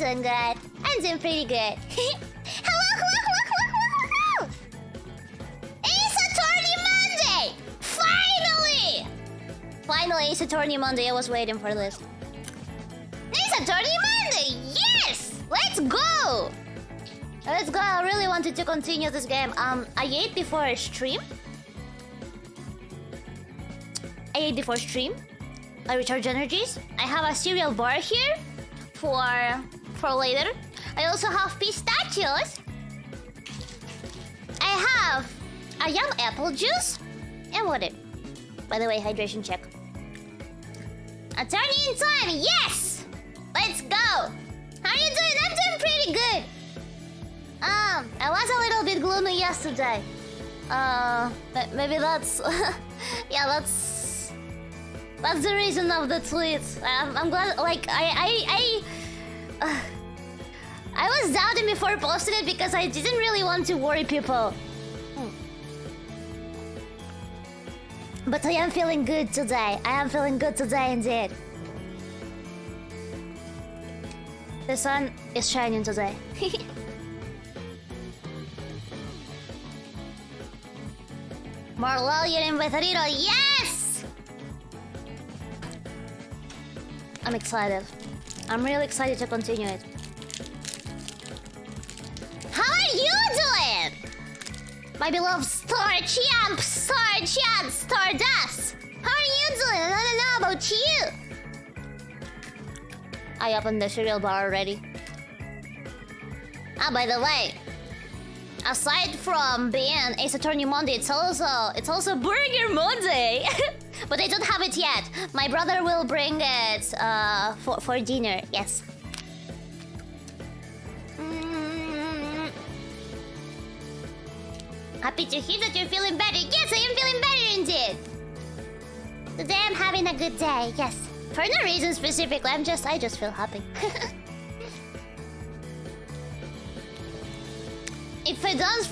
doing good. I'm doing pretty good. Hello. It's Saturday Monday! Finally! Finally, it's Saturday Monday. I was waiting for this. It's Saturday Monday! Yes! Let's go! Let's go. I really wanted to continue this game. I ate before stream. I recharge energies. I have a cereal bar here for later. I also have pistachios. I have a yum apple juice and water. By the way, hydration check. A turn-in time, yes! Let's go! How are you doing? I'm doing pretty good. I was a little bit gloomy yesterday. Maybe that's... yeah, that's the reason of the tweet. I'm glad, like, I was doubting before posting it because I didn't really want to worry people. But I am feeling good today. I am feeling good today indeed. The sun is shining today. More lawyer with Riro, yes! I'm excited. I'm really excited to continue it. How are you doing? My beloved Star Champ, Stardust! How are you doing? I don't know about you. I opened the cereal bar already. Ah, by the way, aside from being Ace Attorney Monday, it's also Burger Monday. But I don't have it yet. My brother will bring it for dinner. Yes. Happy to hear that you're feeling better. Yes, I am feeling better indeed. Today I'm having a good day. Yes. For no reason specifically. I just feel happy. If I don't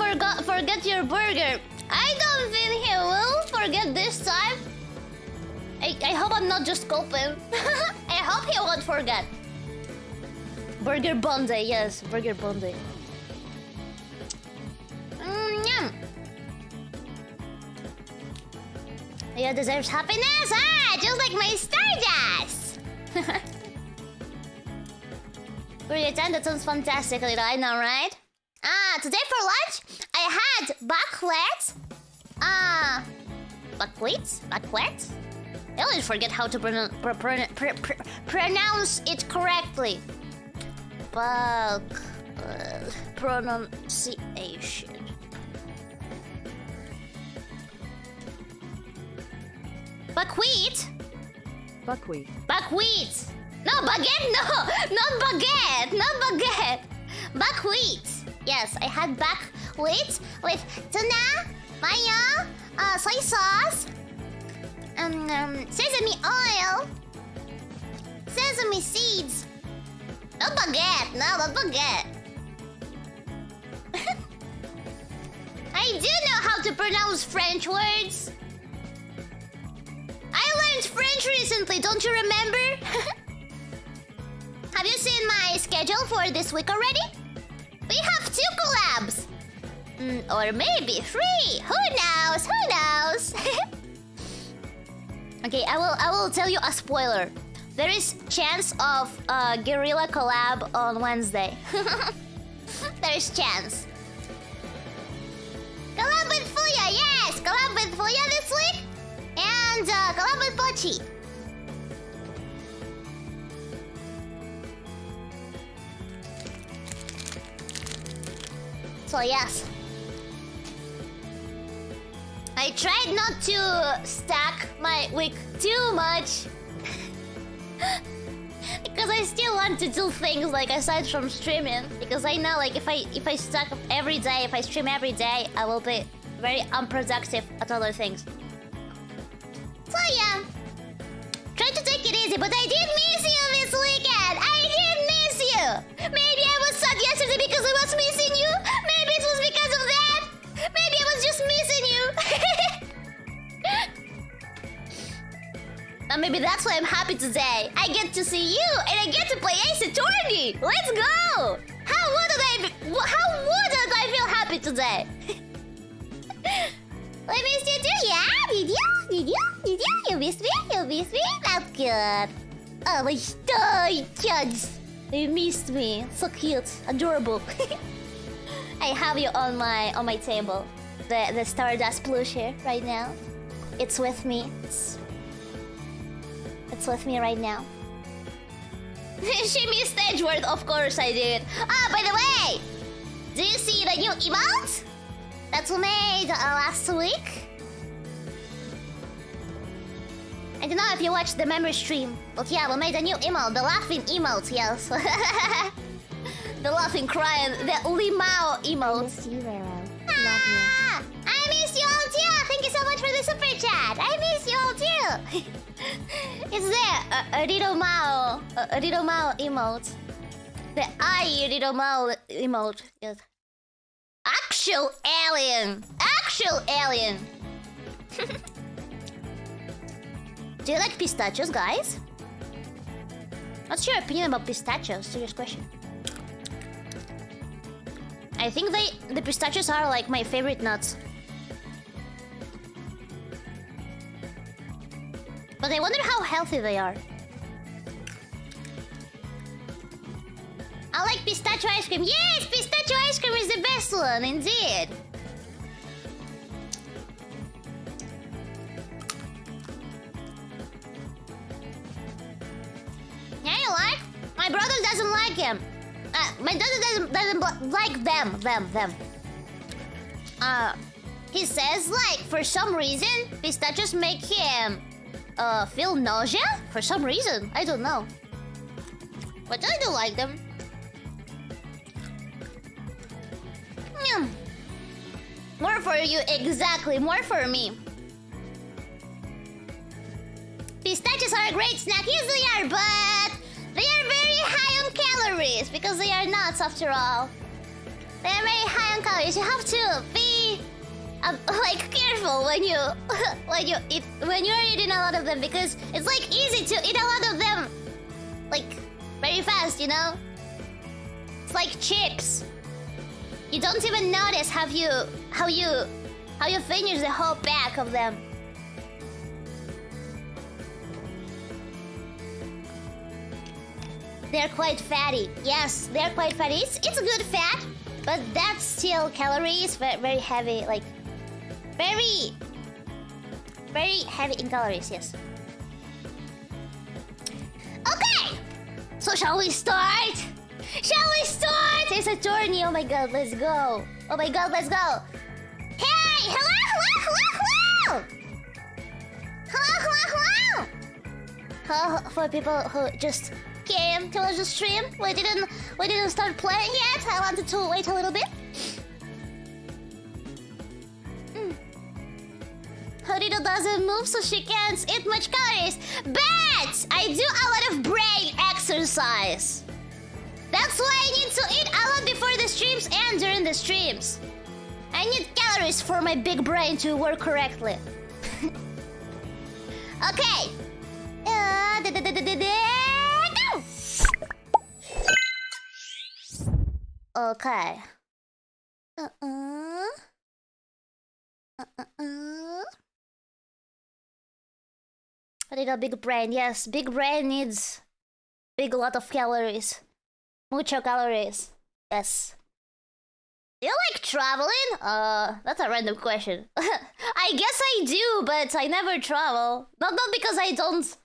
forget your burger, I don't think he will forget this time. I hope I'm not just coping. I hope he won't forget. Burger Bonday, yes, Burger Bonday. Yum. You deserve happiness, just like my Stardust. Brilliant, that sounds fantastic, little. I know, right? Today for lunch, I had baklets. Baklets? I always forget how to pronounce it correctly. Pronunciation. Buckwheat. No, baguette. No, not baguette. Buckwheat. Yes, I had buckwheat with tuna, mayo, soy sauce, sesame oil, sesame seeds. Not baguette. I do know how to pronounce French words. I learned French recently, don't you remember? Have you seen my schedule for this week already? We have 2 collabs. Or maybe 3. Who knows? Okay, I will tell you a spoiler. There is chance of a guerrilla collab on Wednesday. There is chance. Collab with Fuya, yes! Collab with Fuya this week. And collab with Pochi. So yes. I tried not to stack my week too much. Because I still want to do things like aside from streaming. Because I know like if I stack every day, if I stream every day, I will be very unproductive at other things. So yeah. Try to take it easy, but I did miss you this weekend. I did miss you. Maybe I was sad yesterday because I was missing you. Maybe it was because of that. Maybe I was just missing you. And maybe that's why I'm happy today. I get to see you and I get to play Ace Attorney. Let's go! How wouldn't I feel happy today? I missed you too, yeah? Did you? You missed me? That's good. Oh my god, kids. They missed me. So cute. Adorable. I have you on my table. The Stardust plush here right now. It's with me. It's with me right now. She missed Edgeworth, of course I did. Ah, by the way, do you see the new emote that we made last week? I don't know if you watched the memory stream, but yeah, we made a new emote, the laughing emote, yes. The laughing, crying, the Limao emote. I miss you, Riro. Ah, I miss you all too. Thank you so much for the super chat. I miss you all too. It's there, a Riro Mao emote. The Riro Mao emote. Yes. Actual alien. Do you like pistachios, guys? What's your opinion about pistachios? Serious question. I think the pistachios are like my favorite nuts. But I wonder how healthy they are. I like pistachio ice cream. Yes, pistachio ice cream is the best one, indeed. Yeah, you like? My brother doesn't like him. My brother doesn't like them. He says like for some reason pistachios make him feel nausea for some reason. I don't know. But I do like them. Mm. More for you, exactly. More for me. Pistachios are a great snack. Yes, they are, but they are very high on calories because they are nuts after all. They are very high on calories. You have to be like careful when you when you're eating a lot of them because it's like easy to eat a lot of them like very fast, you know? It's like chips. You don't even notice how you finish the whole pack of them. They're quite fatty. Yes, they're quite fatty. It's a good fat, but that's still calories, very heavy, like very heavy in calories, yes. Okay! So shall we start? Shall we start? It's a tourney. Oh my god, let's go. Oh my god, let's go. Hey! Hello! Hello, for people who just came to watch the stream, we didn't start playing yet. I wanted to wait a little bit. Riro doesn't move, so she can't eat much calories. But I do a lot of brain exercise. That's why I need to eat a lot before the streams and during the streams. I need calories for my big brain to work correctly. Okay. Go! Okay. I need a big brain. Yes, big brain needs big lot of calories. Mucho calories. Yes. Do you like traveling? That's a random question. I guess I do, but I never travel. Not because I don't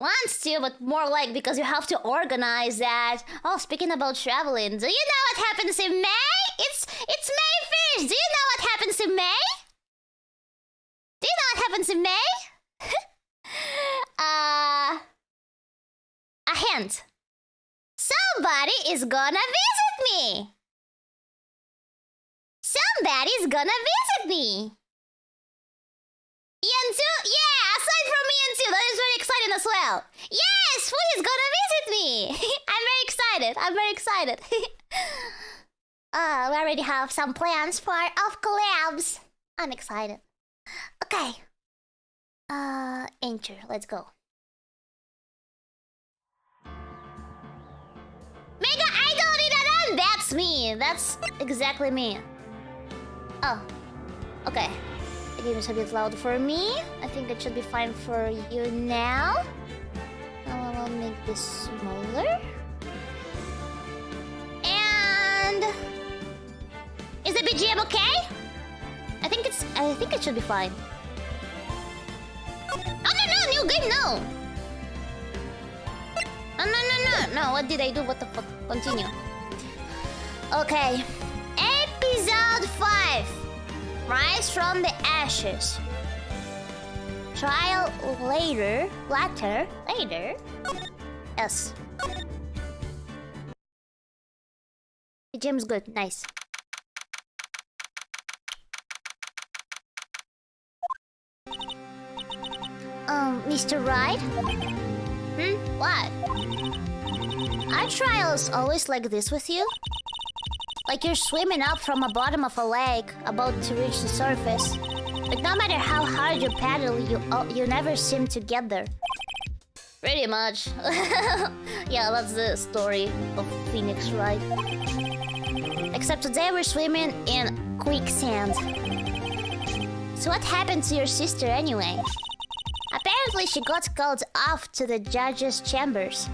want to, but more like because you have to organize that. Oh, speaking about traveling, do you know what happens in May? It's May 1st. Do you know what happens in May? Do you know what happens in May? A hint. Somebody is gonna visit me. Somebody's gonna visit me. Ian2? Yeah, aside from Ian2, that is very exciting as well. Yes, who is gonna visit me? I'm very excited. We already have some plans for off collabs. I'm excited. Okay. Enter. Let's go. Mega Idol Riro! That's me. That's exactly me. Oh. Okay. The game is a bit loud for me. I think it should be fine for you now. Now I will make this smaller. And Jim, okay? I think it should be fine. Oh no, new game, no! No, what did I do? What the fuck? Continue. Okay. Episode 5. Rise from the ashes. Trial later. Yes. The gym's good, nice. Mr. Wright? What? Are trials always like this with you? Like you're swimming up from the bottom of a lake, about to reach the surface. But no matter how hard you paddle, you never seem to get there. Pretty much. Yeah, that's the story of Phoenix Wright. Except today we're swimming in quicksand. So what happened to your sister anyway? Apparently she got called off to the judge's chambers.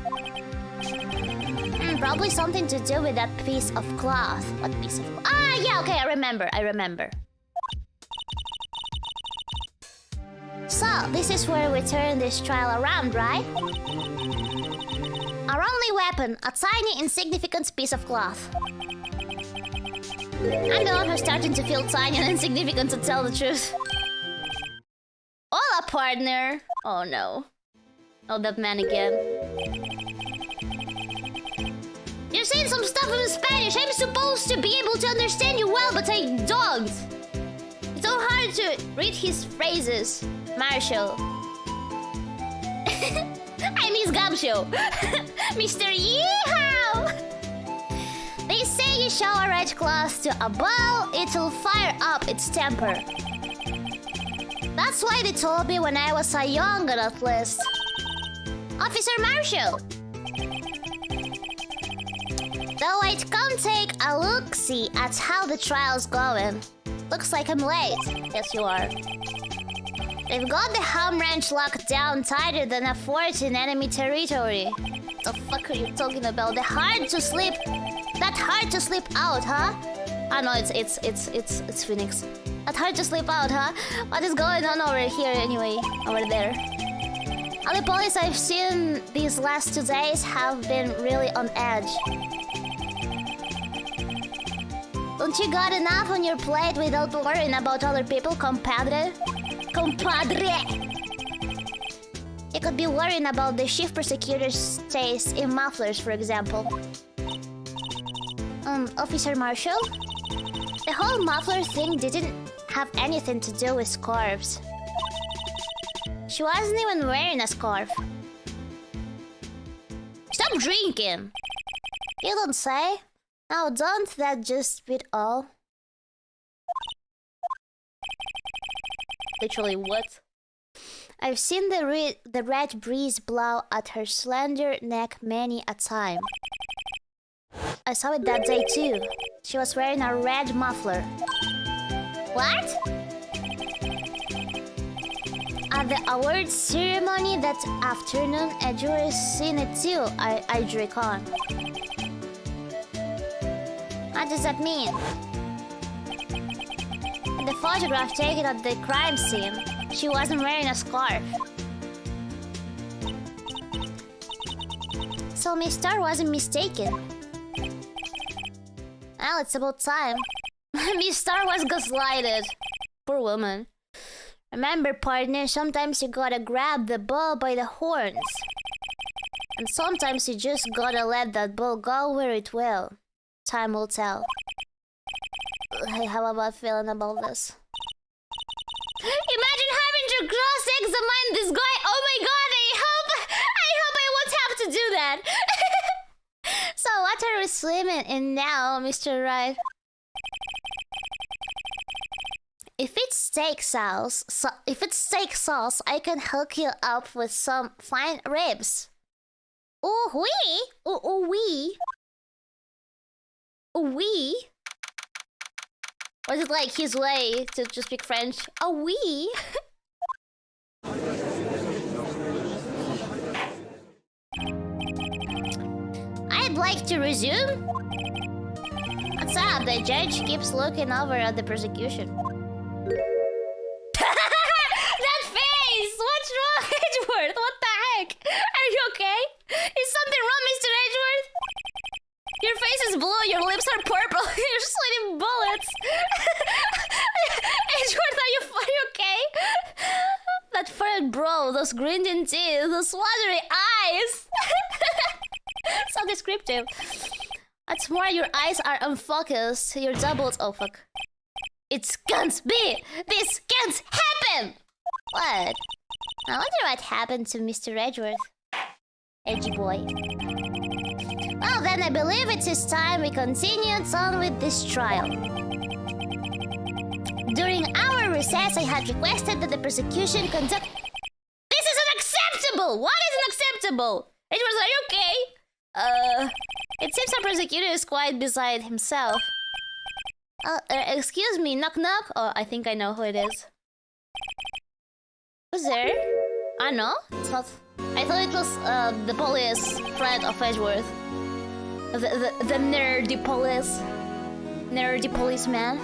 Probably something to do with that piece of cloth. What piece of cloth? Ah, yeah, okay, I remember. So, this is where we turn this trial around, right? Our only weapon, a tiny, insignificant piece of cloth. I'm the one who's starting to feel tiny and insignificant, to tell the truth. Hola, partner! Oh no. Oh, that man again. You're saying some stuff in Spanish. I'm supposed to be able to understand you well, but I don't. It's so hard to read his phrases. Marshall. I miss Gumshoe. Mr. Yeehaw! They say you show a red cloth to a ball, it'll fire up its temper. That's why they told me when I was a young athlete. Officer Marshall. Though I'd come take a look-see at how the trial's going. Looks like I'm late. Yes, you are. They've got the home range locked down tighter than a fort in enemy territory. The fuck are you talking about? That hard to sleep out, huh? Ah no, it's Phoenix. That hard to sleep out, huh? What is going on over here anyway? Over there. All the police I've seen these last 2 days have been really on edge. Don't you got enough on your plate without worrying about other people, compadre? You could be worrying about the chief prosecutor's taste in mufflers, for example. Officer Marshall? The whole muffler thing didn't have anything to do with scarves. She wasn't even wearing a scarf. Stop drinking! You don't say? Now don't that just beat all? Literally what? I've seen the red breeze blow at her slender neck many a time. I saw it that day too. She was wearing a red muffler. What? At the awards ceremony that afternoon, a jury seen it too, I drink on. What does that mean? In the photograph taken at the crime scene, she wasn't wearing a scarf. So Miss Star wasn't mistaken. Well, it's about time. Miss Star was gaslighted. Poor woman. Remember, partner, sometimes you gotta grab the bull by the horns. And sometimes you just gotta let that bull go where it will. Time will tell. Hey, how about feeling about this? Imagine having to cross-examine this guy. Oh my god, I hope I won't have to do that. So what are we swimming in now, Mr. Wright? If it's steak sauce, I can hook you up with some fine ribs. Ooh wee, ooh wee, ooh wee. Was it like his way to speak French? Oh wee. I'd like to resume. What's up? up, the judge keeps looking over at the prosecution. That face! What's wrong, Edgeworth? What the heck? Are you okay? Is something wrong, Mr. Edgeworth? Your face is blue, your lips are purple, you're sweating bullets. Edgeworth, are you okay? That furrowed brow, those grinding teeth, those watery eyes. So descriptive. What's more, your eyes are unfocused. Your doubles. Oh fuck. It can't be! This can't happen! What? I wonder what happened to Mr. Edgeworth. Edgy boy. Well then, I believe it is time we continue on with this trial. During our recess, I had requested that the prosecution conduct... This is unacceptable! What is unacceptable? Edgeworth, are you okay? It seems our prosecutor is quite beside himself. Excuse me, knock knock? Oh, I think I know who it is. Who's there? I know, it's not... I thought it was, the police friend of Edgeworth. The nerdy police. Nerdy policeman.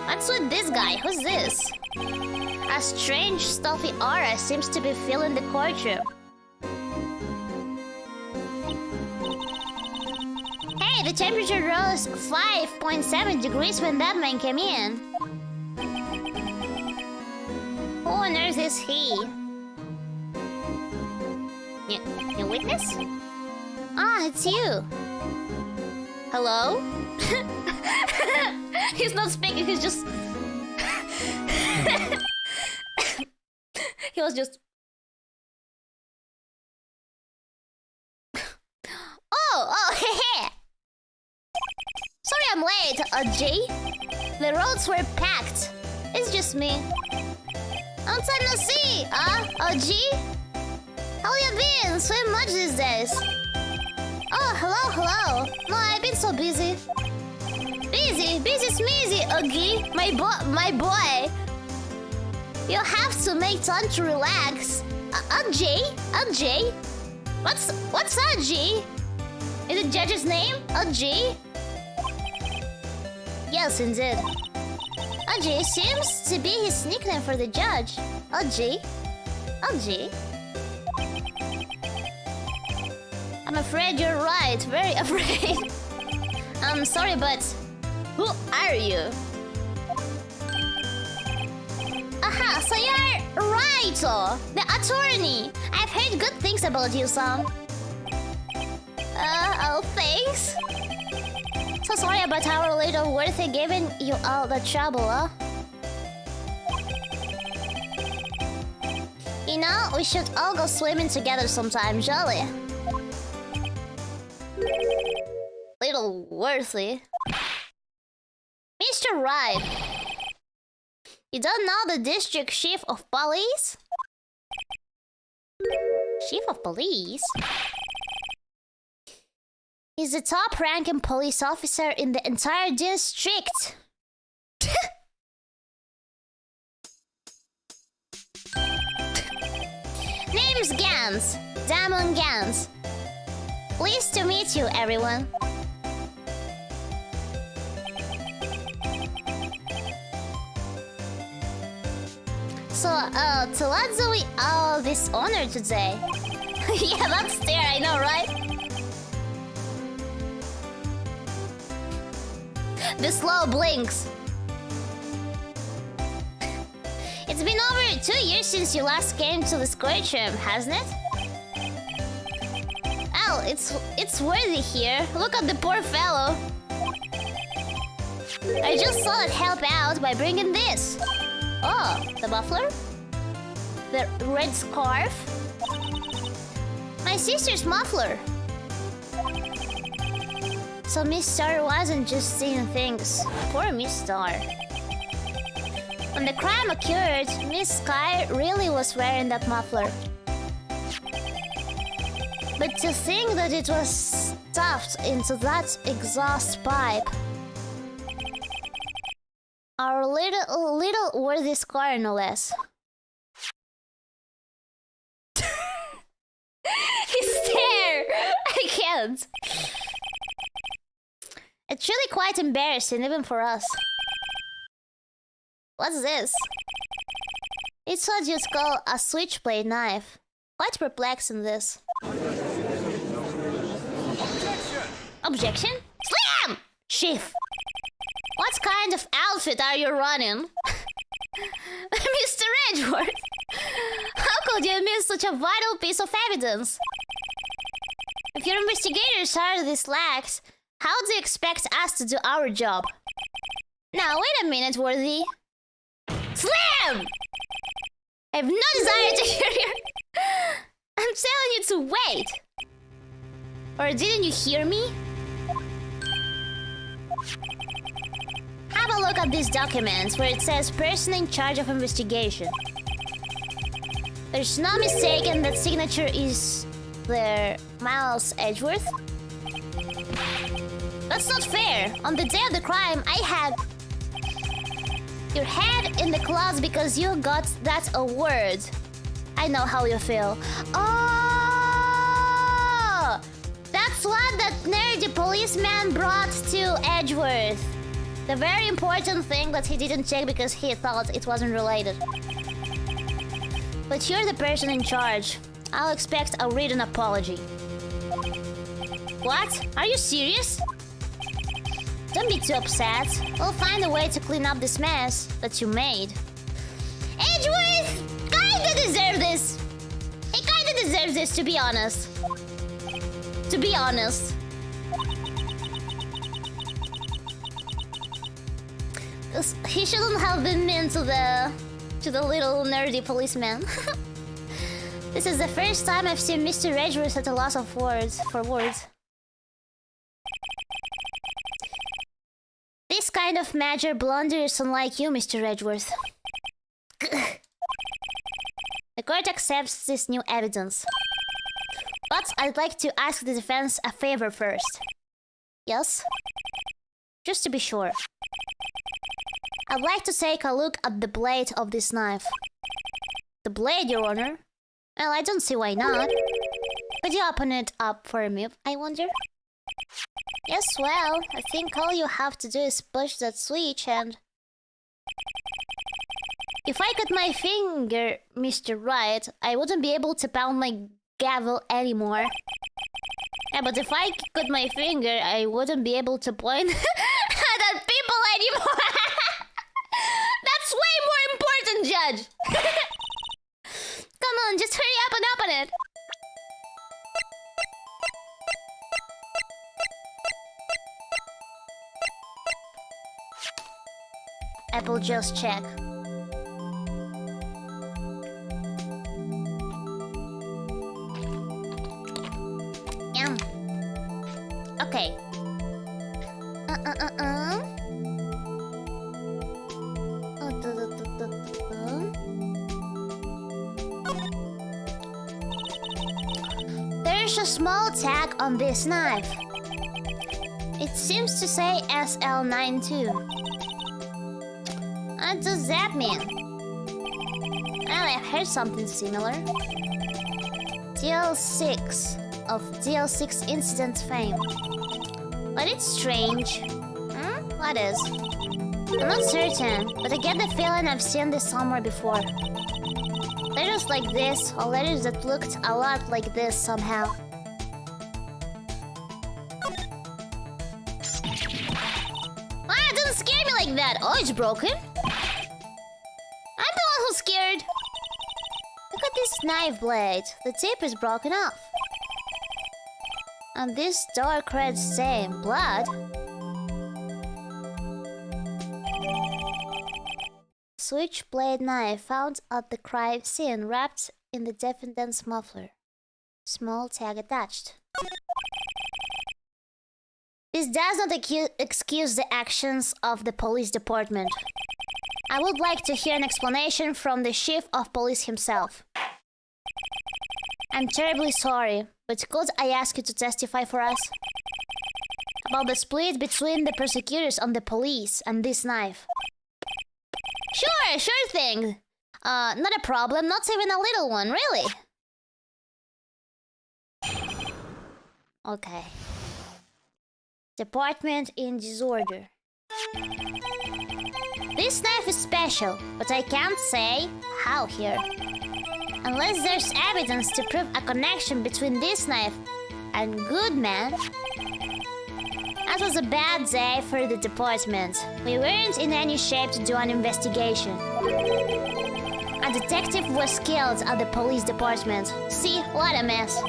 What's with this guy? Who's this? A strange, stuffy aura seems to be filling the courtroom. Hey, the temperature rose 5.7 degrees when that man came in. Who on earth is he? Your witness? Ah, it's you. Hello? He's not speaking, he's just... He was just... Oh, hehe! Sorry I'm late, Jay. The roads were packed. It's just me. Long time no see, G? How you been? So much these days. Oh, hello. No, I've been so busy. Busy smeezy, Oogie. My boy. You have to make time to relax. Jay? What's G? Is the judge's name G? Yes, indeed. G seems to be his nickname for the judge. G. I'm afraid you're right. Very afraid. I'm sorry, but who are you? Aha, so you're Riro, the attorney. I've heard good things about you, son. Oh, thanks. So sorry about our little Worthy giving you all the trouble, huh? You know, we should all go swimming together sometime, jolly. Little Worthy. Mr. Wright. You don't know the district chief of police? Chief of police? He's the top-ranking police officer in the entire district. Name's Gans. Damon Gans. Pleased to meet you, everyone. So, to what do we owe this honor today? Yeah, that stare, I know, right? The slow blinks. It's been over 2 years since you last came to this courtroom, hasn't it? Oh, it's Worthy here. Look at the poor fellow. I just thought I'd help out by bringing this. Oh, the muffler? The red scarf? My sister's muffler. So Miss Star wasn't just seeing things. Poor Miss Star. When the crime occurred, Miss Sky really was wearing that muffler. But to think that it was stuffed into that exhaust pipe. Our little Worthy Scar, no less. His stare! I can't. It's really quite embarrassing, even for us. What's this? It's what you'd call a switchblade knife. Quite perplexing, this. Objection? Slam! Chief! What kind of outfit are you running? Mr. Edgeworth! How could you miss such a vital piece of evidence? If your investigators are this lax, how do you expect us to do our job? Now, wait a minute, Worthy. Slam! I have no desire to hear your... I'm telling you to wait! Or didn't you hear me? Have a look at these documents where it says person in charge of investigation. There's no mistaking that signature is there, Miles Edgeworth. That's not fair. On the day of the crime, I had your head in the clouds because you got that award. I know how you feel. Oh! That's what that nerdy policeman brought to Edgeworth. The very important thing that he didn't check because he thought it wasn't related. But you're the person in charge. I'll expect a written apology. What? Are you serious? Don't be too upset. We'll find a way to clean up this mess that you made. Edgeworth kinda deserves this. He kinda deserves this, to be honest. To be honest. He shouldn't have been mean to the little nerdy policeman. This is the first time I've seen Mr. Edgeworth at a loss of words for words. This kind of major blunder is unlike you, Mr. Edgeworth. The court accepts this new evidence. But I'd like to ask the defense a favor first. Yes? Just to be sure. I'd like to take a look at the blade of this knife. The blade, Your Honor? Well, I don't see why not. Could you open it up for me, I wonder? Yes, well, I think all you have to do is push that switch and... If I cut my finger, Mr. Wright, I wouldn't be able to pound my gavel anymore. Yeah, but if I cut my finger, I wouldn't be able to point at people anymore. That's way more important, Judge. Come on, just hurry up and open it. Apple just check. Yeah. Okay. There's a small tag on this knife. It seems to say SL92. What does that mean? Well, I've heard something similar. DL6 of DL6 incident fame. But it's strange. What is? I'm not certain, but I get the feeling I've seen this somewhere before. Letters like this, or letters that looked a lot like this somehow. Ah, it doesn't scare me like that. Oh, it's broken? I'm the one who's scared. Look at this knife blade. The tip is broken off. And this dark red stain, blood. Switchblade knife found at the crime scene wrapped in the defendant's muffler. Small tag attached. This does not excuse the actions of the police department. I would like to hear an explanation from the chief of police himself. I'm terribly sorry, but could I ask you to testify for us? About the split between the prosecutors and the police and this knife. Sure thing. Not a problem, not even a little one, really. Okay. Department in disorder. This knife is special, but I can't say how here. Unless there's evidence to prove a connection between this knife and Goodman. That was a bad day for the department. We weren't in any shape to do an investigation. A detective was killed at the police department. See, what a mess.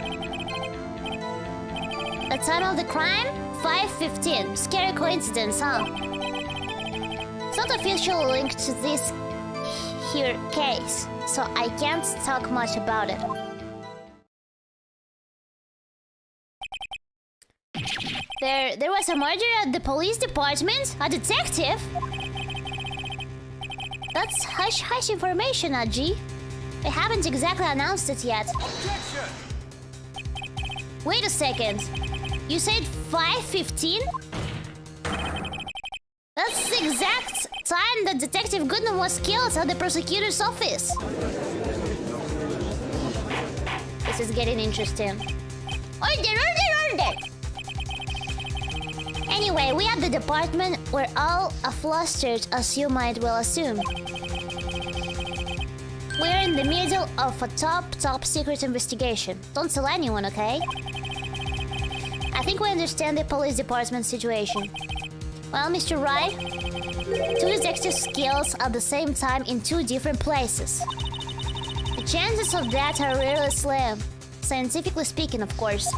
The time of the crime? 5:15. Scary coincidence, huh? It's not officially linked to this here case, so I can't talk much about it. There was a murder at the police department? A detective? That's hush-hush information, Aji. They haven't exactly announced it yet. Objection! Wait a second. You said 5:15? That's the exact time that Detective Goodman was killed at the prosecutor's office. This is getting interesting. Order, order, order! Anyway, we at the department were all flustered, as you might well assume. We're in the middle of a top secret investigation. Don't tell anyone, okay? I think we understand the police department situation. Well, Mr. Wright, 2 detectives killed at the same time in 2 different places. The chances of that are really slim. Scientifically speaking, of course.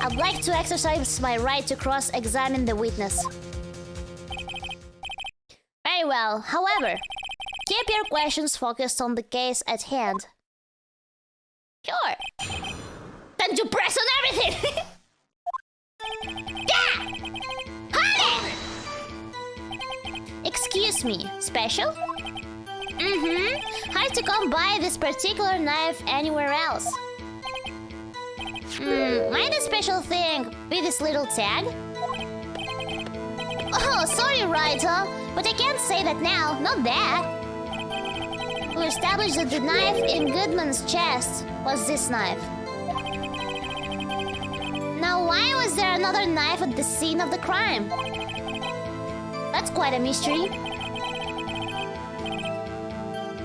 I'd like to exercise my right to cross-examine the witness. Very well. However, keep your questions focused on the case at hand. Sure. Then to press on everything! Yeah! Honey! Excuse me, special? Hard to come by this particular knife anywhere else. Might a special thing be this little tag? Oh, sorry, writer, but I can't say that now, not that. We established that the knife in Goodman's chest was this knife. Now, why was there another knife at the scene of the crime? That's quite a mystery.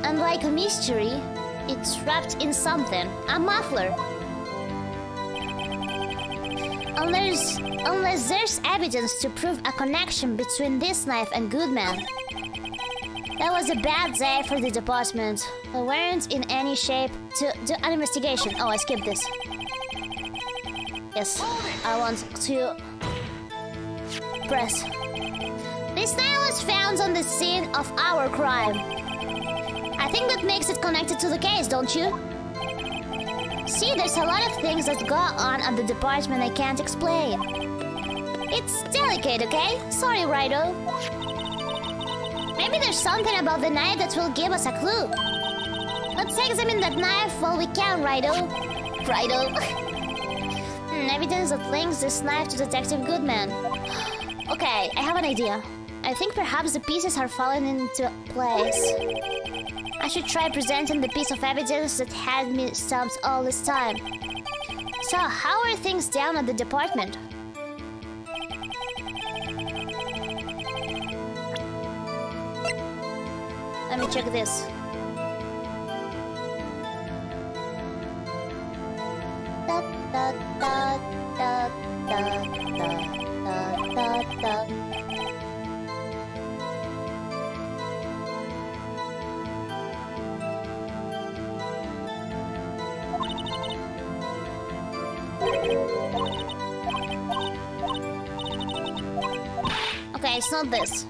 And like a mystery, it's wrapped in something, a muffler. Unless there's evidence to prove a connection between this knife and Goodman. That was a bad day for the department. We weren't in any shape to do an investigation. Oh, I skipped this. Yes, I want to press. This knife was found on the scene of our crime. I think that makes it connected to the case, don't you? See, there's a lot of things that go on at the department I can't explain. It's delicate, okay? Sorry, Riro. Maybe there's something about the knife that will give us a clue. Let's examine that knife while we can, Riro. Evidence that links this knife to Detective Goodman. Okay, I have an idea. I think perhaps the pieces are falling into place. I should try presenting the piece of evidence that had me stumped all this time. So, how are things down at the department? Let me check this. Da, da, da, da, da, da, da, da. Okay, it's not this.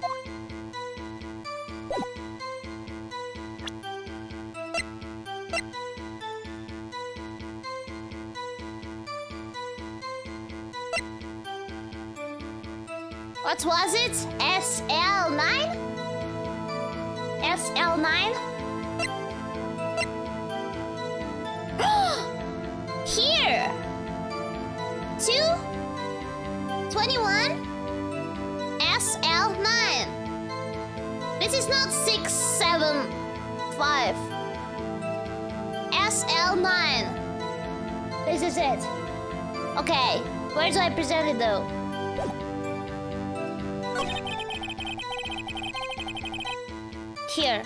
What was it? SL9? SL9? Here! 221 SL9. This is not 675. SL9. This is it. Okay. Where do I present it though? Here.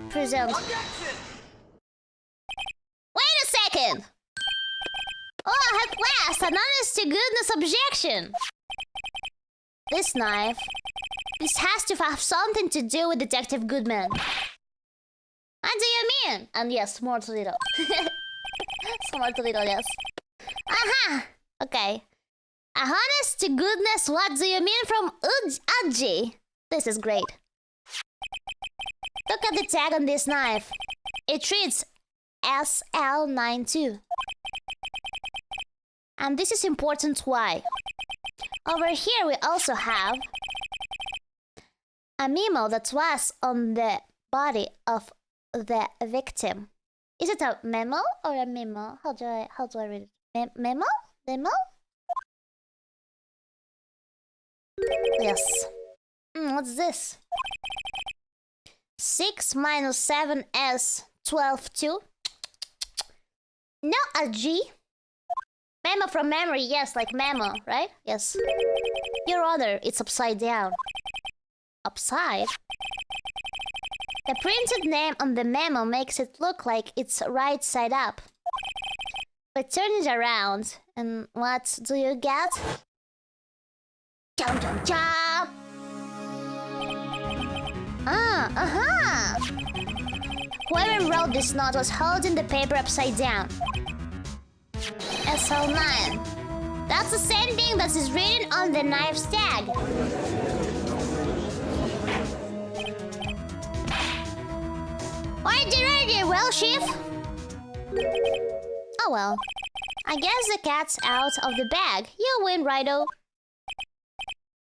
Present. Wait a second! Oh, at last! An honest to goodness objection! This knife... This has to have something to do with Detective Goodman. What do you mean? And yes, smart little. Smart little, yes. Aha! Okay. A honest to goodness, what do you mean from Udji? This is great. Look at the tag on this knife. It reads SL92. And this is important why. Over here we also have a memo that was on the body of the victim. Is it a memo or a memo? How do I read it? Memo? Memo? Yes. What's this? 6 minus 7s 12 2. No, a G. Memo from memory, yes, like memo, right? Yes. Your Honor, it's upside down. Upside? The printed name on the memo makes it look like it's right side up. But turn it around, and what do you get? Chom chom chom! Whoever wrote this note was holding the paper upside down. SL9. That's the same thing that is written on the knife's tag. Alright, well, Chief. Oh well. I guess the cat's out of the bag. You win, Riro.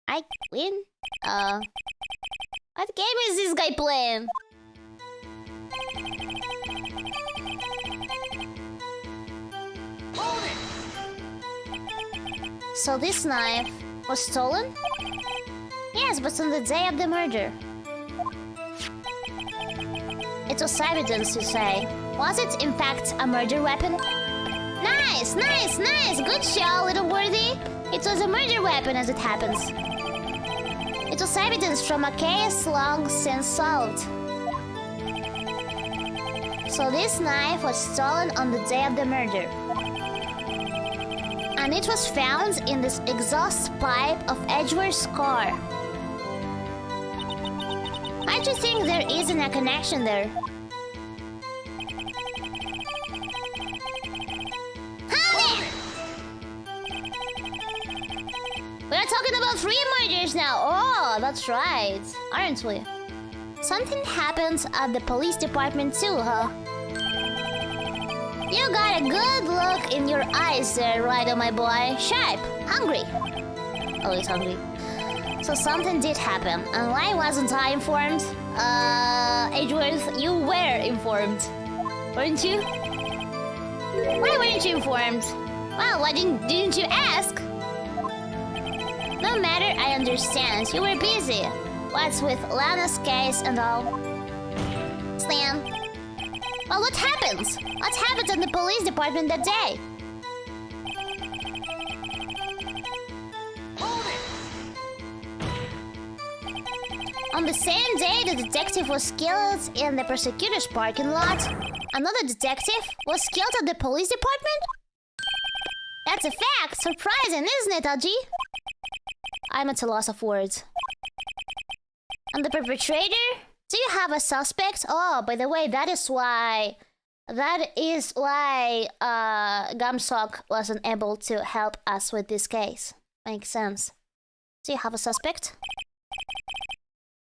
I win? What game is this guy playing? So this knife was stolen? Yes, but on the day of the murder. It was evidence, you say. Was it, in fact, a murder weapon? Nice, nice, nice! Good show, little worthy! It was a murder weapon, as it happens. It was evidence from a case long since solved. So this knife was stolen on the day of the murder. And it was found in this exhaust pipe of Edgeworth's car. I just think there isn't a connection there. We're talking about 3 murders now. Oh, that's right. Aren't we? Something happened at the police department too, huh? You got a good look in your eyes there, Riro, my boy. Sharp. Hungry. Always hungry. So something did happen. And why wasn't I informed? Edgeworth, you were informed. Weren't you? Why weren't you informed? Well, why didn't you ask? No matter, I understand. You were busy. What's with Lana's case and all? Stan. Well, what happens? What happened in the police department that day? On the same day the detective was killed in the prosecutor's parking lot, another detective was killed at the police department? That's a fact! Surprising, isn't it, Aji? I'm at a loss of words. And the perpetrator? Do you have a suspect? Oh, by the way, that is why Gumsock wasn't able to help us with this case. Makes sense. Do you have a suspect?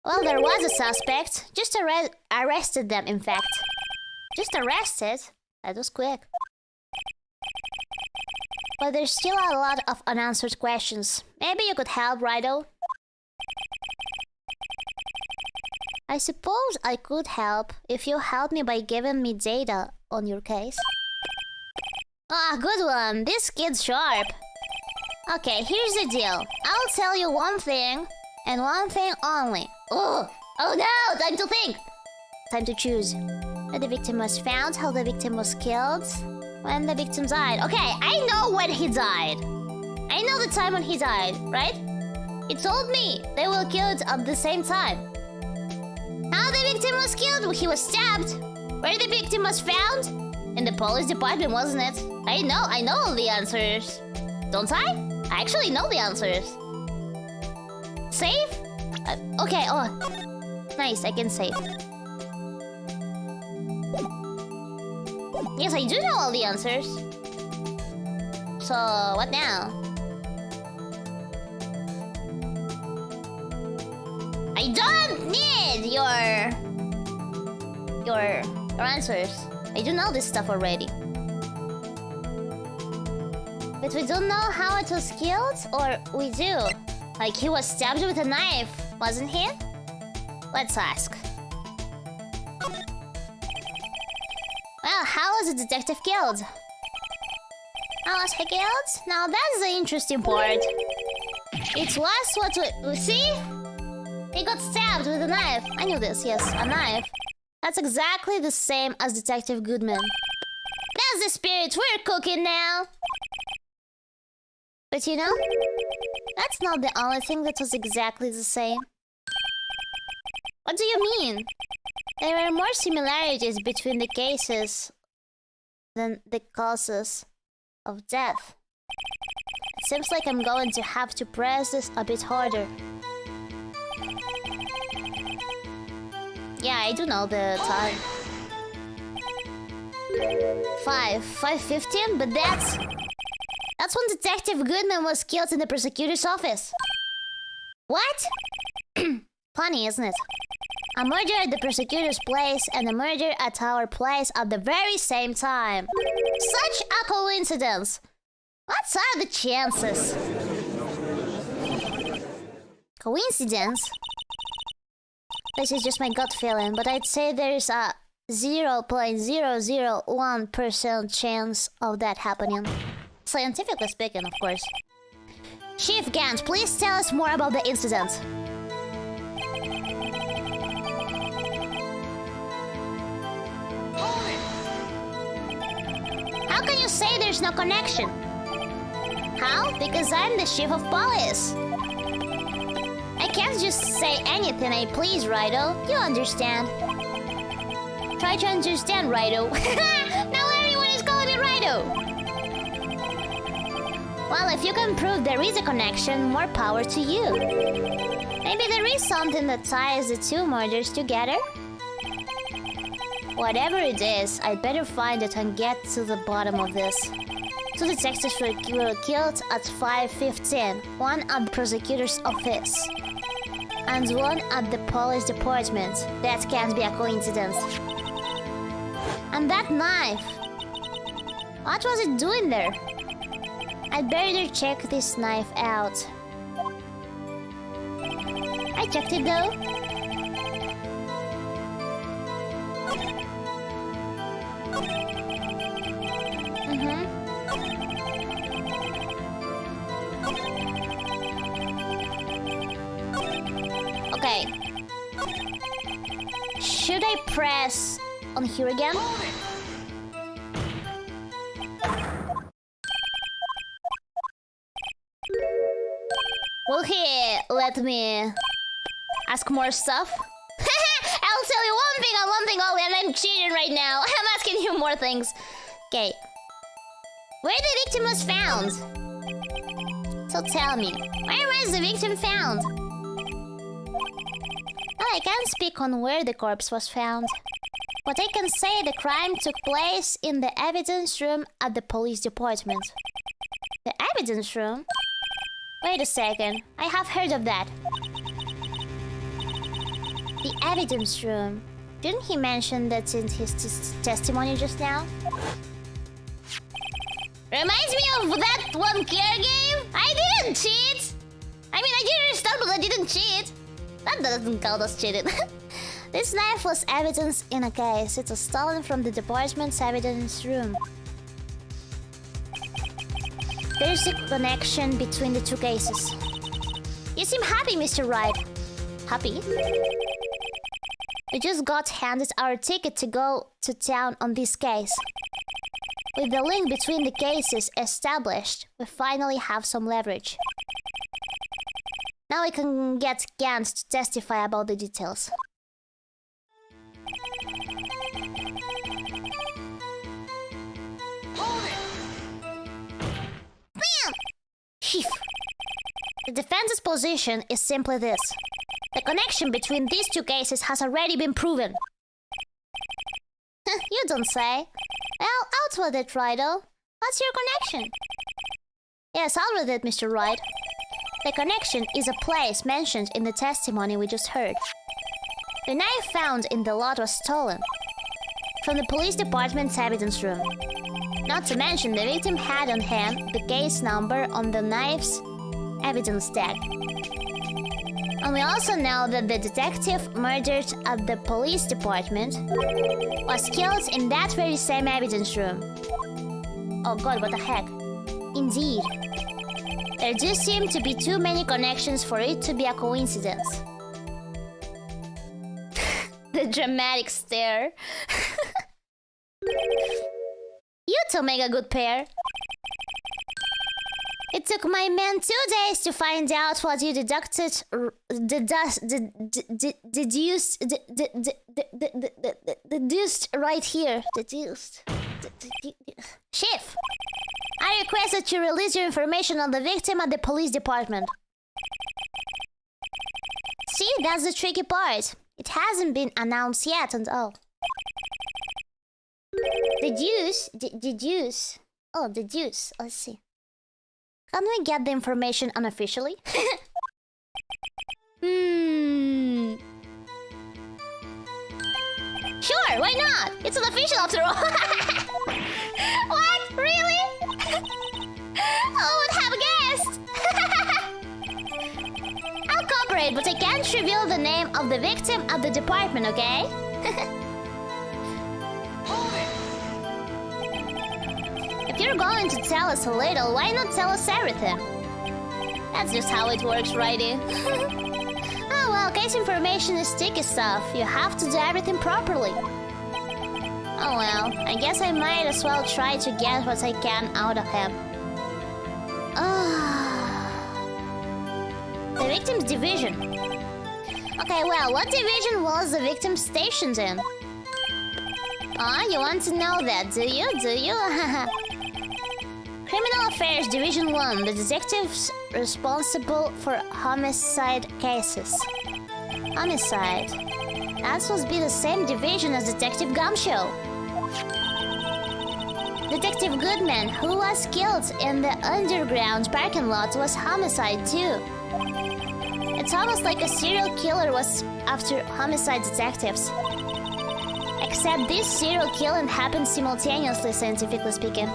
Well, there was a suspect. Just arrested them, in fact. Just arrested? That was quick. But there's still a lot of unanswered questions. Maybe you could help, Riro? I suppose I could help if you help me by giving me data on your case. Ah, good one. This kid's sharp. Okay, here's the deal. I'll tell you one thing, and one thing only. Oh no! Time to think! Time to choose. How the victim was found, how the victim was killed. When the victim died. Okay, I know when he died. I know the time when he died, right? He told me they were killed at the same time. How the victim was killed? He was stabbed. Where the victim was found? In the police department, wasn't it? I know all the answers. Don't I? I actually know the answers. Save? Okay, oh. Nice, I can save. Yes, I do know all the answers. So, what now? I don't need your answers. I do know this stuff already. But we don't know how it was killed, or we do? Like he was stabbed with a knife, wasn't he? Let's ask. Well, how was the detective killed? How was he killed? Now that's the interesting part. It was what we see? He got stabbed with a knife. I knew this, yes, a knife. That's exactly the same as Detective Goodman. That's the spirit we're cooking now. But you know, that's not the only thing that was exactly the same. What do you mean? There are more similarities between the cases than the causes of death. It seems like I'm going to have to press this a bit harder. Yeah, I do know the time. 5:15, but that's when Detective Goodman was killed in the prosecutor's office. What? Funny, isn't it? A murder at the prosecutor's place and a murder at our place at the very same time. Such a coincidence. What are the chances? Coincidence? This is just my gut feeling, but I'd say there's a 0.001% chance of that happening. Scientifically speaking, of course. Chief Gant, please tell us more about the incident. How can you say there's no connection? How? Because I'm the chief of police. I can't just say anything I please, Riro. You understand. Try to understand, Riro. Now everyone is calling me Riro. Well, if you can prove there is a connection, more power to you. Maybe there is something that ties the two murders together? Whatever it is, I'd better find it and get to the bottom of this. Two detectives were killed at 5:15, one at the prosecutor's office, and one at the police department. That can't be a coincidence. And that knife! What was it doing there? I'd better check this knife out. I checked it though. Okay. Should I press on here again? Will he let me ask more stuff? I'll tell you one thing and one thing only, and I'm cheating right now. I'm asking you more things. Okay. Where the victim was found? So tell me, where was the victim found? Well, I can't speak on where the corpse was found. But I can say the crime took place in the evidence room at the police department. The evidence room? Wait a second, I have heard of that. The evidence room. Didn't he mention that in his testimony just now? Reminds me of that one care game? I didn't cheat! I mean, I didn't restart, but I didn't cheat. That doesn't count as cheating. This knife was evidence in a case. It was stolen from the department's evidence room. There's a connection between the two cases. You seem happy, Mr. Wright. Happy? We just got handed our ticket to go to town on this case. With the link between the cases established, we finally have some leverage. Now we can get Gans to testify about the details. Bam! Chief. The defense's position is simply this. The connection between these two cases has already been proven. You don't say. Well, out with it, Riro. What's your connection? Yes, out with it, Mr. Wright. The connection is a place mentioned in the testimony we just heard. The knife found in the lot was stolen from the police department's evidence room. Not to mention the victim had on hand the case number on the knife's evidence tag. And we also know that the detective murdered at the police department was killed in that very same evidence room. Oh god, what the heck. Indeed. There do seem to be too many connections for it to be a coincidence. The dramatic stare. You two make a good pair. It took my men 2 days to find out what you deduced. Deduced right here. Deduced. Chief, I request that you release your information on the victim at the police department. See, that's the tricky part. It hasn't been announced yet and all. Deduce. Oh, deduce. Let's see. Can we get the information unofficially? Sure, why not? It's unofficial after all. What? Really? Who would have guessed? I'll cooperate, but I can't reveal the name of the victim at the department, okay? If you're going to tell us a little, why not tell us everything? That's just how it works, righty. Oh well, case information is sticky stuff. You have to do everything properly. Oh well, I guess I might as well try to get what I can out of him. The victim's division. Okay, well, what division was the victim stationed in? You want to know that, do you? Criminal Affairs Division 1, the detectives responsible for homicide cases. Homicide. That must be the same division as Detective Gumshoe. Detective Goodman, who was killed in the underground parking lot, was homicide too. It's almost like a serial killer was after homicide detectives. Except this serial killing happened simultaneously, scientifically speaking.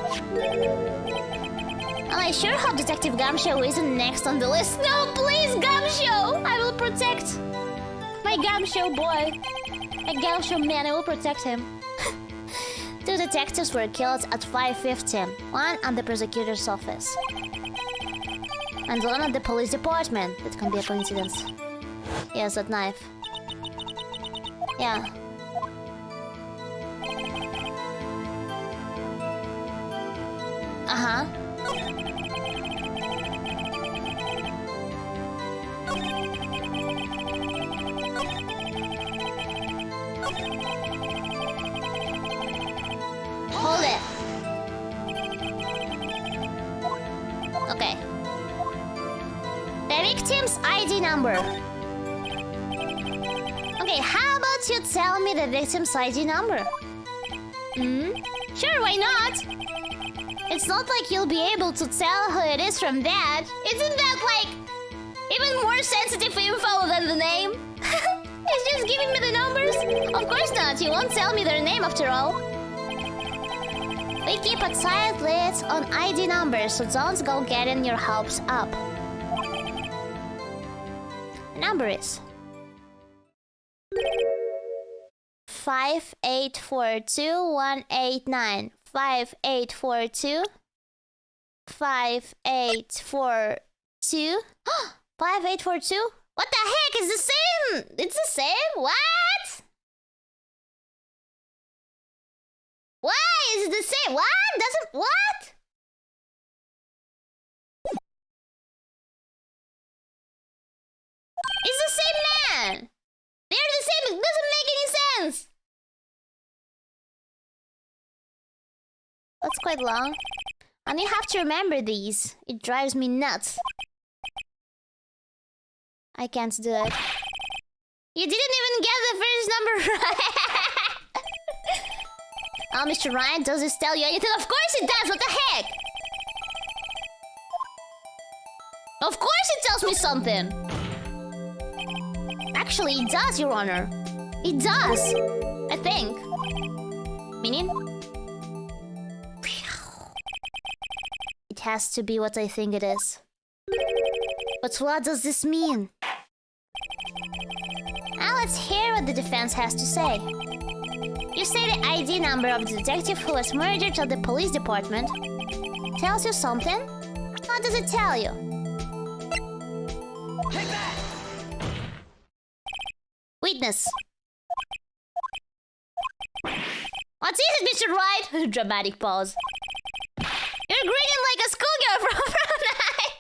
Well, I sure hope Detective Gumshoe isn't next on the list. No, please, Gumshoe! I will protect my Gumshoe boy. A Gumshoe man, I will protect him. 2 detectives were killed at 5:15. One at the prosecutor's office. And one at the police department. That can be a coincidence. Yes, that knife. Yeah. Uh-huh. Hold it. Okay. The victim's ID number. Okay, how about you tell me the victim's ID number? Sure, why not? It's not like you'll be able to tell who it is from that. Isn't that, like, even more sensitive info than the name? He's just giving me the numbers? Of course not, you won't tell me their name after all. We keep a tight lid on ID numbers, so don't go getting your hopes up. The number is 5842189. 5842 5842 5842. What the heck is the same? It's the same? What? Why is is the same. What? Doesn't what? It's the same man. They're the same. It doesn't make any sense. That's quite long. And you have to remember these. It drives me nuts. I can't do it. You didn't even get the first number right. Oh, Mr. Ryan, does this tell you anything? Of course it does. What the heck? Of course it tells me something. Actually, it does, Your Honor. It does. I think. Meaning? It has to be what I think it is. But what does this mean? Now let's hear what the defense has to say. You say the ID number of the detective who was murdered at the police department tells you something? What does it tell you? Take that! Witness. What is it, Mr. Wright? Dramatic pause. You're grinning like a schoolgirl from night.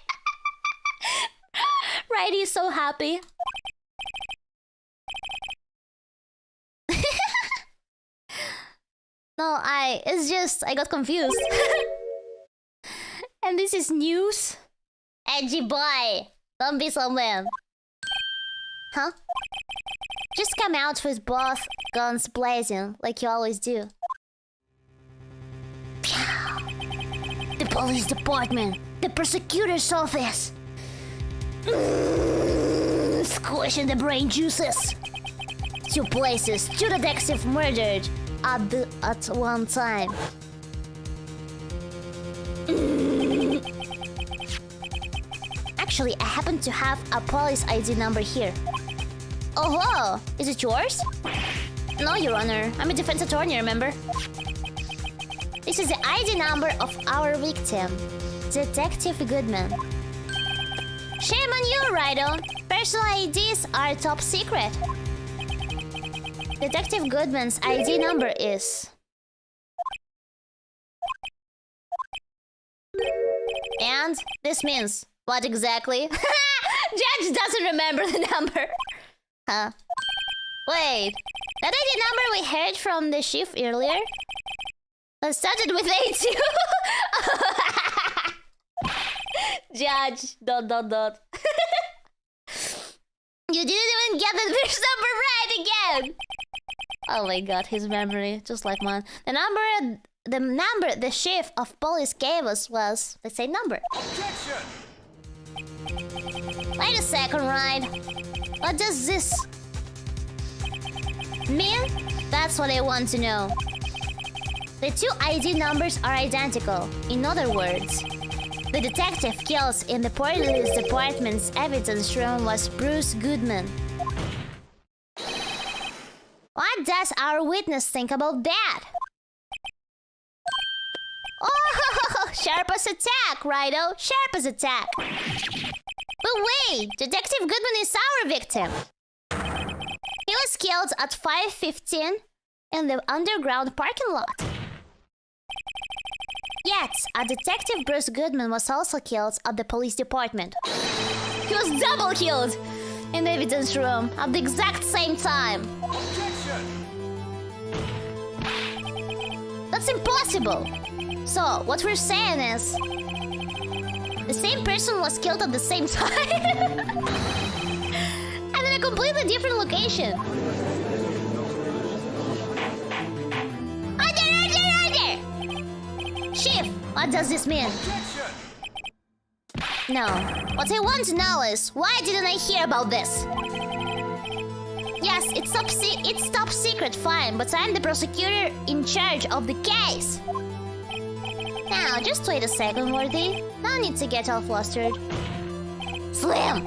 Righty is so happy. No, it's just, I got confused. And this is news? Edgy boy, don't be so mean. Huh? Just come out with both guns blazing, like you always do. The police department, the prosecutor's office. Squishing the brain juices. 2 places, 2 detectives murdered at one time. Actually, I happen to have a police ID number here. Oh, whoa. Is it yours? No, Your Honor. I'm a defense attorney, remember? This is the ID number of our victim, Detective Goodman. Shame on you, Riro. Personal IDs are top secret. Detective Goodman's ID number is... And this means what exactly? Judge doesn't remember the number. Huh? Wait, that ID number we heard from the chief earlier? It started with 82. Judge, ... You didn't even get the first number right again. Oh my god, his memory, just like mine. The number the chief of police gave us was the same number. Objection! Wait a second, Ryan. What does this mean? That's what I want to know. The 2 ID numbers are identical. In other words, the detective killed in the police department's evidence room was Bruce Goodman. What does our witness think about that? Oh, sharp as a tack, Riro. Sharp as a tack. But wait, Detective Goodman is our victim. He was killed at 5:15 in the underground parking lot. Yet, a Detective Bruce Goodman was also killed at the police department. He was double killed in the evidence room at the exact same time. Objection! That's impossible. So, what we're saying is... the same person was killed at the same time. And in a completely different location. Order! Chief, what does this mean? Objection! No. What I want to know is, why didn't I hear about this? Yes, it's top secret, fine, but I'm the prosecutor in charge of the case. Now, just wait a second, Worthy. No need to get all flustered. Slim!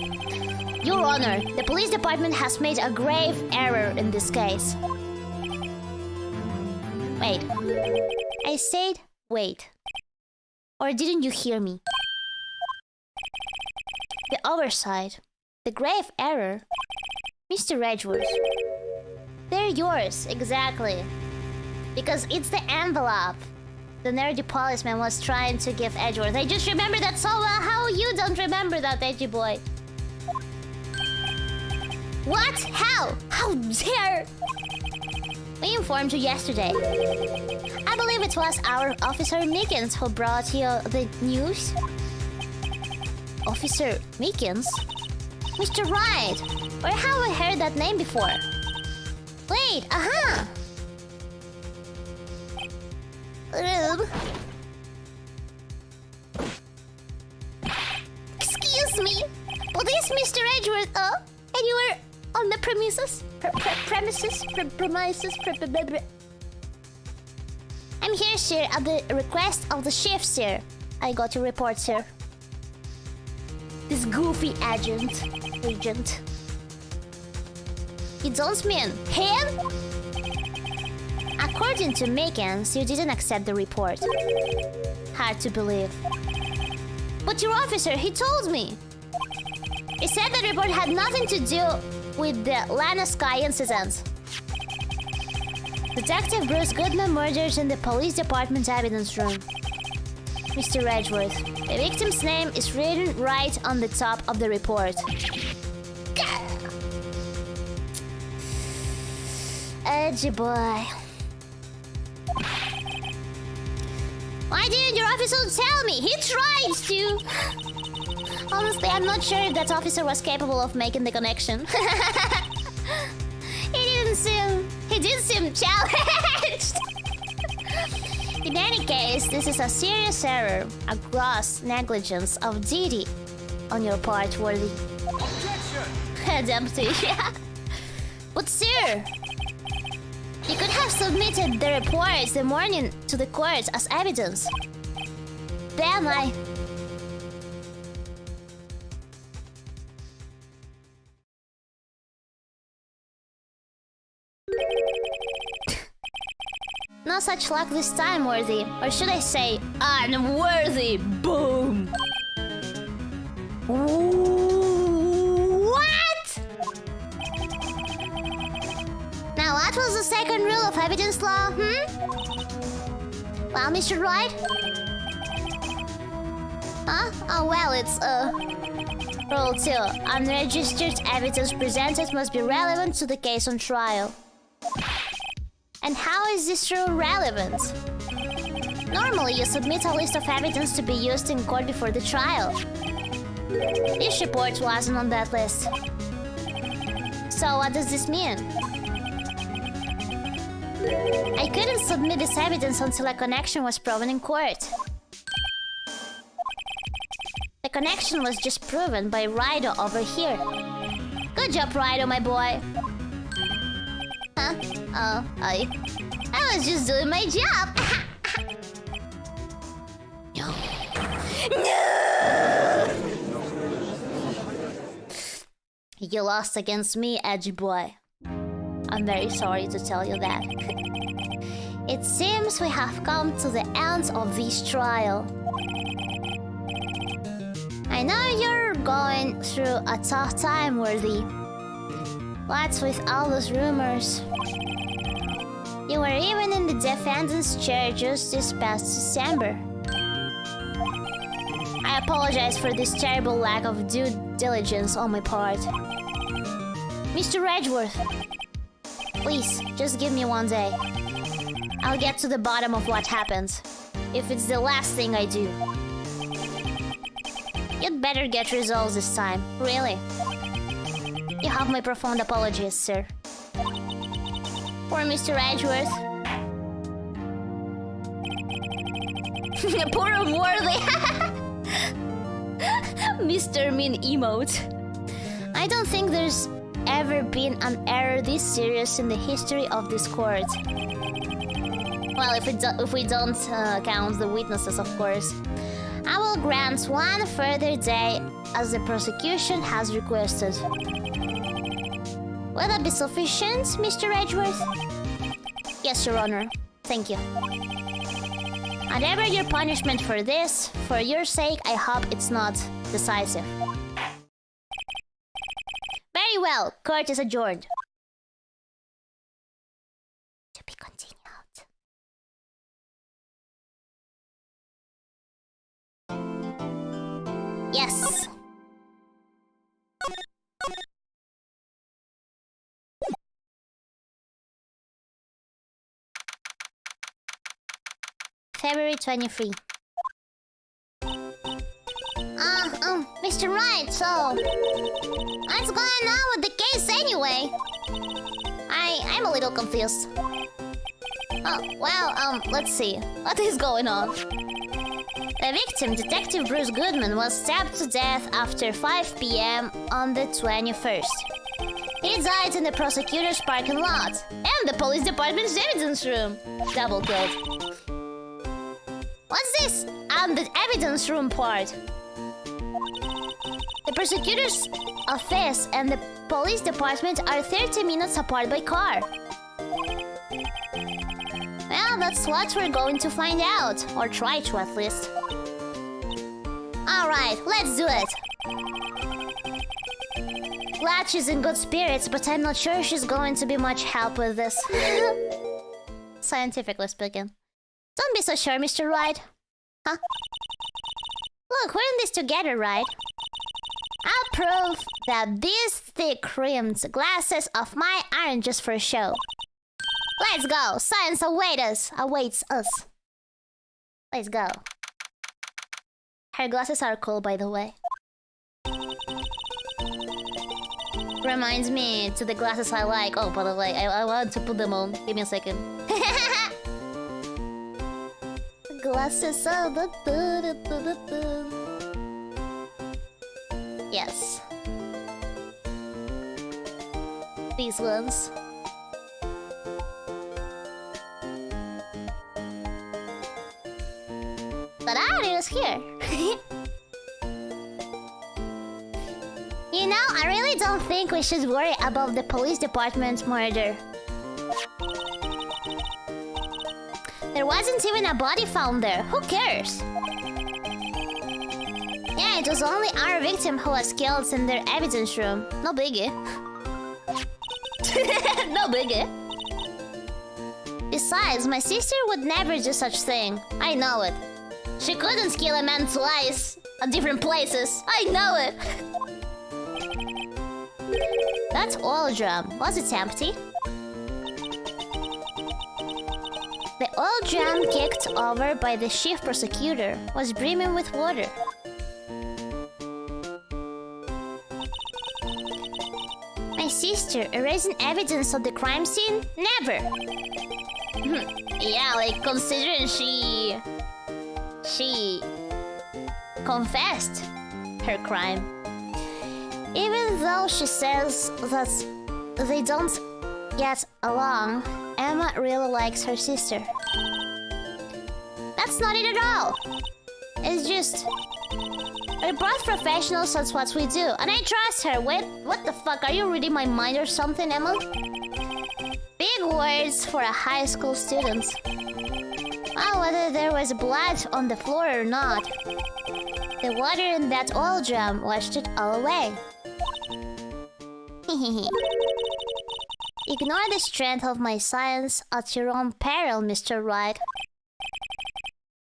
Your Honor, the police department has made a grave error in this case. Wait. I said wait. Or didn't you hear me? The oversight. The grave error. Mr. Edgeworth. They're yours, exactly. Because it's the envelope. the nerdy policeman was trying to give Edgeworth. I just remember that so well. How you don't remember that, edgy boy? What? How? How dare? We informed you yesterday. I believe it was our Officer Meekins who brought you the news. Officer Meekins? Mr. Wright! Where have I heard that name before? Wait, aha! Excuse me, but is Mr. Edgeworth anywhere on the premises? I'm here, sir, at the request of the chief, sir. I got your report, sir. This goofy agent. You don't mean him? According to Meekins, you didn't accept the report. Hard to believe. But your officer, he told me. He said the report had nothing to do with the Lana Sky incident. Detective Bruce Goodman murders in the police department evidence room. Mr. Edgeworth, the victim's name is written right on the top of the report. Edgy boy. Why didn't your officer tell me? He tried to. Honestly, I'm not sure if that officer was capable of making the connection. He did seem challenged. In any case, this is a serious error, a gross negligence of duty on your part, Worthy. Objection! Yeah. But sir, you could have submitted the reports the morning to the court as evidence. Then no such luck this time, Worthy. Or should I say, unworthy. Boom! What? Now, what was the second rule of evidence law, Well, Mr. Wright? Huh? Oh, well, it's, Rule 2. Unregistered evidence presented must be relevant to the case on trial. And how is this rule relevant? Normally, you submit a list of evidence to be used in court before the trial. This report wasn't on that list. So what does this mean? I couldn't submit this evidence until a connection was proven in court. The connection was just proven by Riro over here. Good job, Riro, my boy. Huh? Oh, I was just doing my job. No. You lost against me, edgy boy. I'm very sorry to tell you that. It seems we have come to the end of this trial. I know you're going through a tough time, Worthy. What's with all those rumors? You were even in the defendant's chair just this past December. I apologize for this terrible lack of due diligence on my part. Mr. Edgeworth, please, just give me one day. I'll get to the bottom of what happened, if it's the last thing I do. You'd better get results this time, really. You have my profound apologies, sir. Poor Mr. Edgeworth. Poor Worthy. Mr. Mean emote. I don't think there's ever been an error this serious in the history of this court. Well, if we don't count the witnesses, of course. I will grant one further day as the prosecution has requested. Will that be sufficient, Mr. Edgeworth? Yes, Your Honor. Thank you. Whatever your punishment for this, for your sake, I hope it's not decisive. Very well. Court is adjourned. To be continued. February 23. Mr. Wright, so... what's going on with the case anyway? I'm a little confused. Oh, well, let's see. What is going on? The victim, Detective Bruce Goodman, was stabbed to death after 5 p.m. on the 21st. He died in the prosecutor's parking lot and the police department's evidence room. Double killed. What's this? The evidence room part. The prosecutor's office and the police department are 30 minutes apart by car. Well, that's what we're going to find out. Or try to, at least. Alright, let's do it. Glad she's in good spirits, but I'm not sure she's going to be much help with this. Scientifically speaking. Don't be so sure, Mr. Wright. Huh? Look, we're in this together, right? I'll prove that these thick-rimmed glasses of mine aren't just for show. Let's go! Science awaits us. Let's go. Her glasses are cool, by the way. Reminds me to the glasses I like. Oh, by the way, I want to put them on. Give me a second. Glasses. Yes. These ones. But it was here. You know, I really don't think we should worry about the police department's murder. There wasn't even a body found there. Who cares? Yeah, it was only our victim who was killed in their evidence room. No biggie. No biggie. Besides, my sister would never do such thing. I know it. She couldn't kill a man twice at different places. I know it. That oil drum, was it empty? The oil drum kicked over by the chief prosecutor was brimming with water. My sister erasing evidence of the crime scene? Never! Yeah, like considering she confessed her crime. Even though she says that they don't get along, Emma really likes her sister. That's not it at all. It's just... we're both professionals, that's what we do. And I trust her. Wait, what the fuck? Are you reading my mind or something, Emma? Big words for a high school student. Well, whether there was blood on the floor or not, the water in that oil drum washed it all away. Ignore the strength of my science at your own peril, Mr. Wright.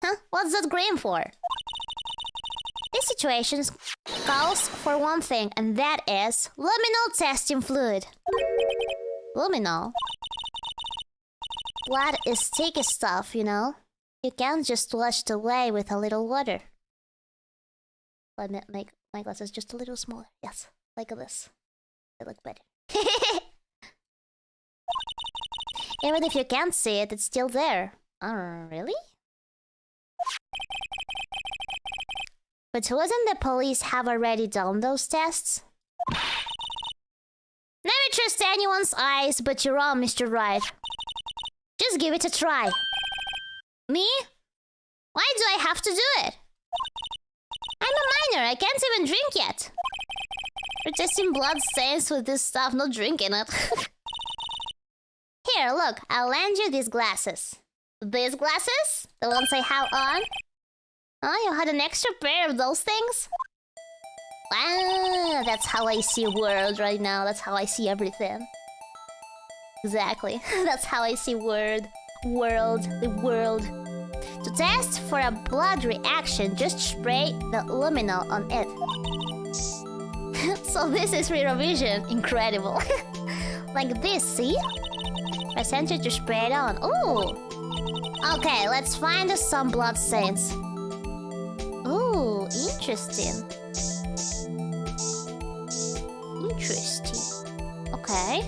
Huh? What's that green for? This situation calls for one thing, and that is luminol testing fluid. Luminol? Blood is sticky stuff, you know? You can't just wash it away with a little water. Let me make my glasses just a little smaller. Yes, like this. They look better. Even if you can't see it, it's still there. Oh, really? But wouldn't the police have already done those tests? Never trust anyone's eyes, but you're wrong, Mr. Wright. Just give it a try. Me? Why do I have to do it? I'm a minor, I can't even drink yet. We're testing blood stains with this stuff, not drinking it. Here, look, I'll lend you these glasses. These glasses? The ones I have on? Oh, you had an extra pair of those things? Wow, that's how I see the world right now. That's how I see everything. Exactly. That's how I see the world. To test for a blood reaction, just spray the luminol on it. So this is Riro Vision. Incredible. Like this, see? I sent you to spray it on. Ooh! Okay, let's find some bloodstains. Ooh, interesting. Interesting. Okay.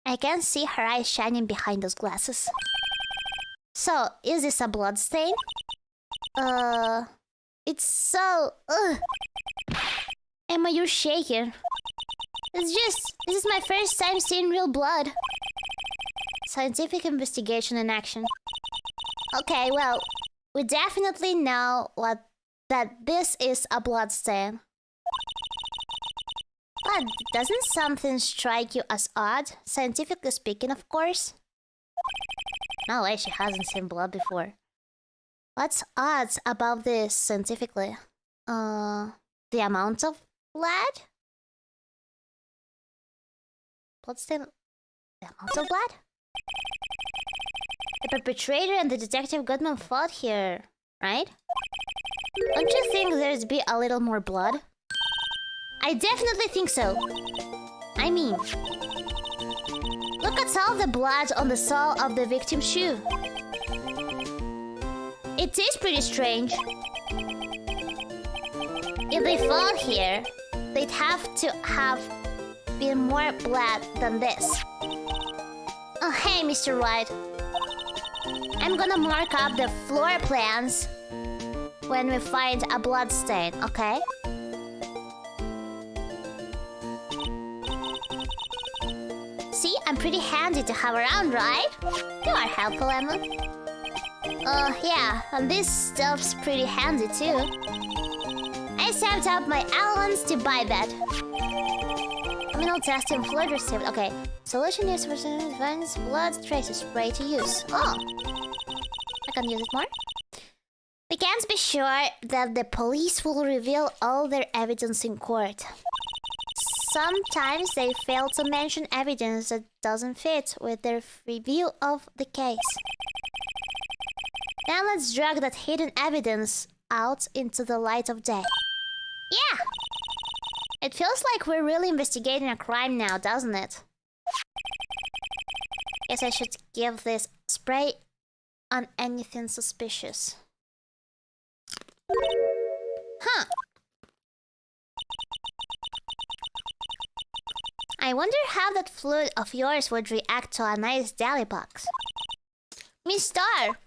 I can see her eyes shining behind those glasses. So, is this a blood stain? It's so... Emma, you're shaking. This is my first time seeing real blood. Scientific investigation in action. Okay, well, we definitely know that this is a blood stain. But doesn't something strike you as odd? Scientifically speaking, of course. No way, she hasn't seen blood before. What's odd about this scientifically? The amount of blood? Bloodstain? The amount of blood? The perpetrator and the detective Goodman fought here, right? Don't you think there'd be a little more blood? I definitely think so. I mean, look at all the blood on the sole of the victim's shoe. It is pretty strange. If they fought here, they'd have to have been more blood than this. Oh, hey, Mr. Wright. I'm gonna mark up the floor plans when we find a blood stain, okay? See, I'm pretty handy to have around, right? You are helpful, Emma. Yeah, and this stuff's pretty handy too. I saved up my allowance to buy that. Criminal testing fluid received. Okay, solution used for defense blood tracer spray to use. Oh, I can use it more. We can't be sure that the police will reveal all their evidence in court. Sometimes they fail to mention evidence that doesn't fit with their review of the case. Now let's drag that hidden evidence out into the light of day. Yeah! It feels like we're really investigating a crime now, doesn't it? Guess I should give this spray on anything suspicious. Huh. I wonder how that fluid of yours would react to a nice deli box. Miss Star!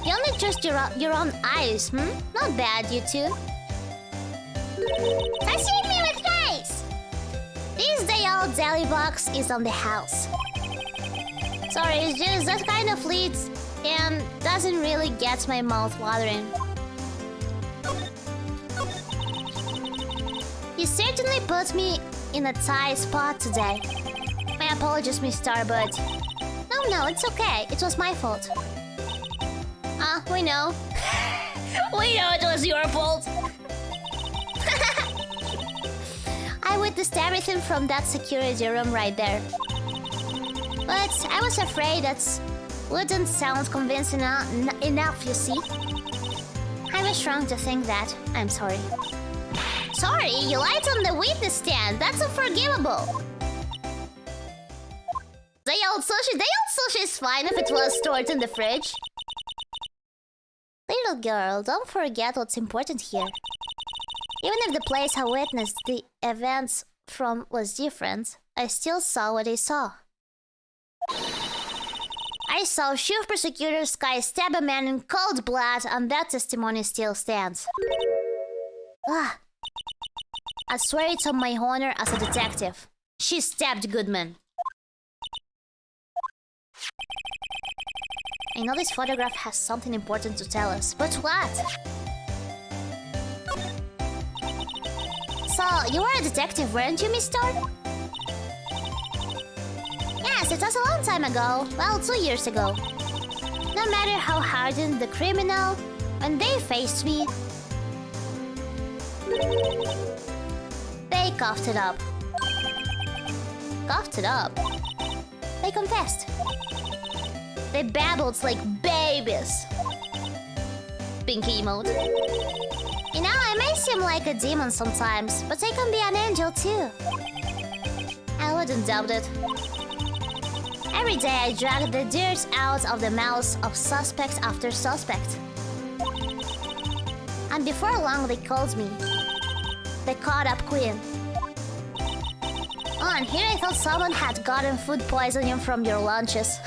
You only trust your own eyes, hmm? Not bad, you two. Sashimi with rice! This day-old deli box is on the house. Sorry, it's just that kind of leads and doesn't really get my mouth watering. You certainly put me in a tight spot today. My apologies, Miss Starbird. No, it's okay. It was my fault. We know. We know it was your fault. I witnessed everything from that security room right there. But I was afraid that wouldn't sound convincing enough, you see. I was wrong to think that. I'm sorry. Sorry, you lied on the witness stand. That's unforgivable. Day old sushi is fine if it was stored in the fridge. Little girl, don't forget what's important here. Even if the place I witnessed the events from was different, I still saw what I saw. I saw chief prosecutor Sky stab a man in cold blood, and that testimony still stands. I swear it's on my honor as a detective. She stabbed Goodman. I know this photograph has something important to tell us, but what? So, you were a detective, weren't you, Miss Star? Yes, it was a long time ago. Well, 2 years ago. No matter how hardened the criminal, when they faced me, they coughed it up. Coughed it up? They confessed. They babbled like babies. Pinky emote. You know, I may seem like a demon sometimes, but I can be an angel too. I wouldn't doubt it. Every day I drag the dirt out of the mouths of suspect after suspect. And before long they called me the caught-up queen. Oh, and here I thought someone had gotten food poisoning from your lunches.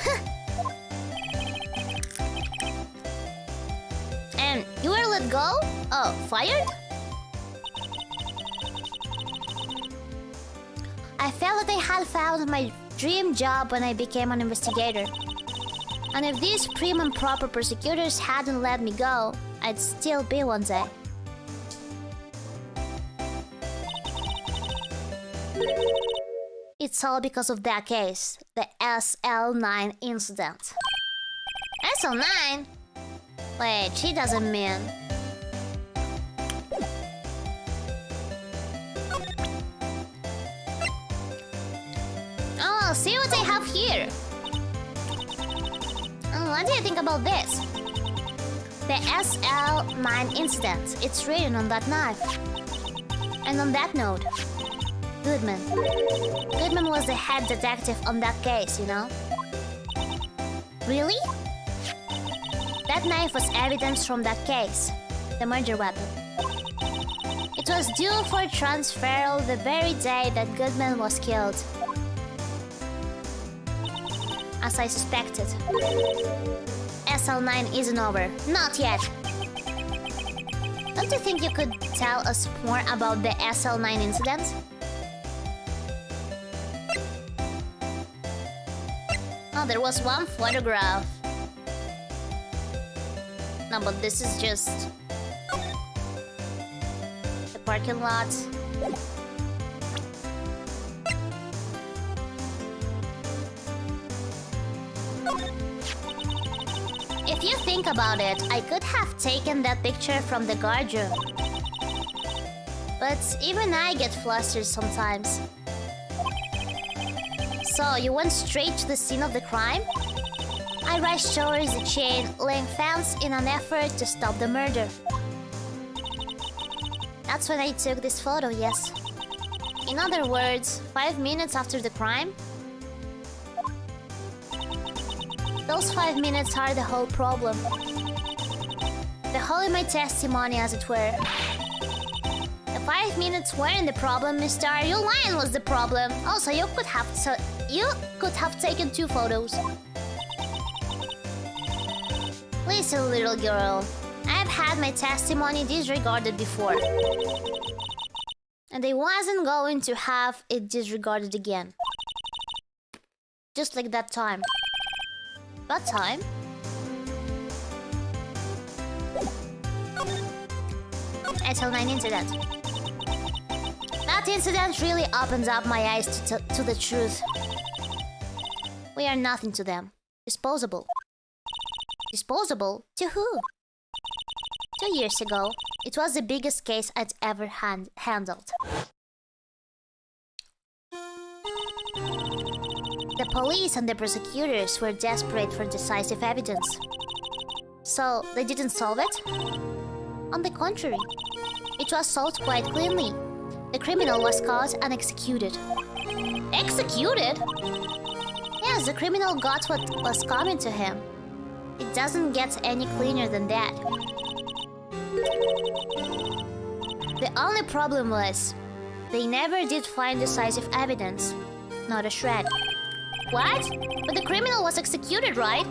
And you were let go? Oh, fired? I felt that I had found my dream job when I became an investigator. And if these prim and proper prosecutors hadn't let me go, I'd still be one day. It's all because of that case, the SL9 incident. SL9? Wait, she doesn't mean... Oh, see what I have here. What do you think about this? The SL9 incident. It's written on that knife. And on that note, Goodman. Goodman was the head detective on that case, you know? Really? That knife was evidence from that case. The murder weapon. It was due for transferal the very day that Goodman was killed. As I suspected. SL9 isn't over. Not yet. Don't you think you could tell us more about the SL9 incident? Oh, there was one photograph. No, but this is just... the parking lot. If you think about it, I could have taken that picture from the guard room. But even I get flustered sometimes. So, you went straight to the scene of the crime? I rushed towards the chain link fence in an effort to stop the murder. That's when I took this photo, yes. In other words, 5 minutes after the crime? Those 5 minutes are the whole problem. The hole in my testimony, as it were. The 5 minutes weren't the problem, mister. Your line was the problem. Also, you could have taken 2 photos. Listen, little girl. I've had my testimony disregarded before. And I wasn't going to have it disregarded again. Just like that time. What time? SL9 incident. That incident really opened up my eyes to the truth. We are nothing to them. Disposable. Disposable? To who? 2 years ago, it was the biggest case I'd ever handled. The police and the prosecutors were desperate for decisive evidence. So, they didn't solve it? On the contrary, it was solved quite cleanly. The criminal was caught and executed. Executed? Yes, the criminal got what was coming to him. It doesn't get any cleaner than that. The only problem was, they never did find decisive evidence. Not a shred. What? But the criminal was executed, right?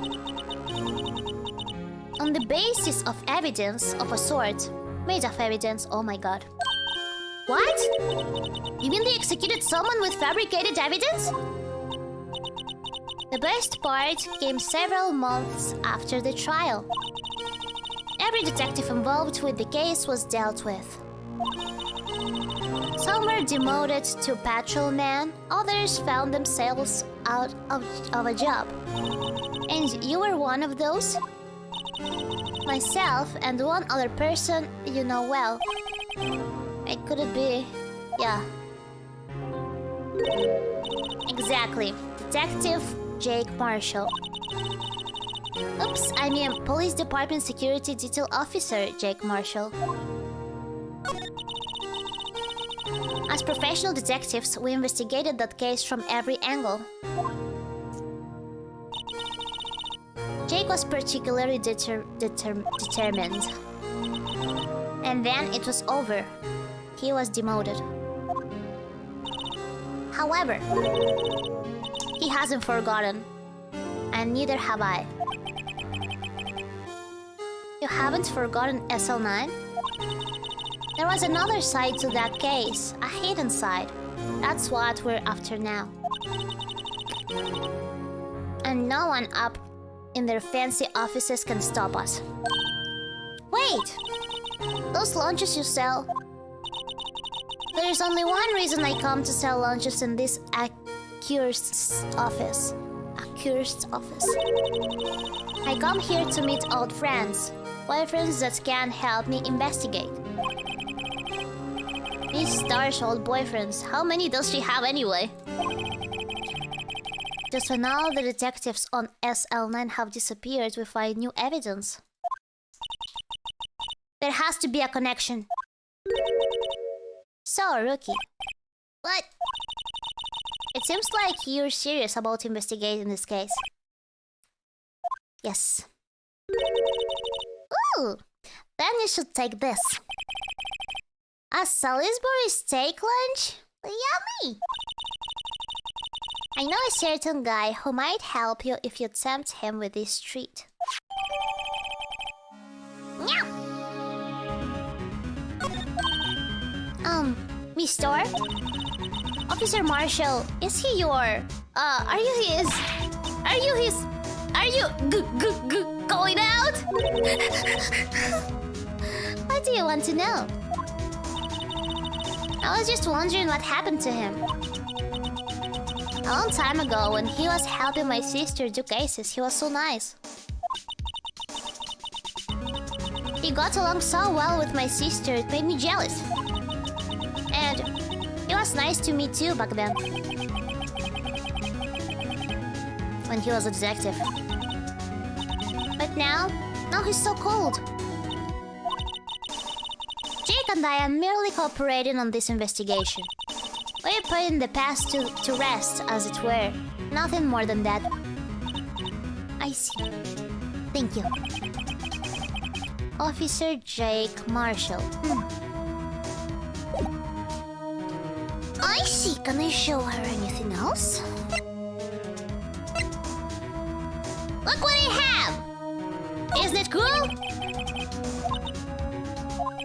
On the basis of evidence of a sort. Made of evidence, oh my god. What? You mean they executed someone with fabricated evidence? The best part came several months after the trial. Every detective involved with the case was dealt with. Some were demoted to patrolman, others found themselves out of a job. And you were one of those? Myself and one other person you know well. It could it be... yeah. Exactly. Detective Jake Marshall. Oops, I mean Police Department Security Detail Officer Jake Marshall. As professional detectives, we investigated that case from every angle. Jake was particularly determined. And then it was over. He was demoted. However, he hasn't forgotten. And neither have I. You haven't forgotten SL9? There was another side to that case, a hidden side. That's what we're after now. And no one up in their fancy offices can stop us. Wait! Those lunches you sell... There's only one reason I come to sell lunches in this accursed office. Accursed office. I come here to meet old friends. Boyfriends that can help me investigate. These Star's old boyfriends, how many does she have anyway? Just when all the detectives on SL9 have disappeared, we find new evidence. There has to be a connection. So, Rookie. What? It seems like you're serious about investigating this case. Yes. Ooh! Then you should take this. A Salisbury steak lunch? Yummy! I know a certain guy who might help you if you tempt him with this treat. Meow! Mister? Officer Marshall, is he your... are you going out? What do you want to know? I was just wondering what happened to him. A long time ago, when he was helping my sister do cases, he was so nice. He got along so well with my sister, it made me jealous. And he was nice to me too back then. When he was a detective. But now he's so cold. Jake and I are merely cooperating on this investigation. We're putting the past to rest, as it were. Nothing more than that. I see. Thank you. Officer Jake Marshall. I see. Can I show her anything else? Look what I have! Isn't it cool?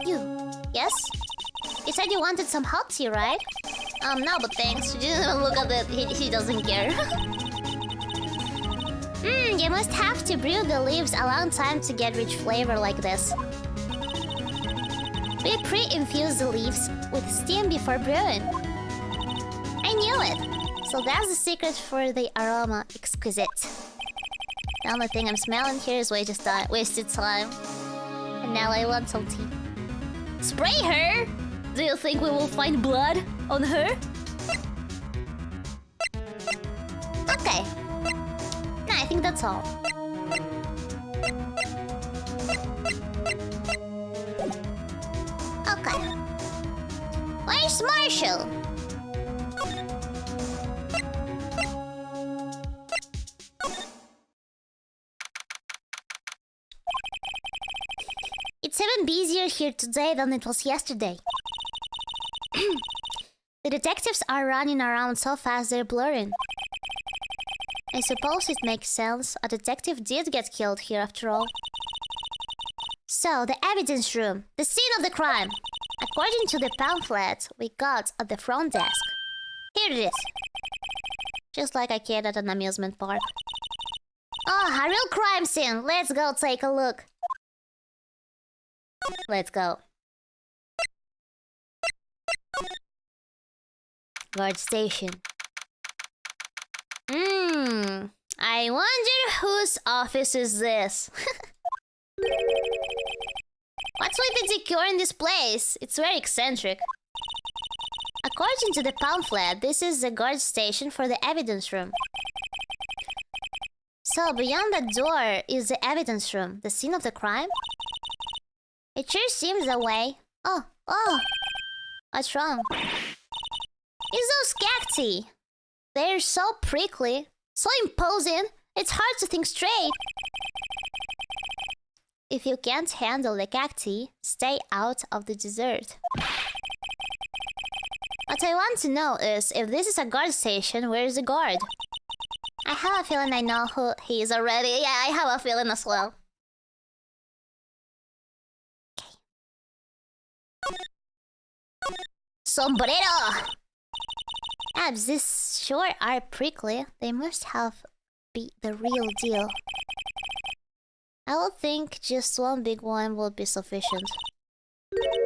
You. Yes? You said you wanted some hot tea, right? No, but thanks. She didn't even look at it. He doesn't care. You must have to brew the leaves a long time to get rich flavor like this. We pre-infuse the leaves with steam before brewing. I knew it. So that's the secret for the aroma. Exquisite. The only thing I'm smelling here is wasted time. And now I want some tea. Spray her? Do you think we will find blood on her? Okay. No, I think that's all. Okay. Where's Marshall? It's even busier here today than it was yesterday. The detectives are running around so fast they're blurring. I suppose it makes sense. A detective did get killed here after all. So, the evidence room. The scene of the crime. According to the pamphlet we got at the front desk. Here it is. Just like a kid at an amusement park. Oh, a real crime scene. Let's go take a look. Let's go. Guard station. I wonder whose office is this? What's with the decor in this place? It's very eccentric. According to the pamphlet, this is the guard station for the evidence room. So, beyond the door is the evidence room, the scene of the crime? It sure seems that way. Oh! What's wrong? It's those cacti. They're so prickly, so imposing, it's hard to think straight. If you can't handle the cacti, stay out of the desert. What I want to know is, if this is a guard station, where is the guard? I have a feeling I know who he is already. Yeah, I have a feeling as well. Okay. Sombrero! Abs, these sure are prickly. They must have be the real deal. I would think just one big one would be sufficient.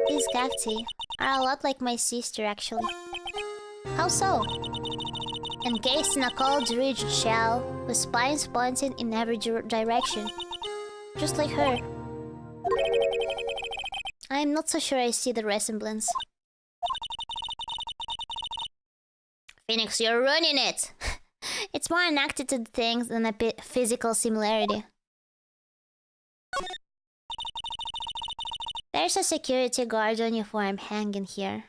These cacti are a lot like my sister, actually. How so? Encased in a cold, rigid shell, with spines pointing in every direction. Just like her. I'm not so sure I see the resemblance. Phoenix, you're ruining it! It's more an acted thing than a physical similarity. There's a security guard uniform hanging here.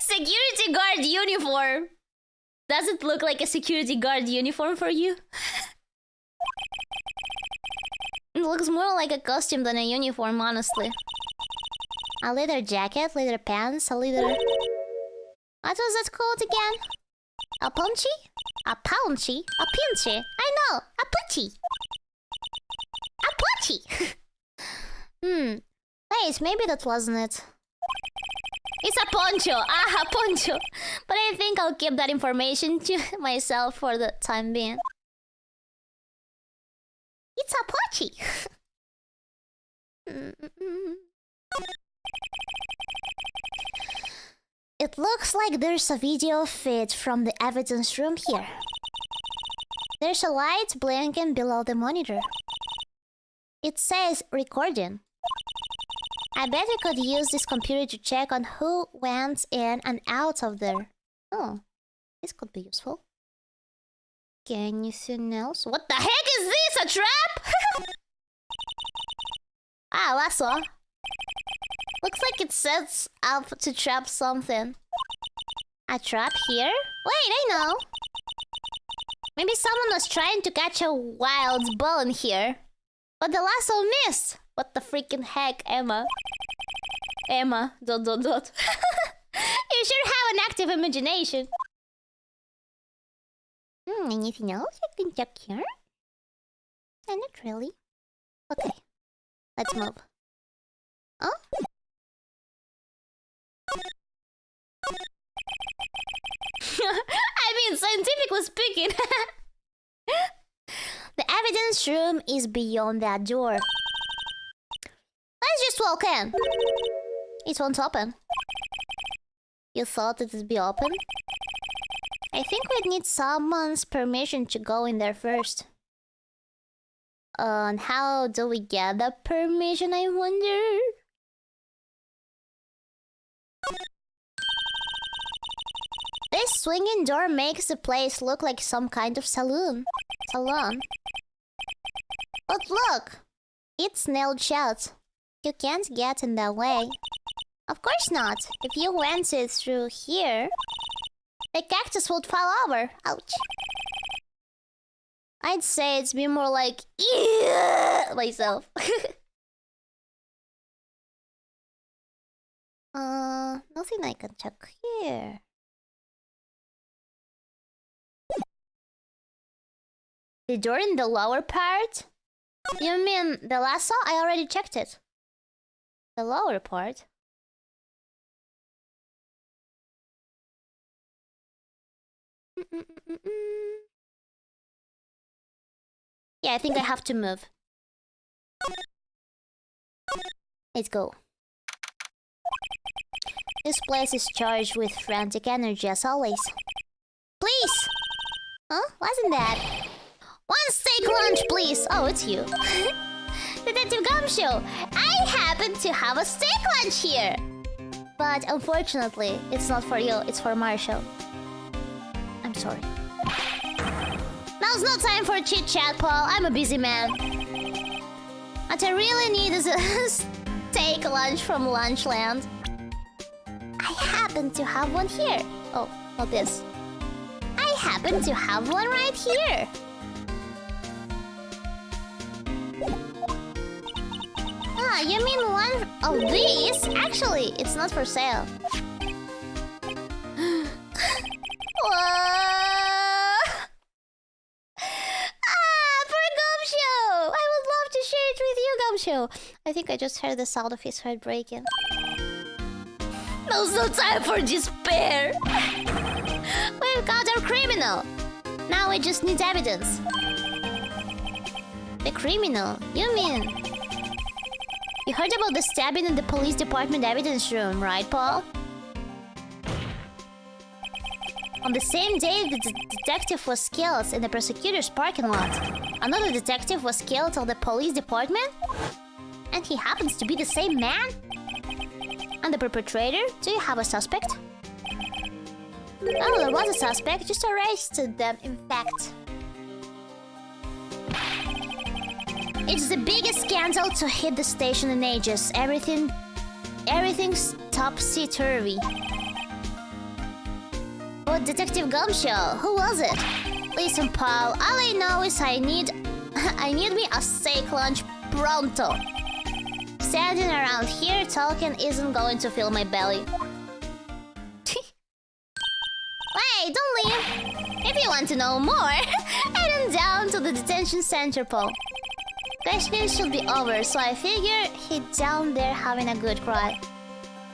Security guard uniform! Does it look like a security guard uniform for you? It looks more like a costume than a uniform, honestly. A leather jacket, leather pants, a leather... What was that called again? A punchy? A pounchy? A pinchy? I know! A putty! A putty! Wait, maybe that wasn't it. It's a poncho! Ah, a poncho! But I think I'll keep that information to myself for the time being. It's a putty! It looks like there's a video feed from the evidence room here. There's a light blinking below the monitor. It says recording. I bet we could use this computer to check on who went in and out of there. Oh, this could be useful. Anything else? What the heck is this? A trap? Ah, lasso. Looks like it sets up to trap something. A trap here? Wait, I know. Maybe someone was trying to catch a wild bull in here. But the lasso missed. What the freaking heck, Emma? Emma, ... You sure have an active imagination. Anything else I can check here? Not really. Okay, let's move. Oh? I mean, scientifically speaking. The evidence room is beyond that door. Let's just walk in. It won't open. You thought it would be open? I think we'd need someone's permission to go in there first. And how do we get the permission, I wonder? This swinging door makes the place look like some kind of salon. But look! It's nailed shut. You can't get in that way. Of course not. If you went it through here, the cactus would fall over. Ouch. I'd say it's been more like myself. Nothing I can check here. The door in the lower part? You mean the lasso? I already checked it. The lower part? Yeah, I think I have to move. Let's go. This place is charged with frantic energy as always. Please! Huh? Wasn't that? One steak lunch, please! Oh, it's you. Detective Gumshoe! I happen to have a steak lunch here! But unfortunately, it's not for you, it's for Marshall. I'm sorry. Now's no time for chit-chat, Paul. I'm a busy man. What I really need is a steak lunch from Lunchland. I happen to have one here. Oh. Not this. I happen to have one right here. Ah, you mean one of these? Actually, it's not for sale. For Gumshoe! I would love to share it with you, Gumshoe. I think I just heard the sound of his heart breaking. No time for despair. We've got our criminal. Now we just need evidence. The criminal? You mean... You heard about the stabbing in the police department evidence room, right, Paul? On the same day the detective was killed in the prosecutor's parking lot, another detective was killed in the police department? And he happens to be the same man? And the perpetrator? Do you have a suspect? Oh, there was a suspect, just arrested them, in fact. It's the biggest scandal to hit the station in ages. Everything's topsy-turvy. But Detective Gumshoe, who was it? Listen, Paul, all I know is I need me a steak lunch pronto. Standing around here talking isn't going to fill my belly. Wait, don't leave. If you want to know more, head on down to the detention center, Paul. Questions should be over, so I figure he's down there having a good cry.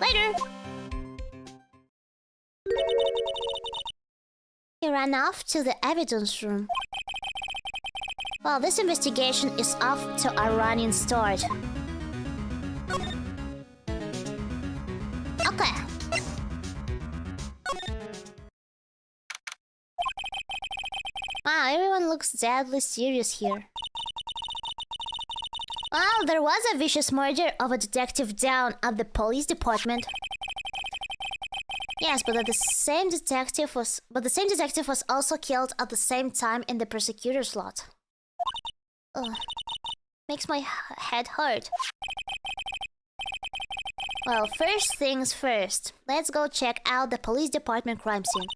Later. He ran off to the evidence room. Well, this investigation is off to a running start. Okay. Wow, everyone looks deadly serious here. Well, there was a vicious murder of a detective down at the police department. Yes, but the same detective was also killed at the same time in the prosecutor's lot. Ugh. Makes my head hurt. Well, first things first. Let's go check out the police department crime scene.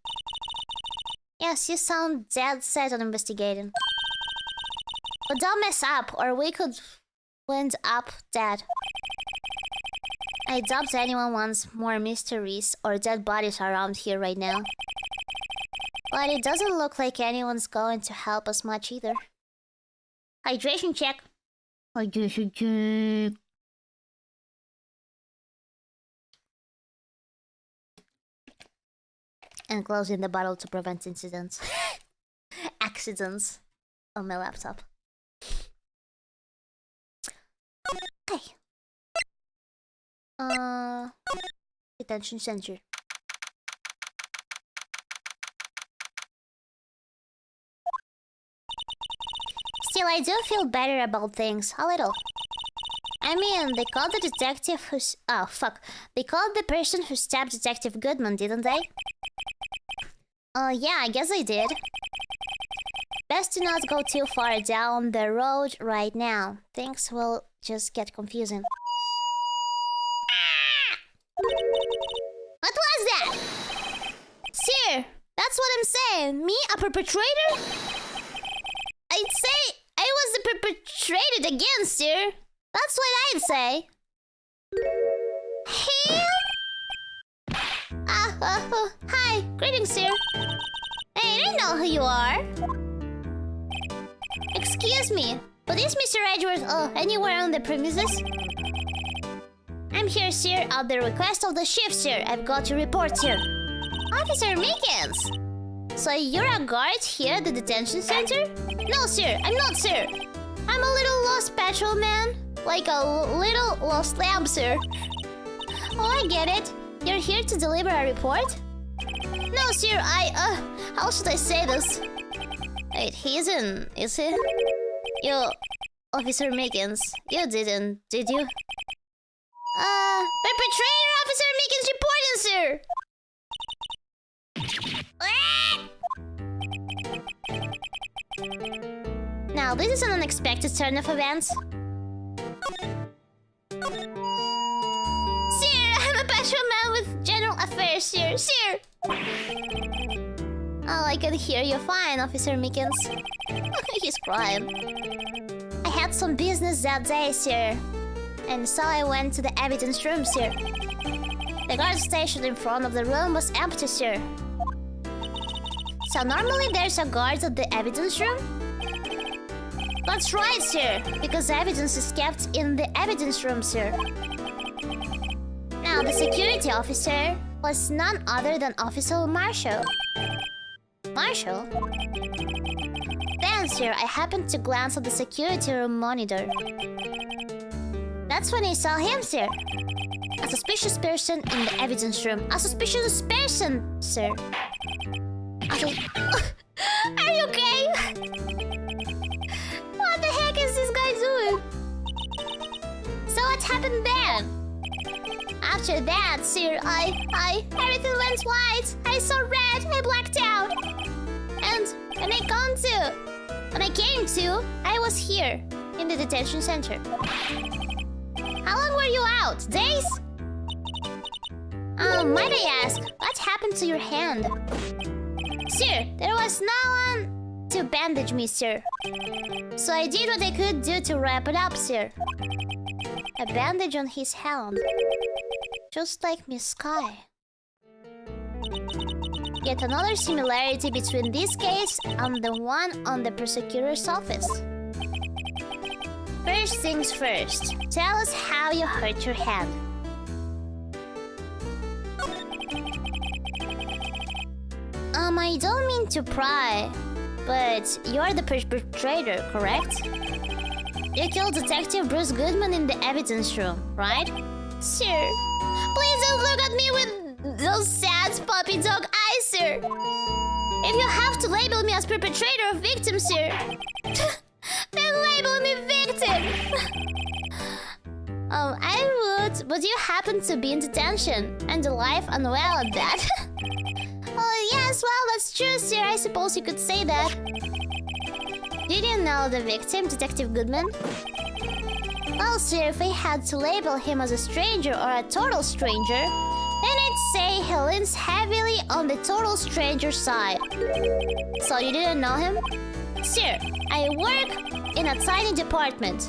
Yes, you sound dead set on investigating. But don't mess up, or we could end up dead. I doubt anyone wants more mysteries or dead bodies around here right now. But it doesn't look like anyone's going to help us much either. Hydration check. Hydration check. And closing the bottle to prevent incidents. Accidents on my laptop. Okay. Detention center. Still, I do feel better about things, a little. I mean, they called the detective who's... Oh, fuck. They called the person who stabbed Detective Goodman, didn't they? Yeah, I guess I did. Best to not go too far down the road right now. Things will just get confusing. What was that? Sir, that's what I'm saying. Me, a perpetrator? I'd say I was the perpetrated again, sir. That's what I'd say. Him? Hi. Greetings, sir. Hey, I know who you are. Excuse me, but is Mr. Edgeworth anywhere on the premises? I'm here, sir, at the request of the chief, sir. I've got your report, sir. Officer Mickens! So you're a guard here at the detention center? No, sir, I'm not, sir. I'm a little lost patrolman. Like a little lost lamb, sir. Oh, I get it. You're here to deliver a report? No, sir, how should I say this? Wait, he isn't, is he? You, Officer Mickens, you didn't, did you? Perpetrator Officer Mickens reporting, sir! Now, this is an unexpected turn of events. Sir, I'm a patrolman with general affairs, sir. Sir! Oh, I can hear you fine, Officer Mickens. He's crying. I had some business that day, sir. And so I went to the evidence room, sir. The guard station in front of the room was empty, sir. So normally there's a guard at the evidence room? That's right, sir. Because evidence is kept in the evidence room, sir. Now, the security officer was none other than Officer Marshall. Marshall? Then, sir, I happened to glance at the security room monitor. That's when I saw him, sir. A suspicious person in the evidence room. A suspicious person, sir. Are you okay? What the heck is this guy doing? So what happened then? After that, sir, everything went white. I saw red. I blacked out. And when I came to, I was here in the detention center. How long were you out? Days? Might I ask, what happened to your hand? Sir, there was no one to bandage me, sir. So I did what I could do to wrap it up, sir. A bandage on his hand. Just like Miss Sky. Yet another similarity between this case and the one on the prosecutor's office. First things first, tell us how you hurt your hand. I don't mean to pry, but you're the perpetrator, correct? You killed Detective Bruce Goodman in the evidence room, right? Sir, please don't look at me with those sad puppy dog eyes, sir. If you have to label me as perpetrator or victim, sir, then label me victim. I would, but you happen to be in detention, and alive and well at that. Oh, yes, well, that's true, sir. I suppose you could say that. Did you know the victim, Detective Goodman? Well, sir, if I had to label him as a stranger or a total stranger, then I'd say he leans heavily on the total stranger side. So you didn't know him? Sir, I work in a tiny department,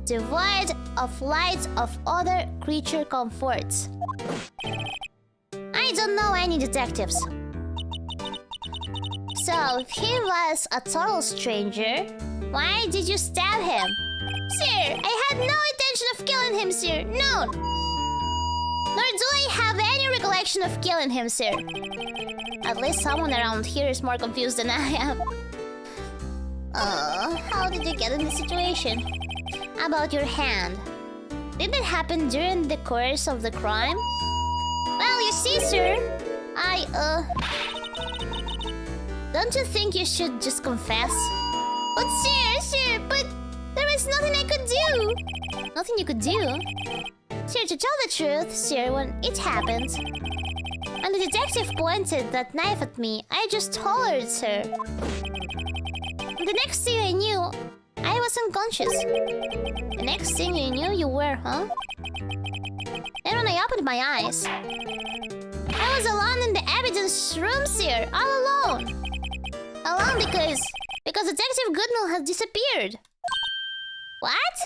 devoid of light of other creature comforts. I don't know any detectives. So, if he was a total stranger, why did you stab him? Sir, I had no intention of killing him, sir. No. Nor do I have any recollection of killing him, sir. At least someone around here is more confused than I am. How did you get in this situation? About your hand. Did that happen during the course of the crime? Well, you see, sir, don't you think you should just confess? But sir, but there is nothing I could do. Nothing you could do? Sir, to tell the truth, sir, when it happened, and the detective pointed that knife at me, I just hollered, sir. And the next thing I knew, I was unconscious. The next thing you knew, you were, huh? Then when I opened my eyes, I was alone in the evidence room, sir, all alone. Alone because Detective Goodman has disappeared. What?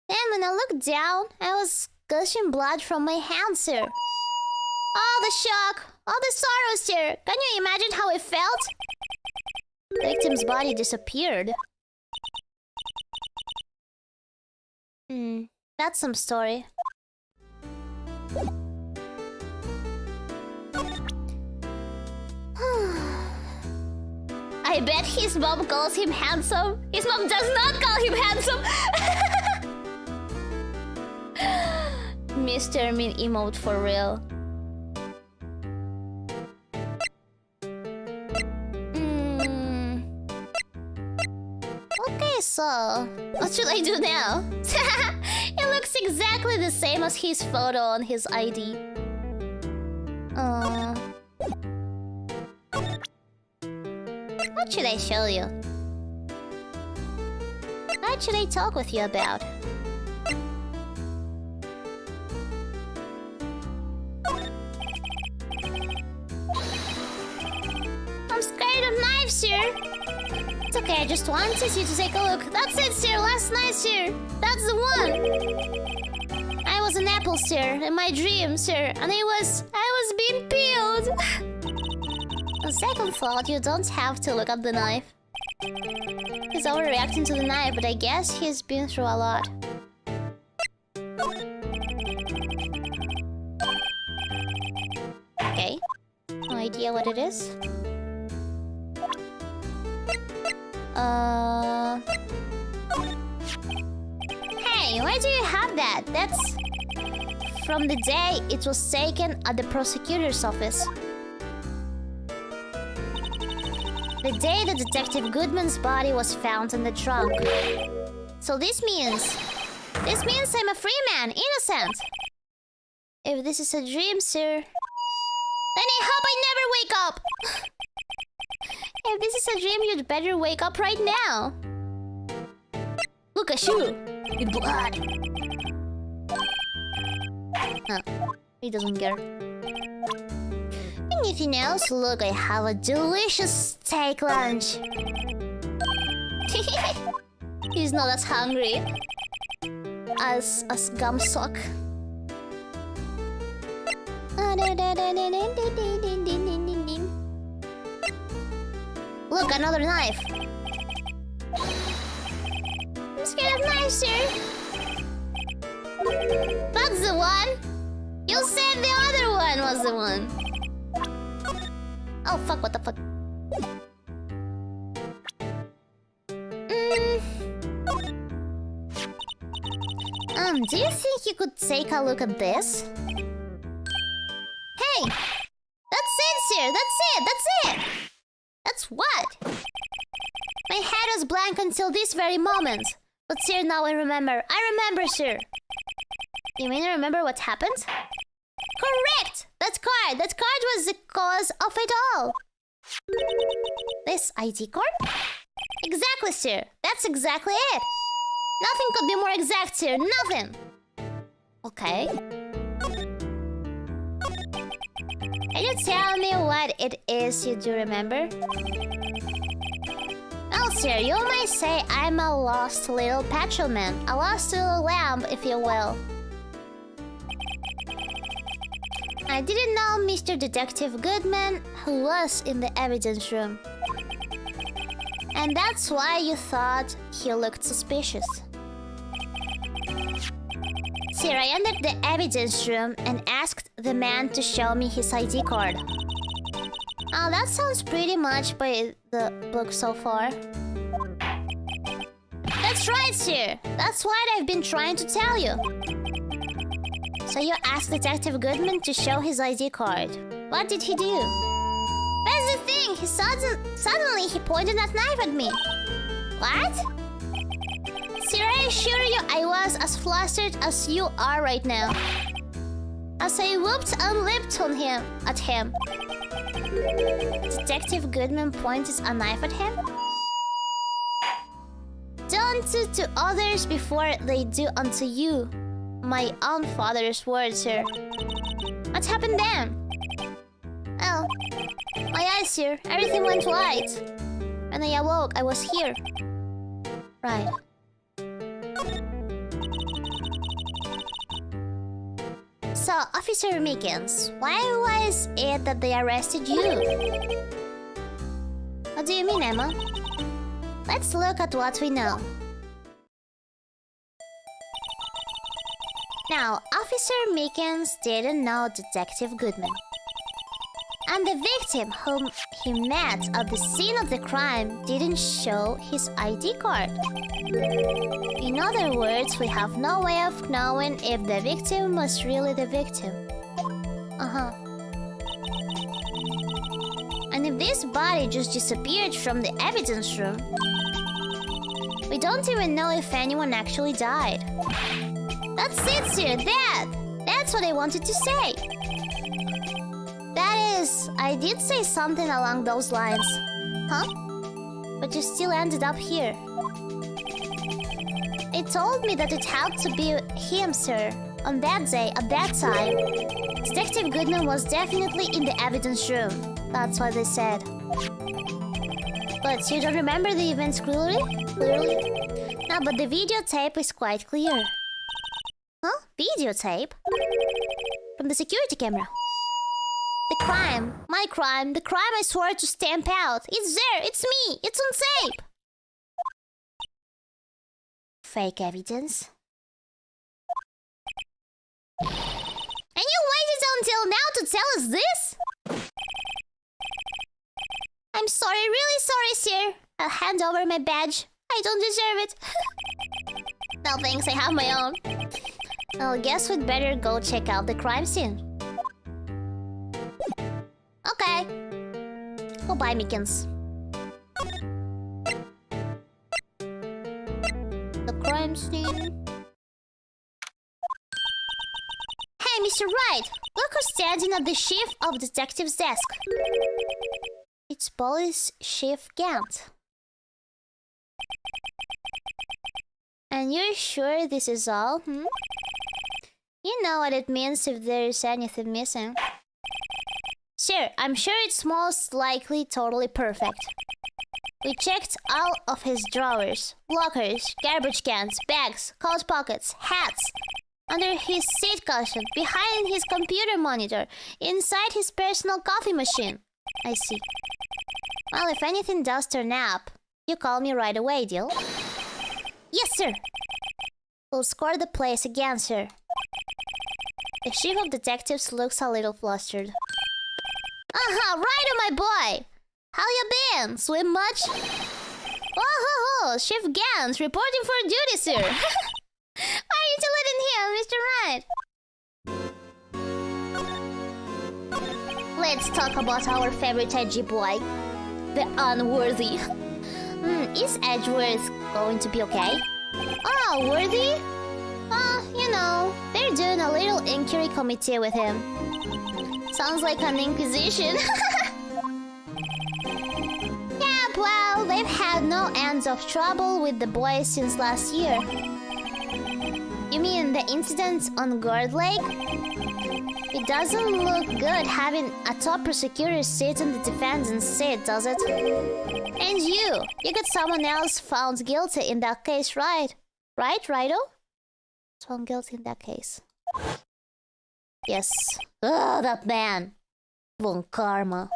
Then when I looked down, I was gushing blood from my hand, sir. All the shock, all the sorrow, sir. Can you imagine how I felt? The victim's body disappeared. That's some story. I bet his mom calls him handsome. His mom does not call him handsome. Mr. Mean emote for real. Okay, so what should I do now? It looks exactly the same as his photo on his ID. What should I show you? What should I talk with you about? It's okay, I just wanted you to take a look. That's it, sir. Last night, sir. That's the one. I was an apple, sir, in my dream, sir. And I was being peeled. On second thought, you don't have to look at the knife. He's overreacting to the knife, but I guess he's been through a lot. Okay. No idea what it is. Hey, why do you have that? That's from the day it was taken at the prosecutor's office. The day that Detective Goodman's body was found in the trunk. So this means I'm a free man, innocent. If this is a dream, sir, then I hope I never wake up. If this is a dream, you'd better wake up right now. Look at you, with blood. Huh, he doesn't care. Anything else? Look, I have a delicious steak lunch. He's not as hungry as Gumsock. Look, another knife. I'm scared of knives, sir. That's the one. You said the other one was the one. Oh fuck! What the fuck? Do you think you could take a look at this? Hey! That's it, sir! That's it! That's it! That's what? My head was blank until this very moment. But sir, now I remember. I remember, sir. You mean you remember what happened? Correct! That card was the cause of it all. This ID card? Exactly, sir. That's exactly it. Nothing could be more exact, sir. Nothing. Okay. Can you tell me what it is you do remember? Well, sir, you might say I'm a lost little patrolman. A lost little lamb, if you will. I didn't know Mr. Detective Goodman, who was in the evidence room. And that's why you thought he looked suspicious. Sir, I entered the evidence room and asked the man to show me his ID card. Oh, that sounds pretty much by the book so far. That's right, sir. That's what I've been trying to tell you. So you asked Detective Goodman to show his ID card. What did he do? That's the thing. Suddenly he pointed that knife at me. What? Sir, I assure you I was as flustered as you are right now. As I whooped and leaped on him. Detective Goodman pointed a knife at him. Do unto to others before they do unto you. My own father's words, sir. What happened then? Oh, my eyes, sir. Everything went white. When I awoke, I was here. Right. So, Officer Meekins, why was it that they arrested you? What do you mean, Emma? Let's look at what we know. Now, Officer Meekins didn't know Detective Goodman. And the victim whom he met at the scene of the crime didn't show his ID card. In other words, we have no way of knowing if the victim was really the victim. And if this body just disappeared from the evidence room, we don't even know if anyone actually died. That's it, sir. That's what I wanted to say. That is, I did say something along those lines. Huh? But you still ended up here. It told me that it had to be him, sir. On that day, at that time, Detective Goodman was definitely in the evidence room. That's what they said. But you don't remember the events clearly? No, but the videotape is quite clear. Huh? Videotape? From the security camera. The crime. My crime. The crime I swore to stamp out. It's there. It's me. It's on tape. Fake evidence. And you waited until now to tell us this? I'm sorry, really sorry, sir. I'll hand over my badge. I don't deserve it. No thanks, I have my own. Well, guess we'd better go check out the crime scene. Okay. Goodbye, Mickens. The crime scene. Hey, Mr. Wright! Look who's standing at the chief of detective's desk. It's Police Chief Gant. And you're sure this is all, You know what it means if there's anything missing. Sure, I'm sure it's most likely totally perfect. We checked all of his drawers, lockers, garbage cans, bags, coat pockets, hats, under his seat cushion, behind his computer monitor, inside his personal coffee machine. I see. Well, if anything does turn up, you call me right away, deal? Yes, sir! We'll score the place again, sir. The chief of detectives looks a little flustered. Aha, Riro, my boy! How you been? Swim much? Oh, Chief Gans, reporting for duty, sir. Why are you still in here, Mr. Wright? Let's talk about our favorite edgy boy, the Unworthy. Is Edgeworth going to be okay? Oh, Worthy? You know, they're doing a little inquiry committee with him. Sounds like an inquisition. Yeah, well, they've had no ends of trouble with the boy since last year. You mean the incident on Guard Lake? It doesn't look good having a top prosecutor sit in the defendant's seat, does it? And you get someone else found guilty in that case, right? Right, Riro? Found guilty in that case. Yes. Ugh, that man. Von Karma.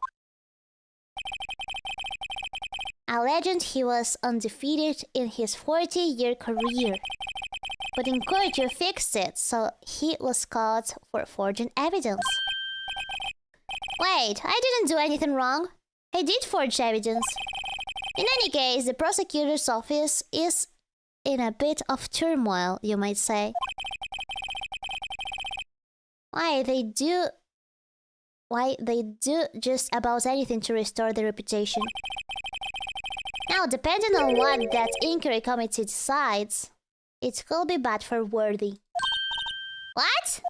A legend, he was undefeated in his 40-year career. But in court you fixed it, so he was caught for forging evidence. Wait, I didn't do anything wrong. I did forge evidence. In any case, the prosecutor's office is in a bit of turmoil, you might say. Why they do just about anything to restore their reputation. Now, depending on what that inquiry committee decides, it could be bad for Worthy. What?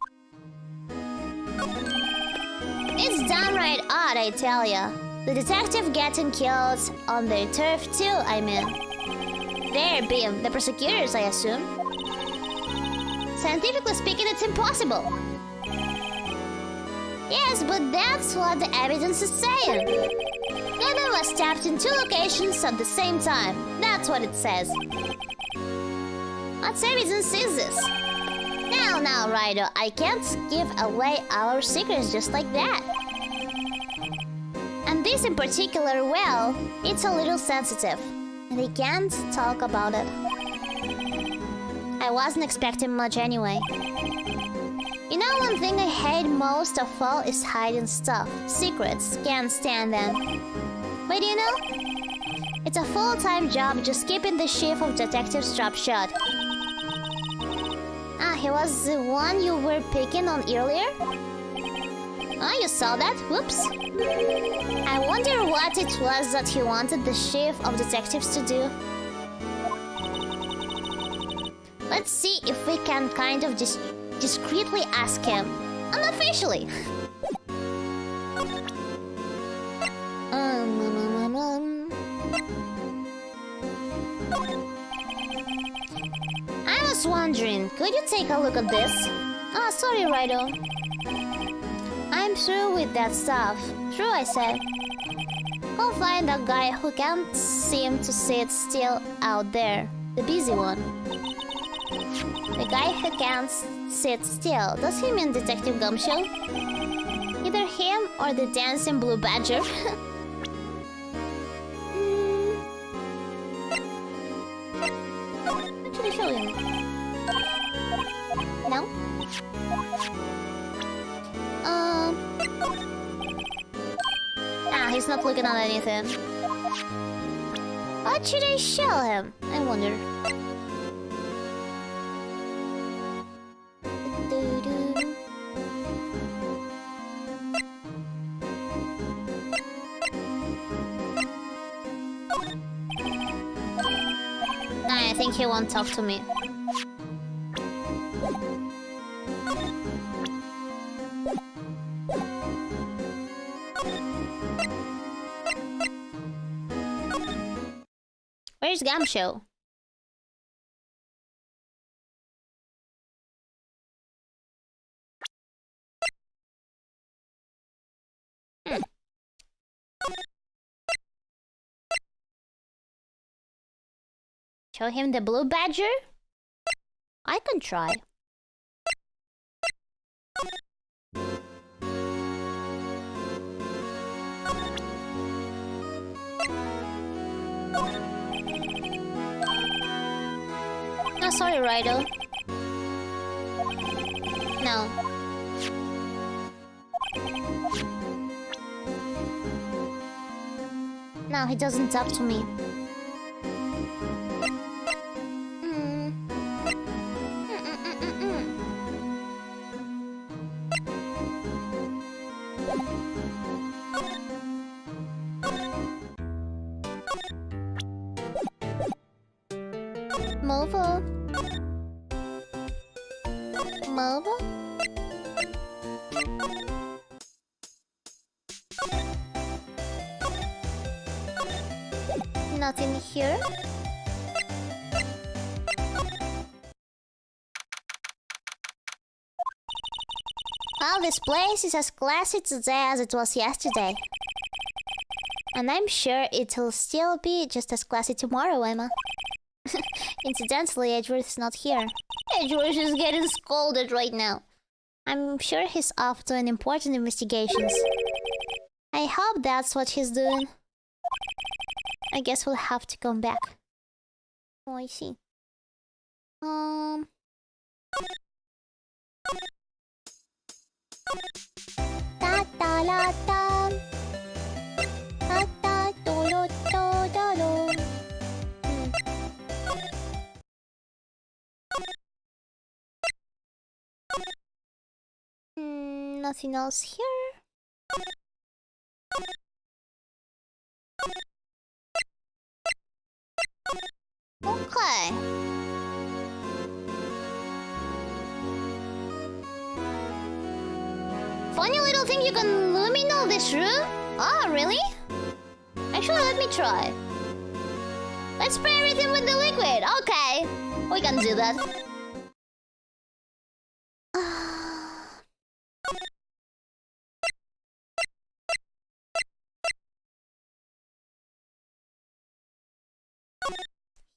It's downright odd, I tell ya. The detective getting killed on their turf too, I mean. They're being the prosecutors, I assume. Scientifically speaking, it's impossible. Yes, but that's what the evidence is saying. Gunner was stabbed in 2 locations at the same time. That's what it says. What evidence is this? Now, Riro, I can't give away our secrets just like that. And this in particular, well, it's a little sensitive. And I can't talk about it. I wasn't expecting much anyway. You know, one thing I hate most of all is hiding stuff. Secrets, can't stand them. But you know, it's a full-time job just keeping the chief of detectives trap shut. Ah, he was the one you were picking on earlier? Oh, you saw that? Whoops. I wonder what it was that he wanted the chief of detectives to do. Let's see if we can kind of discreetly ask him. Unofficially. I was wondering, could you take a look at this? Oh, sorry, Riro. I'm through with that stuff. True, I said. We'll find a guy who can't seem to sit still out there. The busy one. The guy who can't sit still. Does he mean Detective Gumshoe? Either him or the dancing blue badger. What should I show him? No? He's not looking at anything. What should I show him? I wonder. I think he won't talk to me. Where's Gumshoe? Show him the blue badger? I can try. Oh, sorry, Riro. No. No, he doesn't talk to me. Mobile. Mobile? Nothing here? Well, this place is as classy today as it was yesterday. And I'm sure it'll still be just as classy tomorrow, Emma. Incidentally, Edgeworth's not here. Edgeworth is getting scolded right now. I'm sure he's off doing important investigations. I hope that's what he's doing. I guess we'll have to come back. Oh, I see. Ta ta la ta. Ta ta do lo do do lo. Nothing else here. Okay. Funny little thing, you can lumino this room? Oh, really? Actually, let me try. Let's spray everything with the liquid. Okay. We can do that.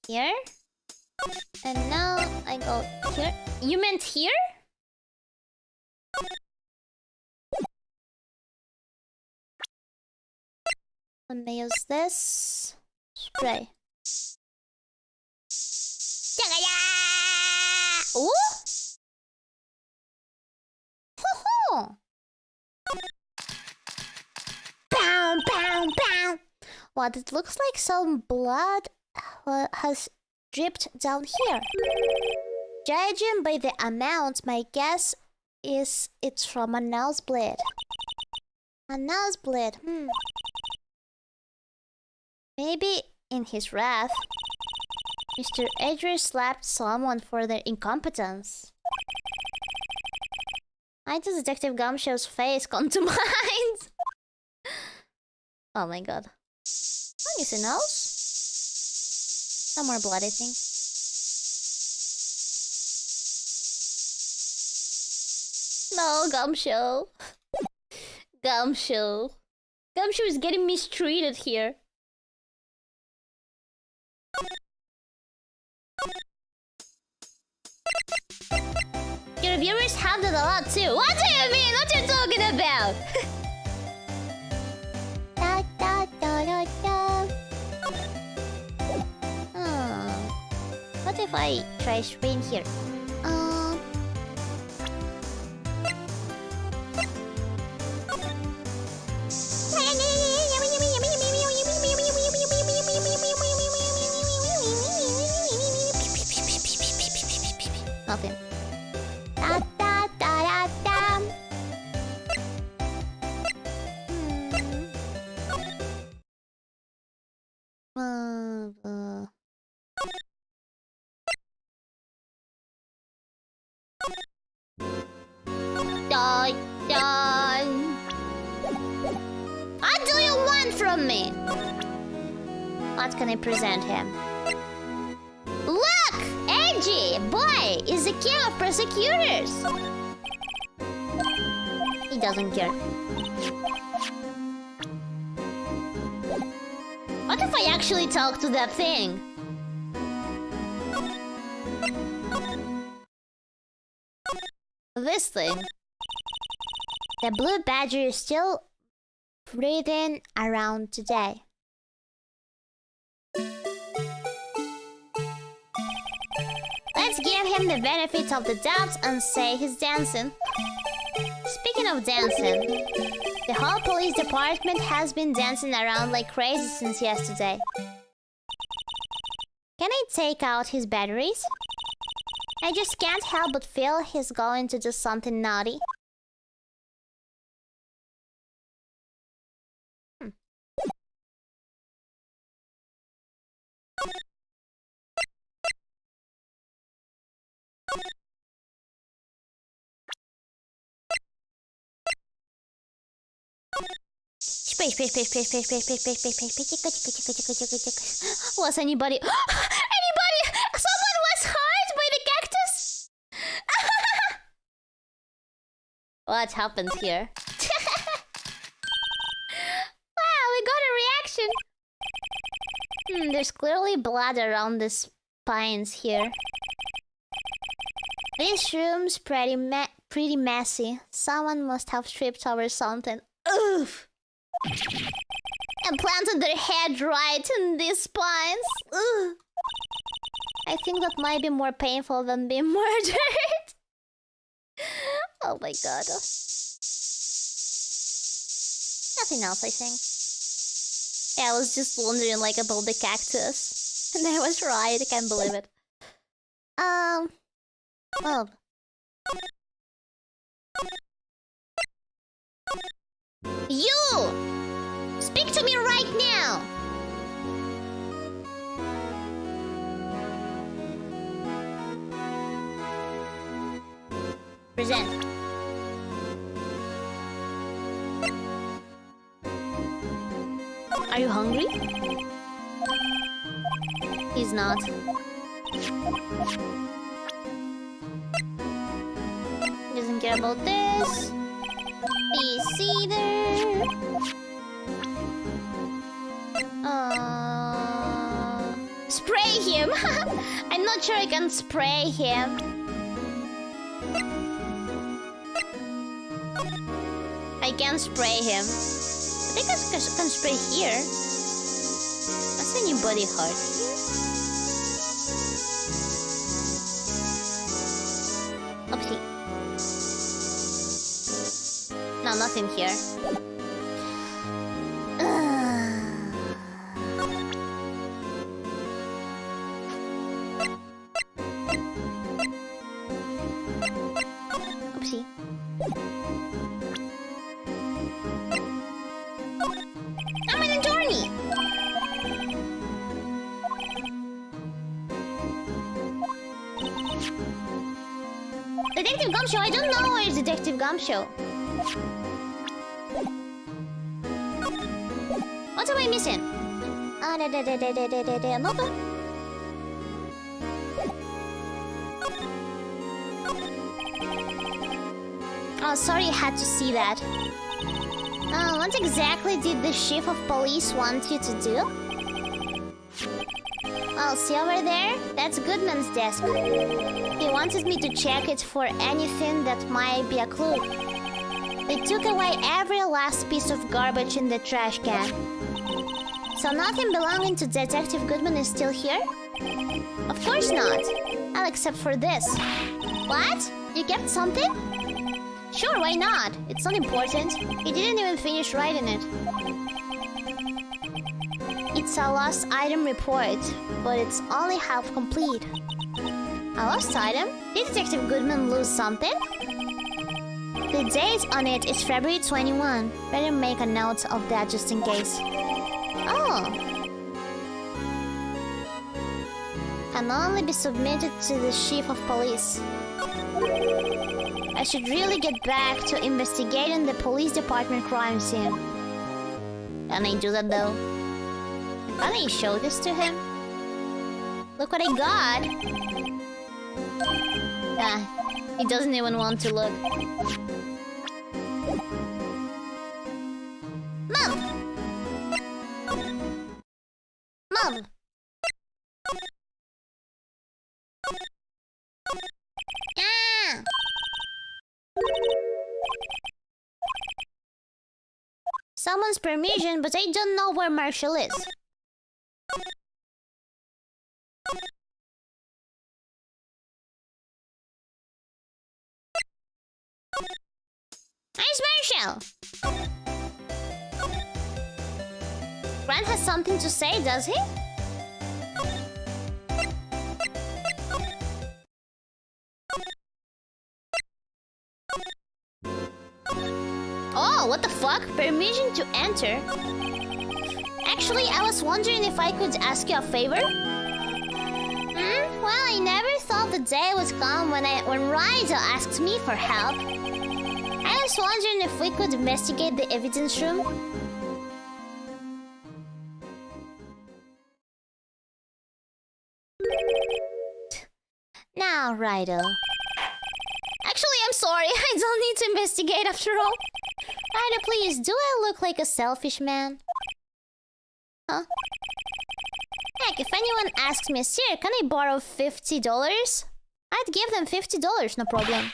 Here. And now I go here. You meant here? Let me use this. Spray. Ooh! Ho-ho! Bow, bow, bow! What, it looks like some blood has dripped down here. Judging by the amount, my guess is it's from a nosebleed. A nosebleed, Maybe in his wrath, Mr. Edgeworth slapped someone for their incompetence. Why does Detective Gumshoe's face come to mind? Oh my god. Oh, is it nose? No more blood, I think. No, Gumshoe. Gumshoe. Gumshoe is getting mistreated here. Your viewers have that a lot too. What do you mean? What are you talking about? Da, da, da, da, da. What if I try spin here? Nothing. Da, da, da, da, da. Dun, dun. What do you want from me? What can I present him? Look! Edgy! Boy is the king of prosecutors! He doesn't care. What if I actually talk to that thing? This thing. The blue badger is still breathing around today. Let's give him the benefit of the doubt and say he's dancing. Speaking of dancing, the whole police department has been dancing around like crazy since yesterday. Can I take out his batteries? I just can't help but feel he's going to do something naughty. Was anybody... Anybody! Someone was hurt by the cactus! What happened here? Wow, we got a reaction! There's clearly blood around the spines here. This room's pretty messy. Someone must have tripped over something. Oof! And planted their head right in these spines. Ugh. I think that might be more painful than being murdered. Oh my god. Nothing else, I think. Yeah, I was just wondering like about the cactus. And I was right, I can't believe it. Oh. You! Speak to me right now! Present. Are you hungry? He's not. Doesn't care about this. This either. Spray him! I'm not sure I can spray him. I can spray him. I think I can spray here. Has anybody hurt here? Oopsie. No, nothing here. Oopsie. I'm an attorney! Detective Gumshoe, I don't know where is Detective Gumshoe. What am I missing? Nothing. Oh, sorry, I had to see that. What What exactly did the chief of police want you to do? Oh, see over there? That's Goodman's desk. He wanted me to check it for anything that might be a clue. They took away every last piece of garbage in the trash can. So nothing belonging to Detective Goodman is still here? Of course not. Well, except for this. What? You kept something? Sure, why not? It's not important. He didn't even finish writing it. It's a lost item report, but it's only half complete. A lost item? Did Detective Goodman lose something? The date on it is February 21. Better make a note of that just in case. Oh. Can only be submitted to the chief of police. I should really get back to investigating the police department crime scene. Can I do that though? Can I show this to him? Look what I got! Ah, he doesn't even want to look. Mom! Mom! Ah! Someone's permission, but I don't know where Marshall is. Where's Marshall? Grant has something to say, does he? Oh, what the fuck? Permission to enter? Actually, I was wondering if I could ask you a favor? Well, I never thought the day would come when Riro asked me for help. I was wondering if we could investigate the evidence room. Now, Riro. Actually, I'm sorry. I don't need to investigate after all. Riro, please, do I look like a selfish man? Huh? Heck, if anyone asks me, sir, can I borrow $50? I'd give them $50, no problem.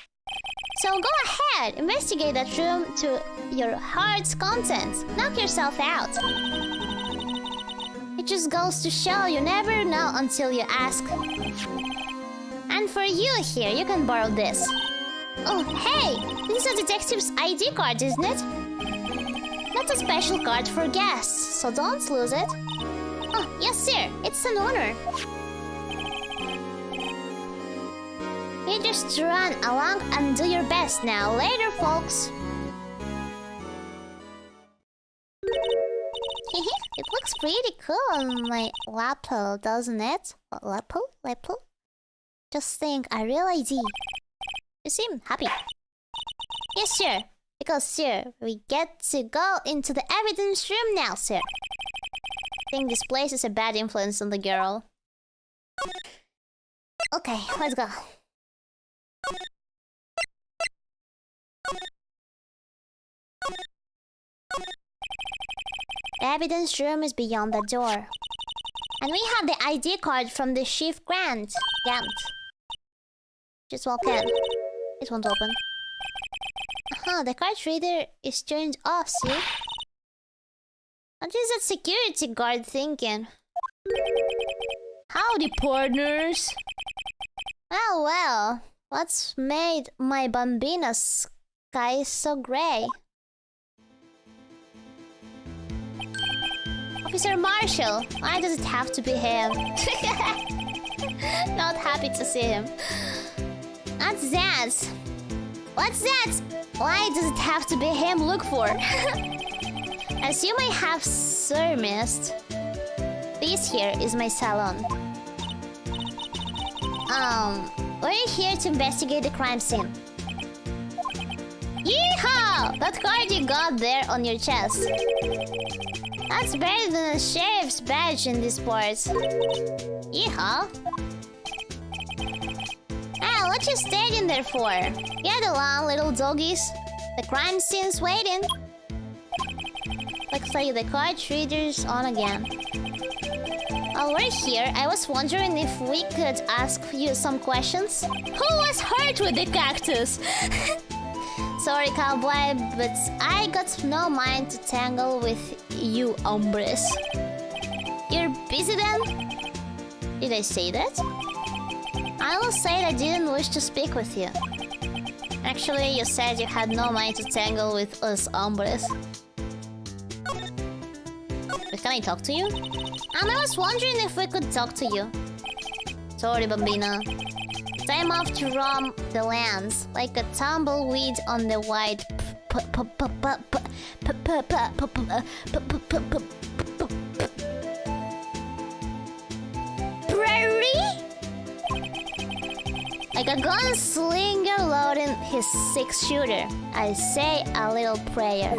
So go ahead, investigate that room to your heart's content. Knock yourself out. It just goes to show you never know until you ask. And for you here, you can borrow this. Oh, hey! This is a detective's ID card, isn't it? That's a special card for guests, so don't lose it. Oh, yes, sir. It's an honor. You just run along and do your best now. Later, folks. It looks pretty cool on my lapel, doesn't it? Lapel? Lapel? Just think, a real ID. You seem happy. Yes, sir. Because, sir, we get to go into the evidence room now, sir. I think this place is a bad influence on the girl. Okay, let's go. The evidence room is beyond the door. And we have the ID card from the Chief Grant. Just walk in. It won't open. The card reader is turned off, see? What is that security guard thinking? Howdy, partners! Well, what's made my Bambina's sky so gray? Officer Marshall, why does it have to be him? Not happy to see him. What's that? What's that? Why does it have to be him look for? As you may have surmised, this here is my salon. We're here to investigate the crime scene. Yeehaw! That card you got there on your chest. That's better than a sheriff's badge in these parts. Yeehaw! Ah, what you stayed in there for? Get along, little doggies. The crime scene's waiting. Looks like the card reader's on again. While we're here, I was wondering if we could ask you some questions. Who was hurt with the cactus? Sorry, cowboy, but I got no mind to tangle with you hombres. You're busy then? Did I say that? I will say I didn't wish to speak with you. Actually, you said you had no mind to tangle with us hombres. But can I talk to you? And I was wondering if we could talk to you. Sorry, Bambina. Time off to roam the lands like a tumbleweed on the wide prairie? Like a gunslinger loading his 6-shooter. I say a little prayer.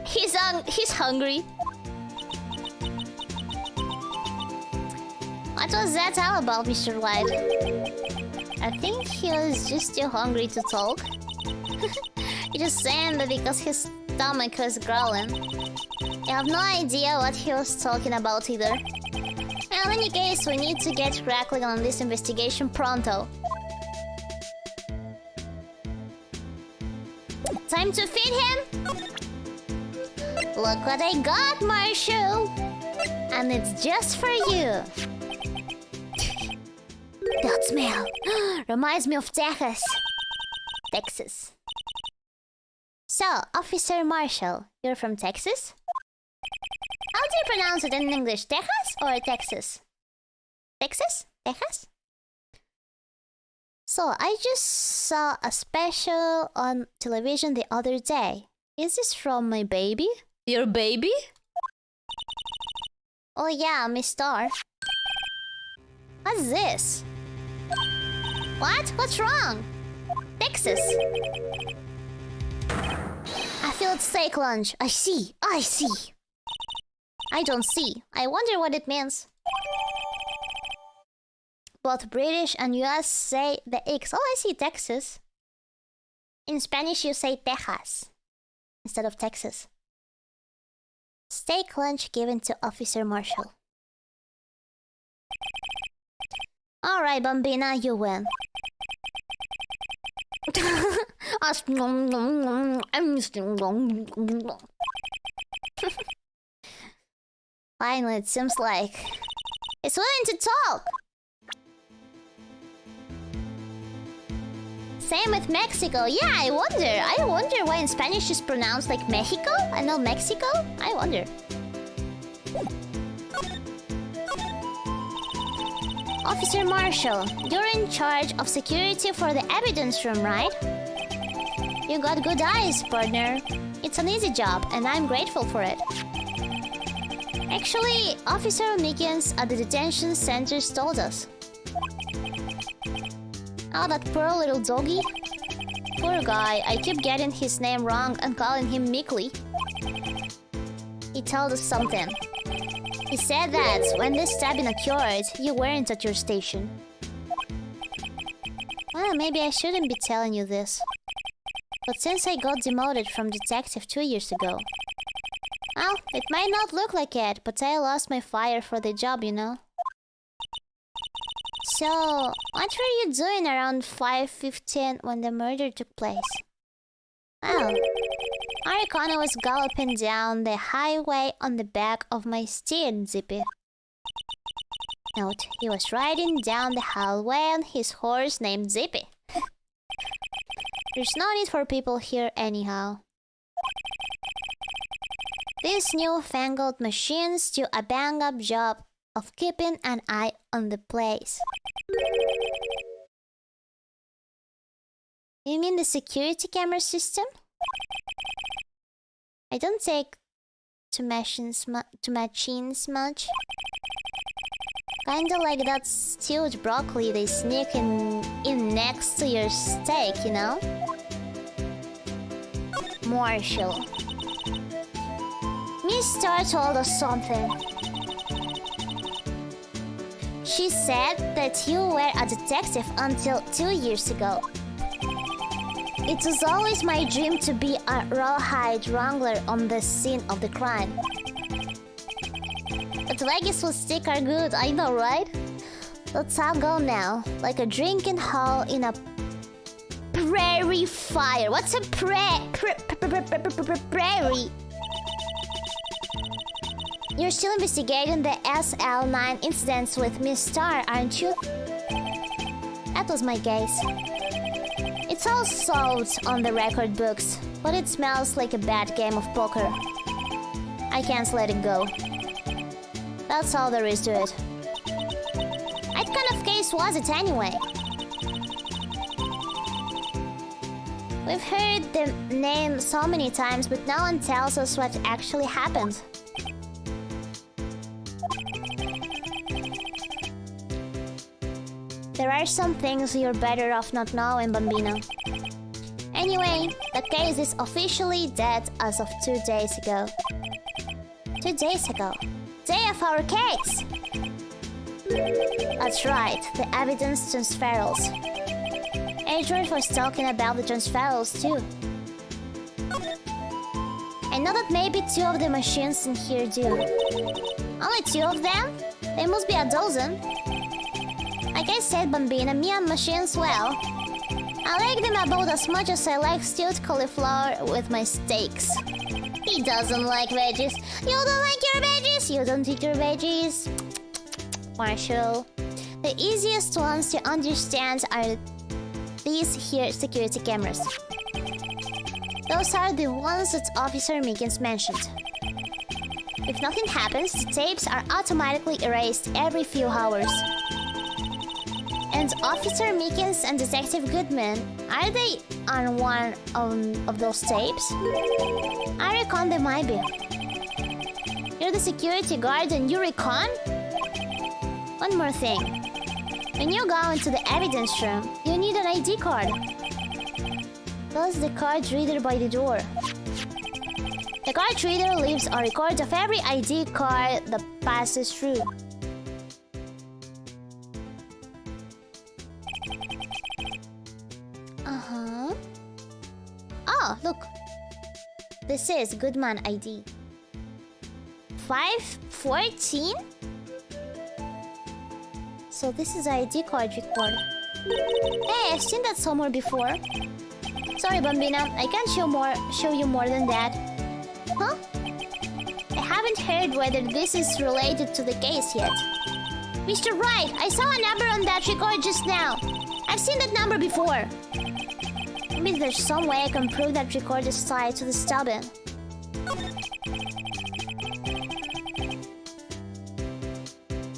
He's hungry. What was that all about, Mr. White? I think he was just too hungry to talk. He just saying that because his stomach was growling. I have no idea what he was talking about either. In any case, we need to get crackling on this investigation pronto. Time to feed him? Look what I got, Marshall! And it's just for you. That smell reminds me of Texas. Texas. So, Officer Marshall, you're from Texas? How do you pronounce it in English? Texas or Texas? Texas? Texas? So, I just saw a special on television the other day. Is this from my baby? Your baby? Oh yeah, Miss Star. What's this? What? What's wrong? Texas. I feel it's steak lunch. I see. I don't see. I wonder what it means. Both British and US say the X. Oh, I see Texas. In Spanish, you say Texas instead of Texas. Steak lunch given to Officer Marshall. Alright, Bambina, you win. Finally, it seems like it's willing to talk. Same with Mexico. Yeah, I wonder why in Spanish is pronounced like Mexico. I know Mexico. I wonder. Officer Marshall, you're in charge of security for the evidence room, right? You got good eyes, partner. It's an easy job, and I'm grateful for it. Actually, Officer Mickens at the detention centers told us. Oh, that poor little doggy. Poor guy, I keep getting his name wrong and calling him Mickley. He told us something. He said that when the stabbing occurred, you weren't at your station. Well, maybe I shouldn't be telling you this. But since I got demoted from detective 2 years ago... Well, it might not look like it, but I lost my fire for the job, you know? So, what were you doing around 5:15 when the murder took place? Well, I reckon I was galloping down the highway on the back of my steed, Zippy. Note, he was riding down the highway on his horse named Zippy. There's no need for people here anyhow. These newfangled machines do a bang-up job of keeping an eye on the place. You mean the security camera system? I don't take to machines much. Kinda like that stewed broccoli they sneak in next to your steak, you know? Marshall. Miss Star told us something. She said that you were a detective until 2 years ago. It was always my dream to be a rawhide wrangler on the scene of the crime. But Vegas will stick are good, I know, right? Let's all go now, like a drinking hole in a prairie fire. What's a prairie? You're still investigating the SL9 incidents with Miss Star, aren't you? That was my guess. It's all solved on the record books, but it smells like a bad game of poker. I can't let it go. That's all there is to it. What kind of case was it anyway? We've heard the name so many times, but no one tells us what actually happened. There are some things you're better off not knowing, Bambino. Anyway, the case is officially dead as of 2 days ago. 2 days ago? Day of our case! That's right, the evidence transferals. Edward was talking about the transferals too. I know that maybe 2 of the machines in here do. Only 2 of them? There must be a dozen. Like I said, Bambina, me and machines, well, I like them about as much as I like stewed cauliflower with my steaks. He doesn't like veggies. You don't like your veggies? You don't eat your veggies? Marshall. The easiest ones to understand are these here security cameras. Those are the ones that Officer Meekins mentioned. If nothing happens, the tapes are automatically erased every few hours. And Officer Meekins and Detective Goodman, are they on one of those tapes? I reckon they might be. You're the security guard and you recon? One more thing. When you go into the evidence room, you need an ID card. Close the card reader by the door. The card reader leaves a record of every ID card that passes through. Oh, look. This is Goodman ID. 514? So this is ID card record. Hey, I've seen that somewhere before. Sorry, Bambina, I can't show you more than that. Huh? I haven't heard whether this is related to the case yet. Mr. Wright, I saw a number on that record just now. I've seen that number before. Maybe there's some way I can prove that record is tied to the stabbing.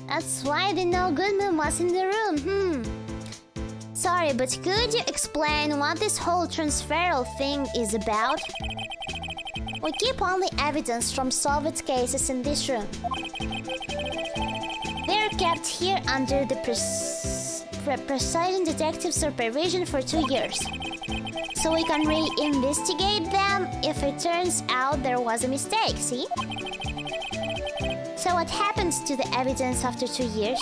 That's why they know Goodman was in the room, Sorry, but could you explain what this whole transferal thing is about? We keep only evidence from solved cases in this room. They're kept here under the presiding detective supervision for 2 years. So we can re-investigate them if it turns out there was a mistake, see? So what happens to the evidence after 2 years?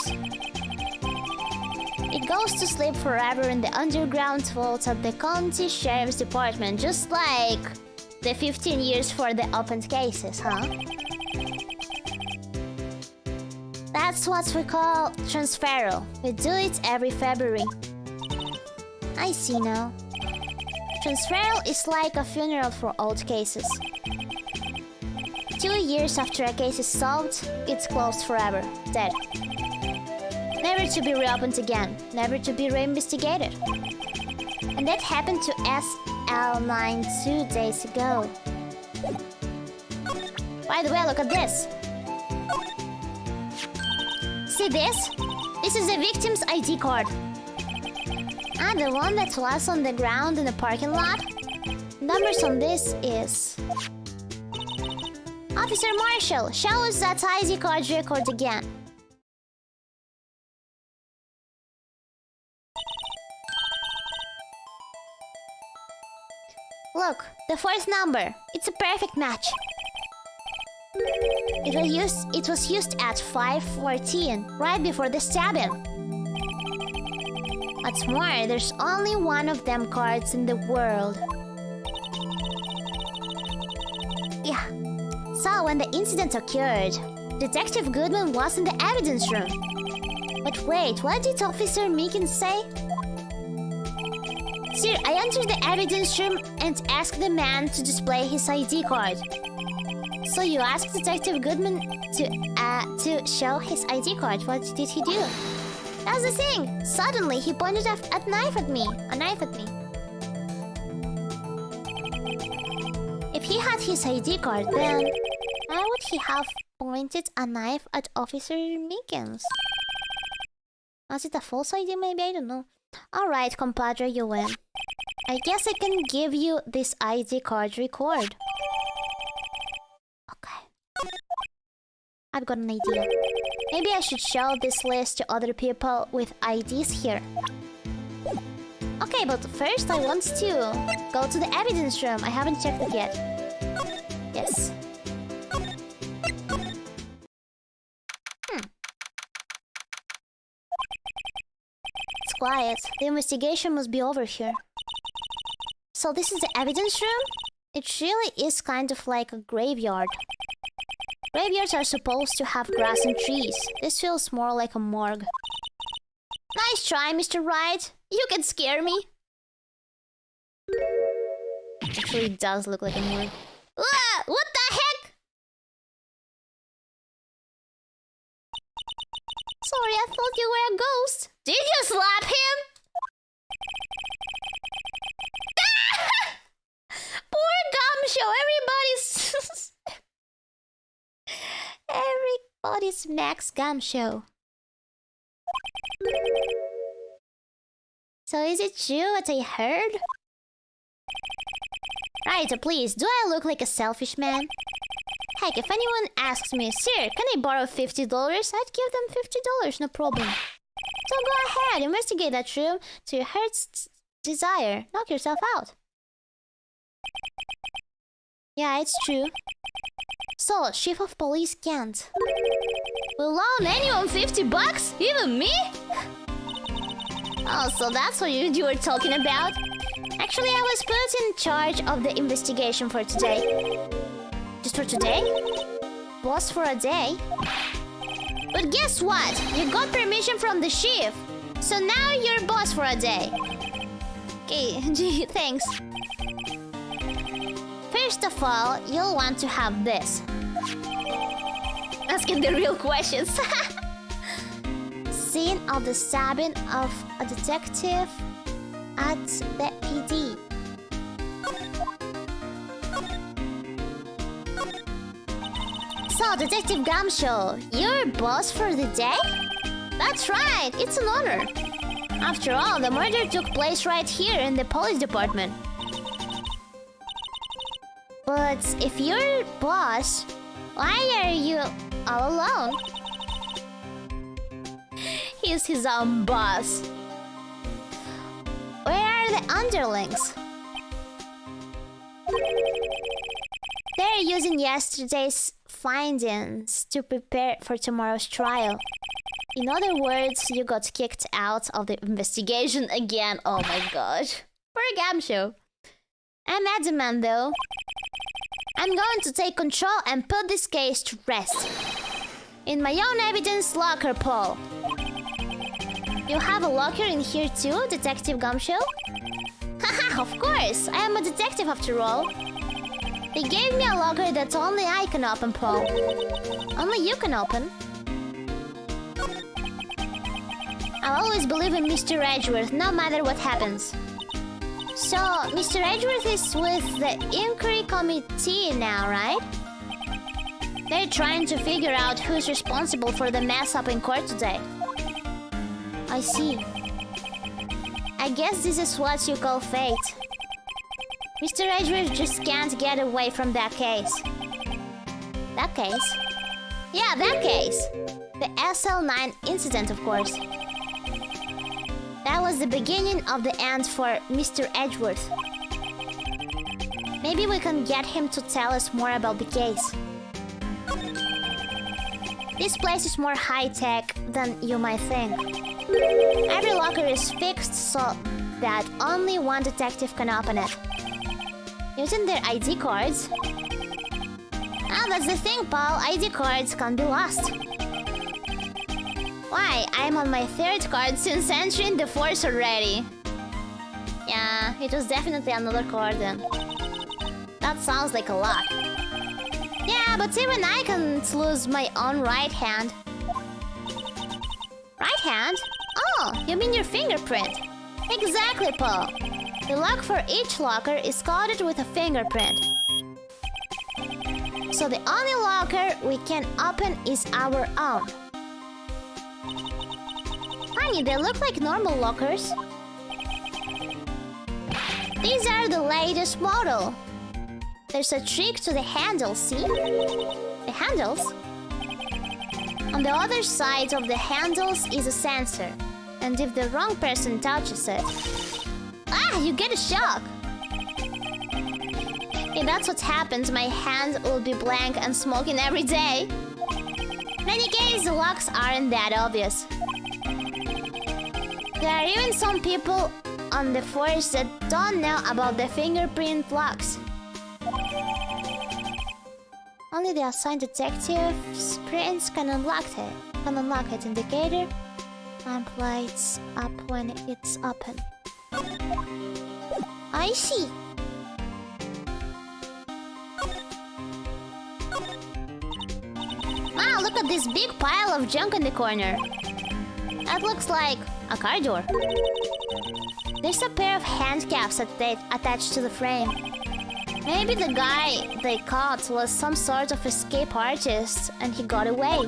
It goes to sleep forever in the underground vaults at the county sheriff's department, just like the 15 years for the opened cases, huh? That's what we call transferal. We do it every February. I see now. Transferal is like a funeral for old cases. 2 years after a case is solved, it's closed forever, dead. Never to be reopened again, never to be reinvestigated. And that happened to SL9 2 days ago. By the way, look at this. See this? This is the victim's ID card. Ah, the one that was on the ground in the parking lot? Numbers on this is... Officer Marshall, show us that ID card record again. Look, the fourth number. It's a perfect match. It was used at 5:14, right before the stabbing. What's more, there's only one of them cards in the world. Yeah. So when the incident occurred, Detective Goodman was in the evidence room. But wait, what did Officer Meekin say? Sir, I entered the evidence room and asked the man to display his ID card. So you asked Detective Goodman to show his ID card. What did he do? That's the thing. Suddenly, he pointed a knife at me. If he had his ID card, then why would he have pointed a knife at Officer Meekins? Was it a false ID? Maybe, I don't know. Alright, compadre, you win. I guess I can give you this ID card record. Okay. I've got an idea. Maybe I should show this list to other people with IDs here. Okay, but first I want to go to the evidence room. I haven't checked it yet. Yes. It's quiet. The investigation must be over here. So this is the evidence room? It really is kind of like a graveyard. Graveyards are supposed to have grass and trees. This feels more like a morgue. Nice try, Mr. Wright. You can scare me. Actually, it does look like a morgue. Ah, what the heck? Sorry, I thought you were a ghost. Did you slap him? Poor Gumshoe. Everybody's Max Gumshoe. So is it true what I heard? Right, please, do I look like a selfish man? Heck, if anyone asks me, Sir, can I borrow $50? I'd give them $50, no problem. So go ahead, investigate that room to your heart's desire. Knock yourself out. Yeah, it's true. So, Chief of Police can't. Will loan anyone $50? Even me? Oh, so that's what you were talking about? Actually, I was put in charge of the investigation for today. Just for today? Boss for a day? But guess what? You got permission from the chief. So now you're boss for a day. Okay, gee, thanks. First of all, you'll want to have this. Asking the real questions. Scene of the stabbing of a detective at the PD. So, Detective Gumshoe, you're boss for the day? That's right, it's an honor. After all, the murder took place right here in the police department. But if you're boss, why are you all alone? He's his own boss. Where are the underlings? They're using yesterday's findings to prepare for tomorrow's trial. In other words, you got kicked out of the investigation again. Oh my gosh. For a Gumshoe. I'm adamant though. I'm going to take control and put this case to rest. In my own evidence locker, Paul. You have a locker in here too, Detective Gumshoe? Haha, of course! I am a detective after all. They gave me a locker that only I can open, Paul. Only you can open. I'll always believe in Mr. Edgeworth, no matter what happens. So, Mr. Edgeworth is with the inquiry committee now, right? They're trying to figure out who's responsible for the mess up in court today. I see. I guess this is what you call fate. Mr. Edgeworth just can't get away from that case. That case? Yeah, that case! The SL9 incident, of course. That was the beginning of the end for Mr. Edgeworth. Maybe we can get him to tell us more about the case. This place is more high-tech than you might think. Every locker is fixed so that only one detective can open it. Using their ID cards. Ah, that's the thing, Paul. ID cards can be lost. Why? I'm on my third card since entering the force already. Yeah, it was definitely another card then. That sounds like a lot. Yeah, but even I can lose my own right hand. Right hand? Oh, you mean your fingerprint? Exactly, Paul. The lock for each locker is coded with a fingerprint. So the only locker we can open is our own. Honey, they look like normal lockers. These are the latest model. There's a trick to the handles, see? The handles? On the other side of the handles is a sensor. And if the wrong person touches it... Ah, you get a shock! If that's what happens, my hand will be blank and smoking every day. In any case, the locks aren't that obvious. There are even some people on the force that don't know about the fingerprint locks. Only the assigned detective's prints can unlock it. Indicator lamp lights up when it's open. I see. Ah, look at this big pile of junk in the corner. That looks like a car door. There's a pair of handcuffs attached to the frame. Maybe the guy they caught was some sort of escape artist and he got away.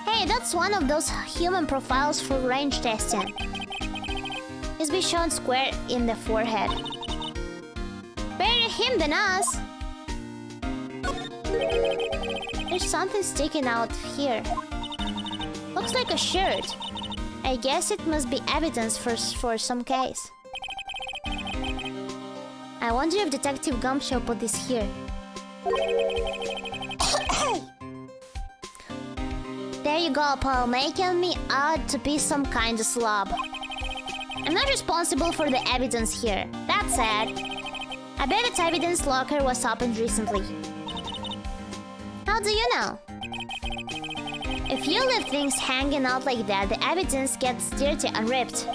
Hey, that's one of those human profiles for range testing. He's been shown square in the forehead. Better him than us. There's something sticking out here. Looks like a shirt. I guess it must be evidence for some case. I wonder if Detective Gumshoe put this here. There you go, Paul, making me out to be some kind of slob. I'm not responsible for the evidence here. That said, I bet its evidence locker was opened recently. How do you know? If you leave things hanging out like that, the evidence gets dirty and ripped.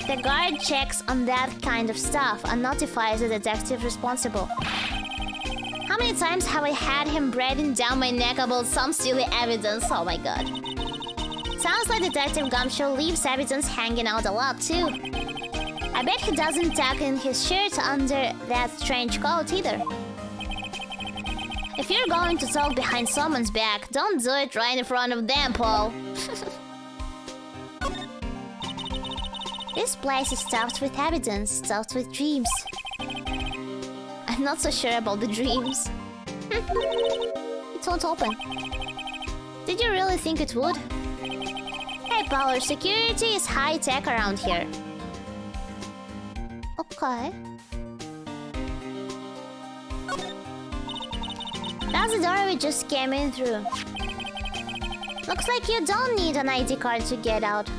The guard checks on that kind of stuff and notifies the detective responsible. How many times have I had him breathing down my neck about some silly evidence? Oh my god. Sounds like Detective Gumshoe leaves evidence hanging out a lot too. I bet he doesn't tuck in his shirt under that strange coat either. If you're going to talk behind someone's back, don't do it right in front of them, Paul. This place is stuffed with evidence, stuffed with dreams. I'm not so sure about the dreams. It won't open. Did you really think it would? Hey, Paul, security is high-tech around here. Okay. That's the door we just came in through. Looks like you don't need an ID card to get out.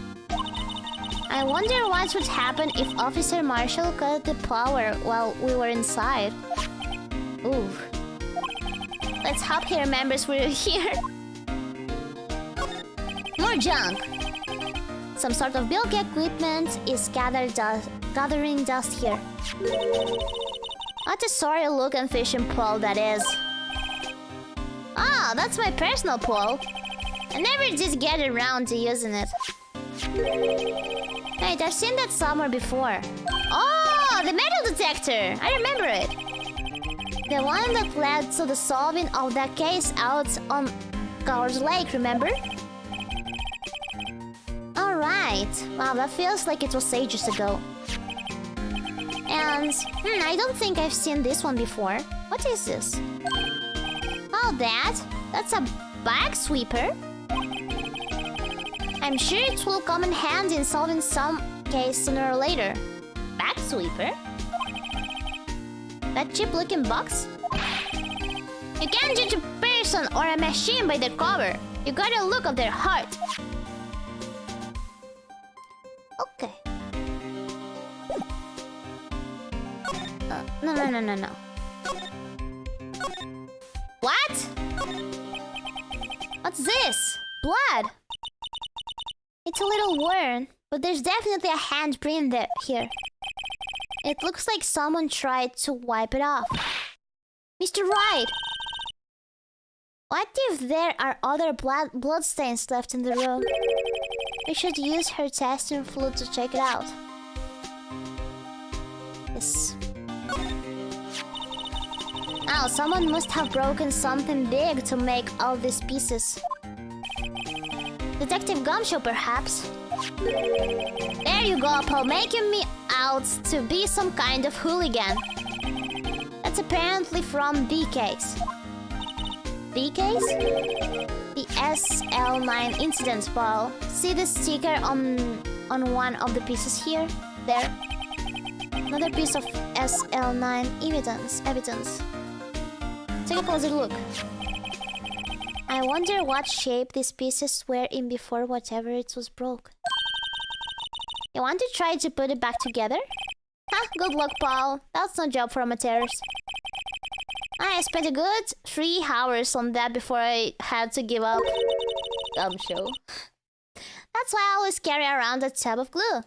I wonder what would happen if Officer Marshall cut the power while we were inside. Ooh. Let's hope he remembers we're here. More junk. Some sort of bulky equipment is gathering dust here. What a sorry-looking fishing pole that is. Ah, that's my personal pole. I never did get around to using it. Wait, I've seen that somewhere before. Oh, the metal detector! I remember it. The one that led to the solving of that case out on Coward's Lake, remember? Alright. Wow, that feels like it was ages ago. And, I don't think I've seen this one before. What is this? Oh, that's a bag sweeper. I'm sure it will come in handy in solving some case sooner or later. Bag sweeper? That cheap-looking box? You can't judge a person or a machine by their cover. You gotta look at their heart. Okay. No. What? What's this? Blood. It's a little worn, but there's definitely a handprint there here. It looks like someone tried to wipe it off. Mr. Wright! What if there are other bloodstains left in the room? We should use her testing fluid to check it out. Yes. Oh, someone must have broken something big to make all these pieces. Detective Gumshoe, perhaps? There you go, Paul, making me out to be some kind of hooligan. That's apparently from the case. The case? The SL9 incident, Paul. See the sticker on one of the pieces here? There. Another piece of SL9 evidence. Take a closer look. I wonder what shape these pieces were in before whatever it was broke. You want to try to put it back together? Huh, good luck, Paul. That's no job for amateurs. I spent a good 3 hours on that before I had to give up. Gumshoe. That's why I always carry around a tub of glue.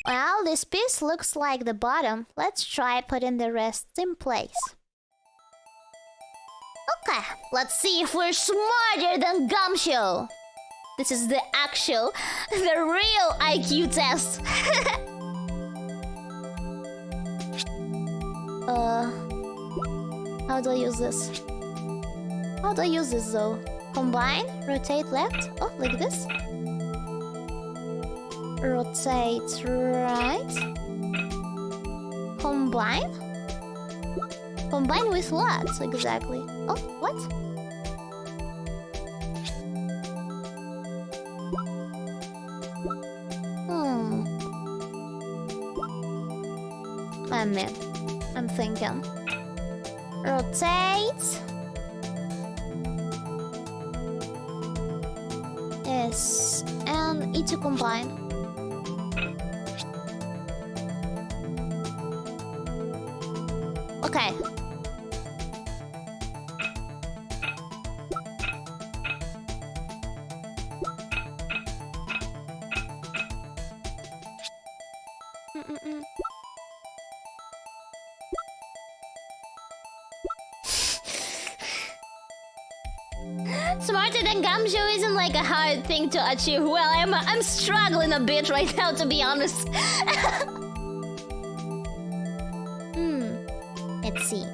Well, this piece looks like the bottom. Let's try putting the rest in place. Okay, let's see if we're smarter than Gumshoe. This is the real IQ test. How do I use this? How do I use this though? Combine, rotate left. Oh, like this. Rotate right. Combine? Combine with what exactly? Oh, what? I'm thinking. Rotate. Yes, and E to combine. Okay. Smarter than Gumshoe isn't like a hard thing to achieve. Well, I'm struggling a bit right now, to be honest. Let's see.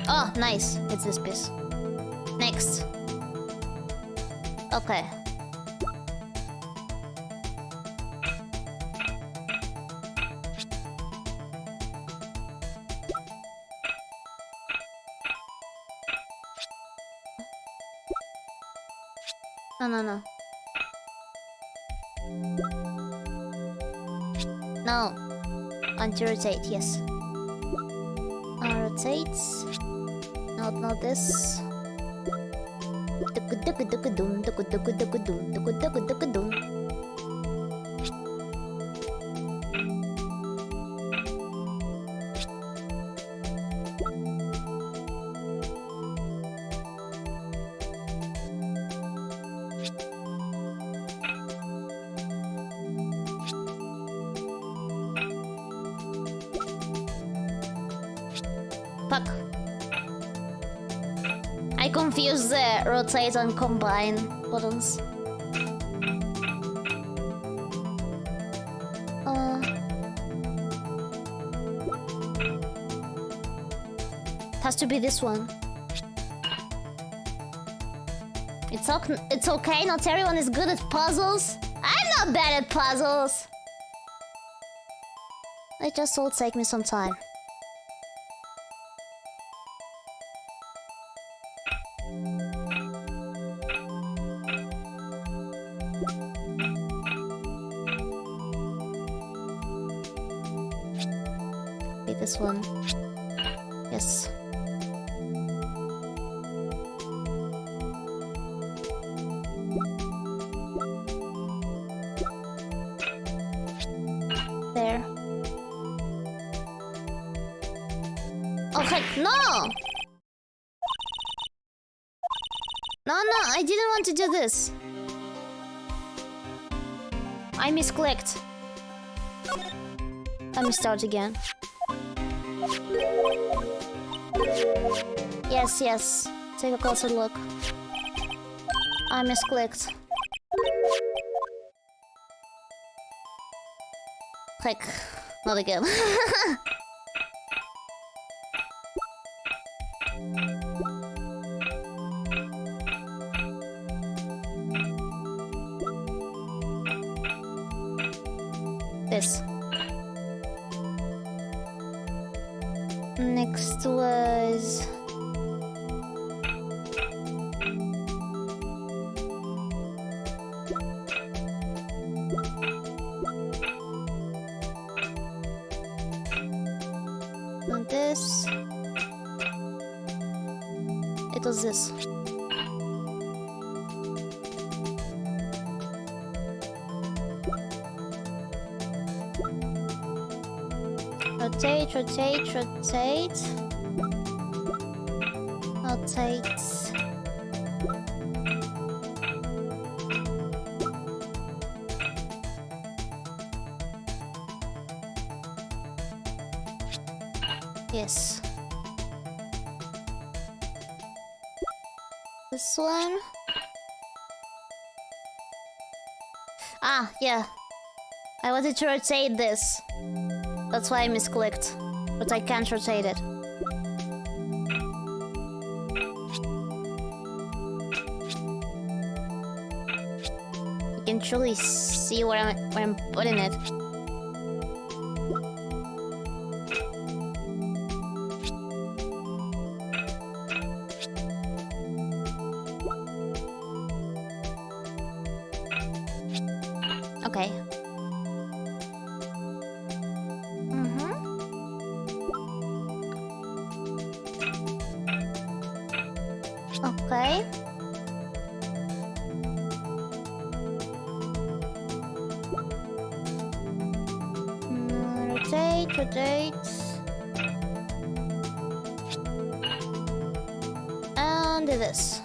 Oh, nice. It's this piece. Next. Okay. No. No. Anti-rotate, yes. Rotates. Not this. Fuck. I confused the rotate and combine buttons. It has to be this one. It's okay, not everyone is good at puzzles. I'm not bad at puzzles. It just will take me some time. Be this one. Yes. There. Oh heck, no! No, I didn't want to do this. I misclicked. Let me start again. Yes. Take a closer look. I misclicked. Heck, not again. This. Next was... not this. It was this. Rotate. Rotate. Yes. This one. Ah, yeah. I wanted to rotate this. That's why I misclicked. But I can't rotate it. You can truly see where I'm putting it. Okay. Okay. Rotate. And do this.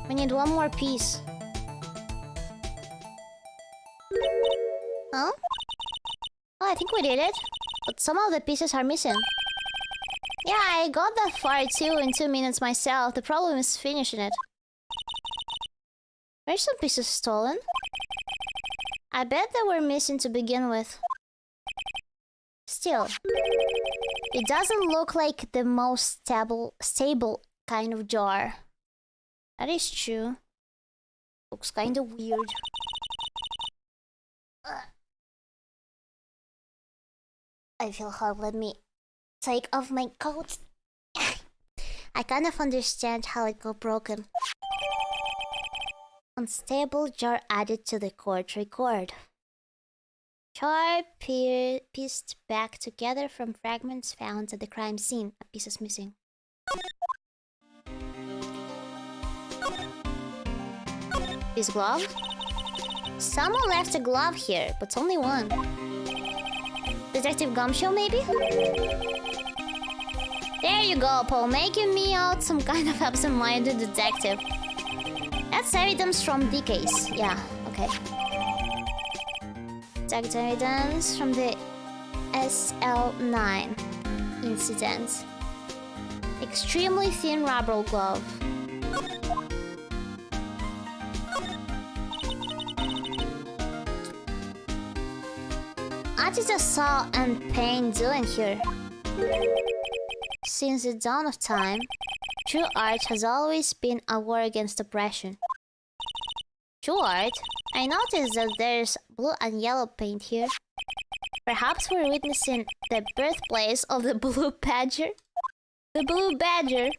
We need one more piece. Huh? Oh, I think we did it. But some of the pieces are missing. Yeah, I got that far too in 2 minutes myself. The problem is finishing it. Were some pieces stolen? I bet they were missing to begin with. Still, it doesn't look like the most stable kind of jar. That is true. Looks kind of weird. I feel hot. Let me take off my coat. I kind of understand how it got broken. Unstable jar added to the court record. Jar pieced back together from fragments found at the crime scene. A piece is missing. This glove? Someone left a glove here, but only one. Detective Gumshoe, maybe? There you go, Paul, making me out some kind of absent-minded detective. That's evidence from the case. Yeah, okay. Detective evidence from the SL9 incident. Extremely thin rubber glove. What is the saw and pain doing here? Since the dawn of time, true art has always been a war against oppression. True art? I noticed that there's blue and yellow paint here. Perhaps we're witnessing the birthplace of the blue badger? The blue badger?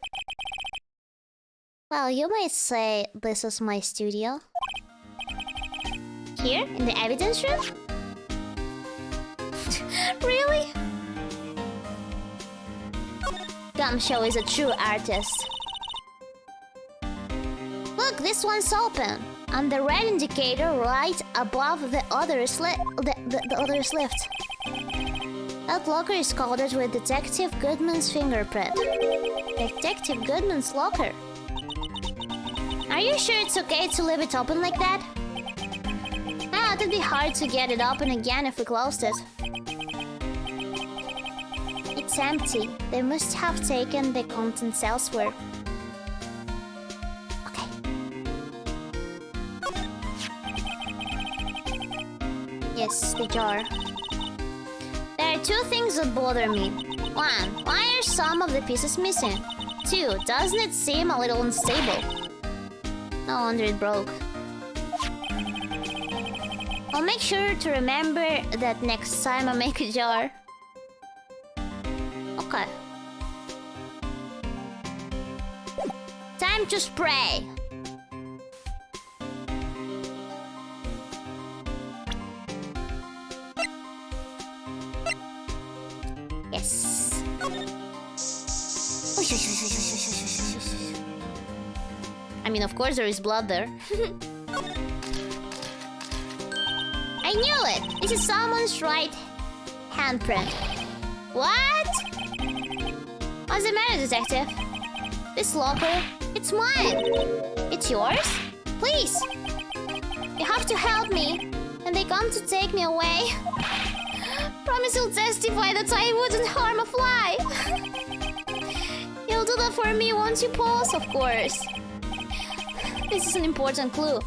Well, you might say this is my studio. Here, in the evidence room? Really? Gumshoe is a true artist. Look, this one's open. And the red indicator right above the others others left. That locker is coated with Detective Goodman's fingerprint. Detective Goodman's locker. Are you sure it's okay to leave it open like that? Ah, it'd be hard to get it open again if we closed it. It's empty. They must have taken the contents elsewhere. Okay. Yes, the jar. There are two things that bother me. One, why are some of the pieces missing? Two, doesn't it seem a little unstable? No wonder it broke. I'll make sure to remember that next time I make a jar. Okay. Time to spray. Yes. I mean, of course there is blood there. I knew it! This is someone's right handprint. What? What's the matter, detective? This locker, it's mine. It's yours? Please! You have to help me. And they come to take me away. Promise you'll testify that I wouldn't harm a fly. You'll do that for me once you pause, of course. This is an important clue.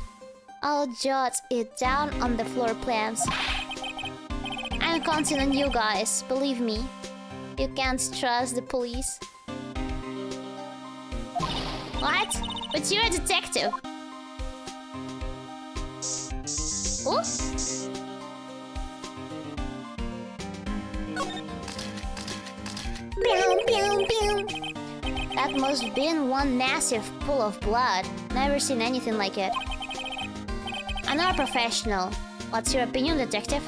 I'll jot it down on the floor plans. I'm counting on you guys, believe me. You can't trust the police. What? But you're a detective. Oh? That must have been one massive pool of blood. Never seen anything like it. I'm not a professional. What's your opinion, detective?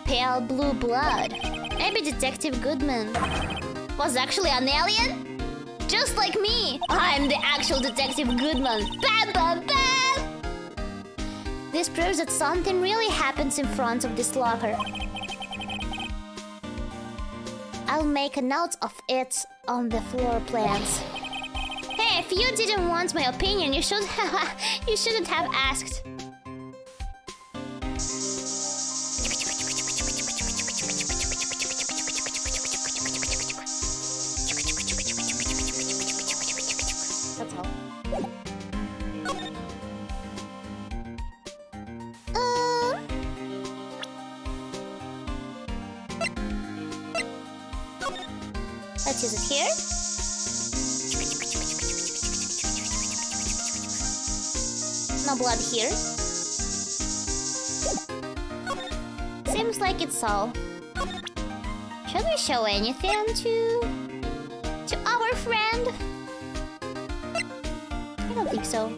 Pale blue blood. Maybe Detective Goodman was actually an alien? Just like me! I'm the actual Detective Goodman. Bam, bam, bam! This proves that something really happens in front of this locker. I'll make a note of it on the floor plans. Hey, if you didn't want my opinion, you shouldn't have asked. That's all. Let's use it here. No blood here. Seems like it's all. Should we show anything to our friend? I don't think so.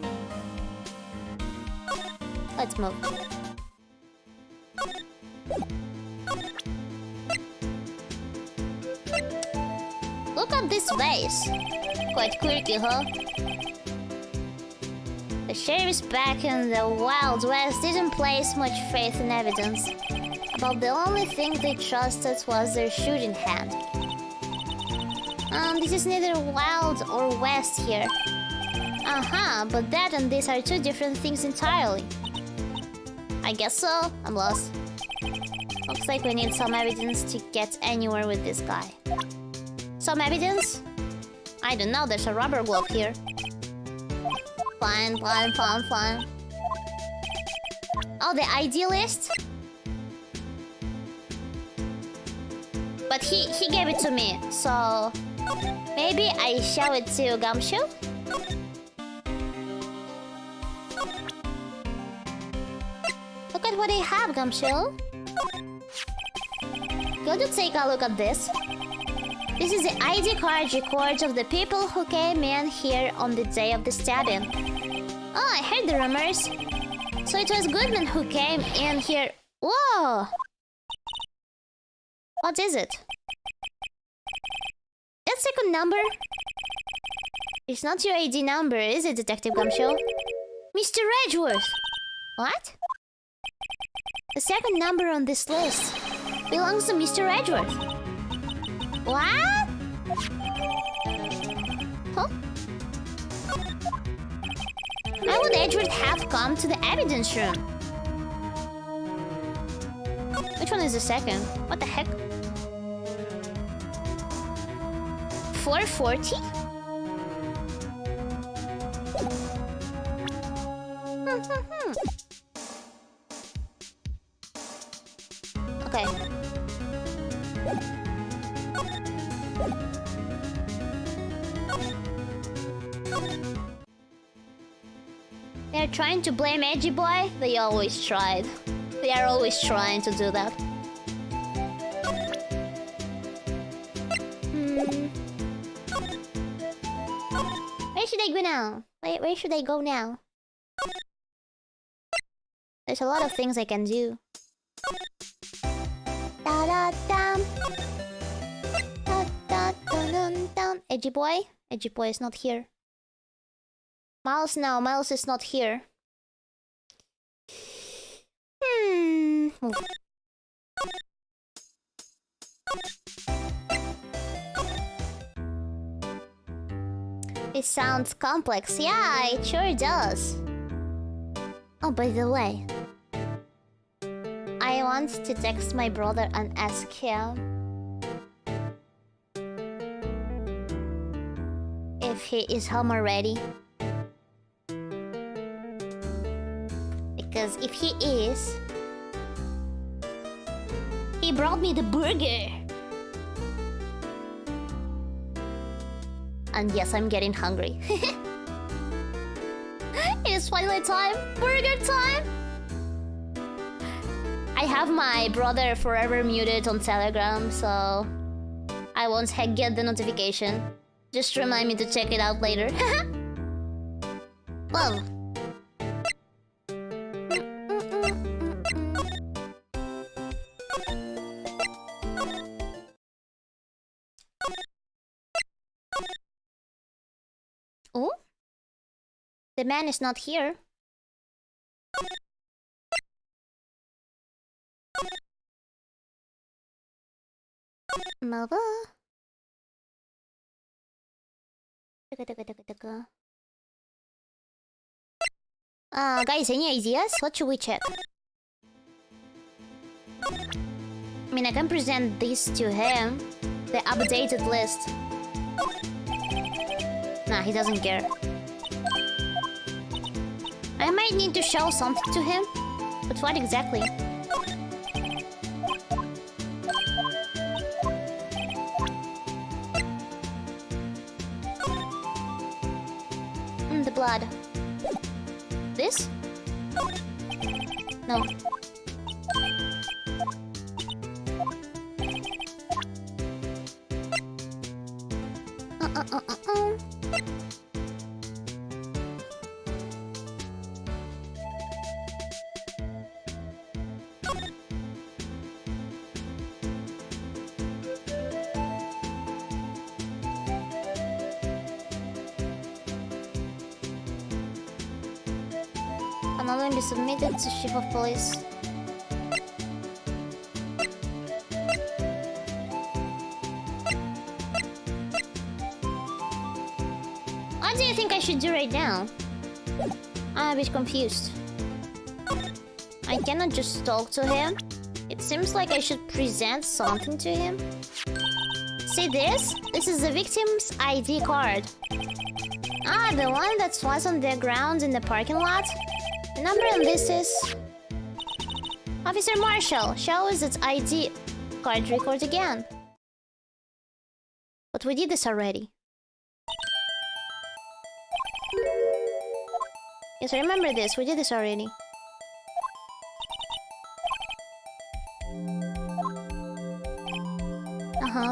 Let's move. Look at this vase. Quite quirky, huh? The sheriffs back in the Wild West didn't place much faith in evidence. About the only thing they trusted was their shooting hand. This is neither Wild or West here. But that and this are two different things entirely. I guess so. I'm lost. Looks like we need some evidence to get anywhere with this guy. Some evidence? I don't know, there's a rubber glove here. Fine. Oh, the ID list? but he gave it to me, so maybe I show it to Gumshoe. Look at what I have, Gumshoe. Go to take a look at this. This is the ID card records of the people who came in here on the day of the stabbing. Oh, I heard the rumors. So it was Goodman who came in here. Whoa! What is it? That second number? It's not your ID number, is it, Detective Gumshoe? Mr. Edgeworth! What? The second number on this list belongs to Mr. Edgeworth. What? Huh? Why would Edgeworth have come to the evidence room? Which one is the second? What the heck? 440? Okay. They're trying to blame Edgy Boy? They always tried. They are always trying to do that. Where should I go now? Where should I go now? There's a lot of things I can do. Edgy Boy? Edgy Boy is not here. Miles now. Miles is not here. Move. It sounds complex. Yeah, it sure does. Oh, by the way, I want to text my brother and ask him if he is home already. Because if he is, he brought me the burger. And yes, I'm getting hungry. It is twilight time. Burger time. I have my brother forever muted on Telegram, so I won't get the notification. Just remind me to check it out later. Love. Oh? The man is not here. Mother? Guys, any ideas? What should we check? I mean, I can present this to him. The updated list. Nah, he doesn't care. I might need to show something to him. But what exactly? The blood. This? No. Another be submitted to Chief of Police. What do you think I should do right now? I'm a bit confused. I cannot just talk to him. It seems like I should present something to him. See this? This is the victim's ID card. Ah, the one that was on the ground in the parking lot? The number on this is... Officer Marshall, show us its ID card record again. But we did this already. Yes, I remember this. We did this already.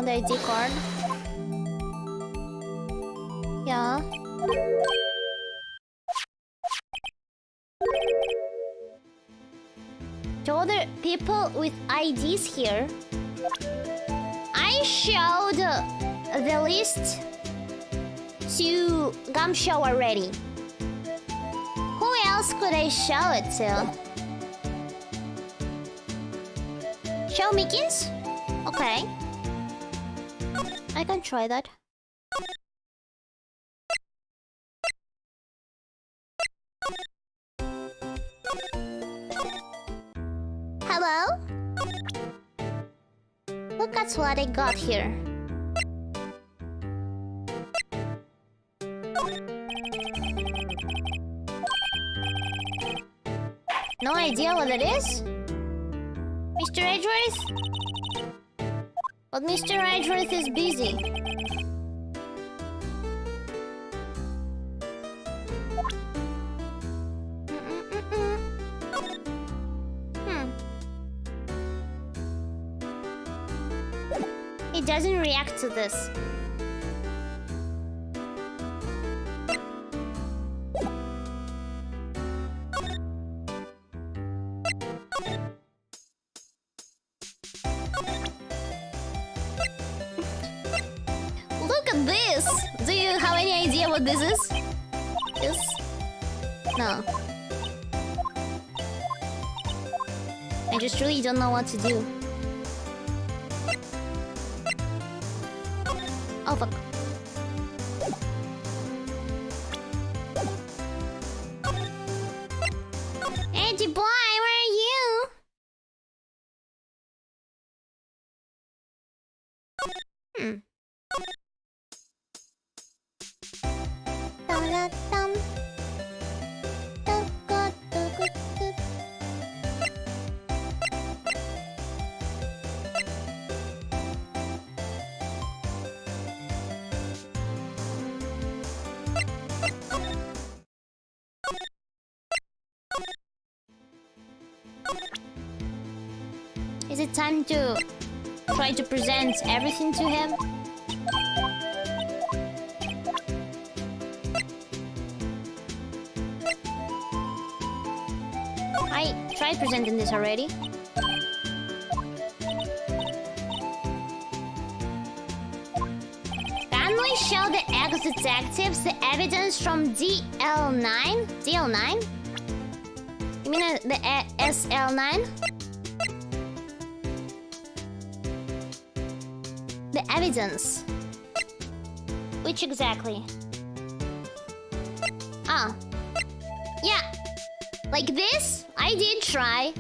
The ID card. Yeah. To other people with IDs here, I showed the list to Gumshow already. Who else could I show it to? Show Mickey's? Okay. I can try that. Hello? Look at what I got here. No idea what it is? Mr. Edgeworth? But Mr. Edgeworth is busy. He doesn't react to this. Look at this! Do you have any idea what this is? Yes? No. I just really don't know what to do. Oh fuck. Edgy boy, where are you? Dum-da-dum. Do-go-do-go-do. Is it time to try to present everything to him? I tried presenting this already. Can we show the ex-detectives the evidence from DL9? DL9? You mean the SL9? The evidence. Which exactly? Ah. Yeah. Like this? I did try.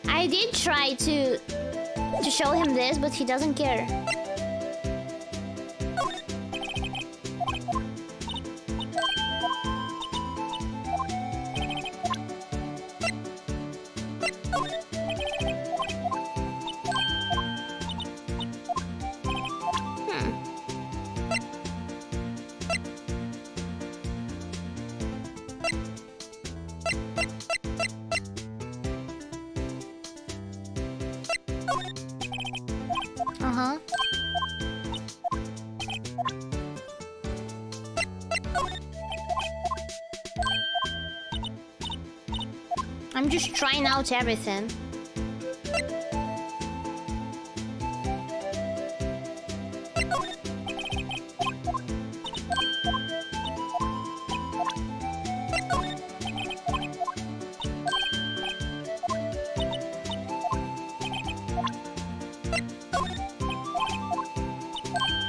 I did try to show him this, but he doesn't care. I'm just trying out everything.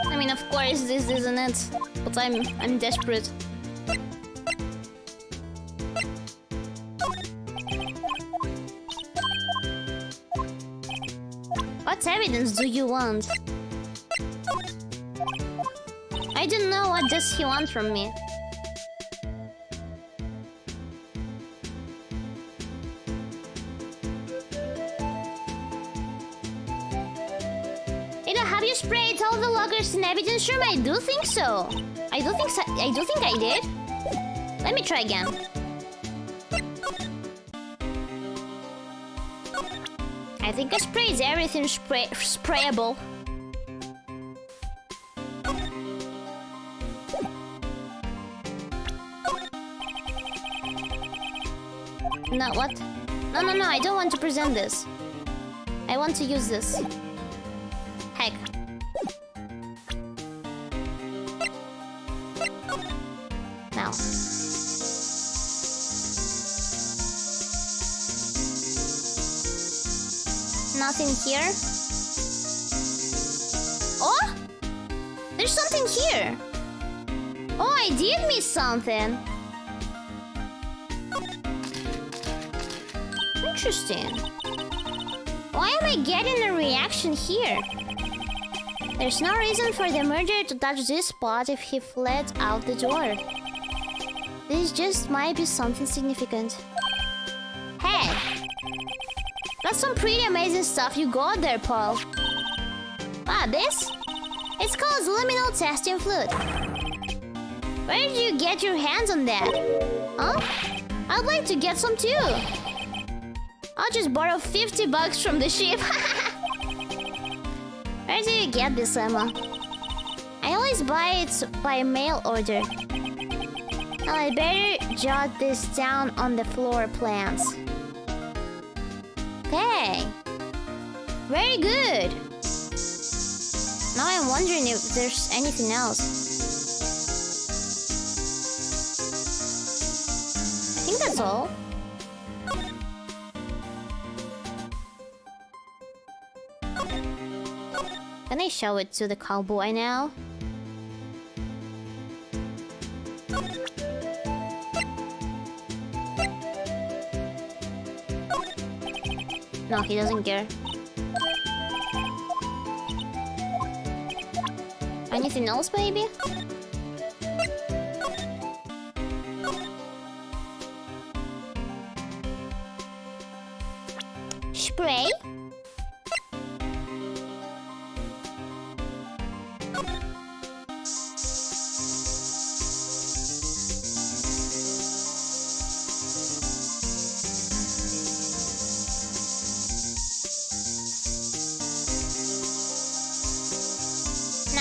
I mean, of course this isn't it, but I'm desperate. What evidence do you want? I don't know, what does he want from me? Ada, have you sprayed all the lockers in evidence room? I do think so. I do think I did. Let me try again. I think I sprayed everything sprayable. No, what? No, I don't want to present this. I want to use this. Heck. Now. Nothing here. Oh! There's something here. Oh, I did miss something. Interesting. Why am I getting a reaction here? There's no reason for the murderer to touch this spot if he fled out the door. This just might be something significant. Hey! That's some pretty amazing stuff you got there, Paul. Ah, this? It's called luminal testing fluid. Where did you get your hands on that? Huh? I'd like to get some too. I'll just borrow 50 bucks from the ship. Where do you get this, Emma? I always buy it by mail order. Well, I better jot this down on the floor plans. Okay. Very good. Now I'm wondering if there's anything else. I think that's all. Can I show it to the cowboy now? No, he doesn't care. Anything else, baby? Spray?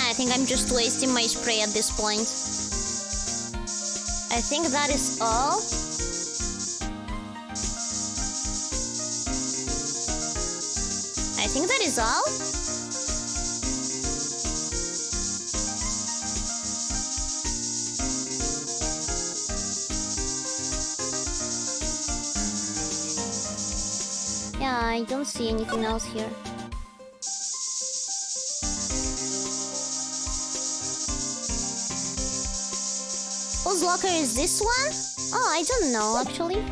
I think I'm just wasting my spray at this point. I think that is all. I think that is all. Yeah, I don't see anything else here. Whose locker is this one? Oh, I don't know, actually.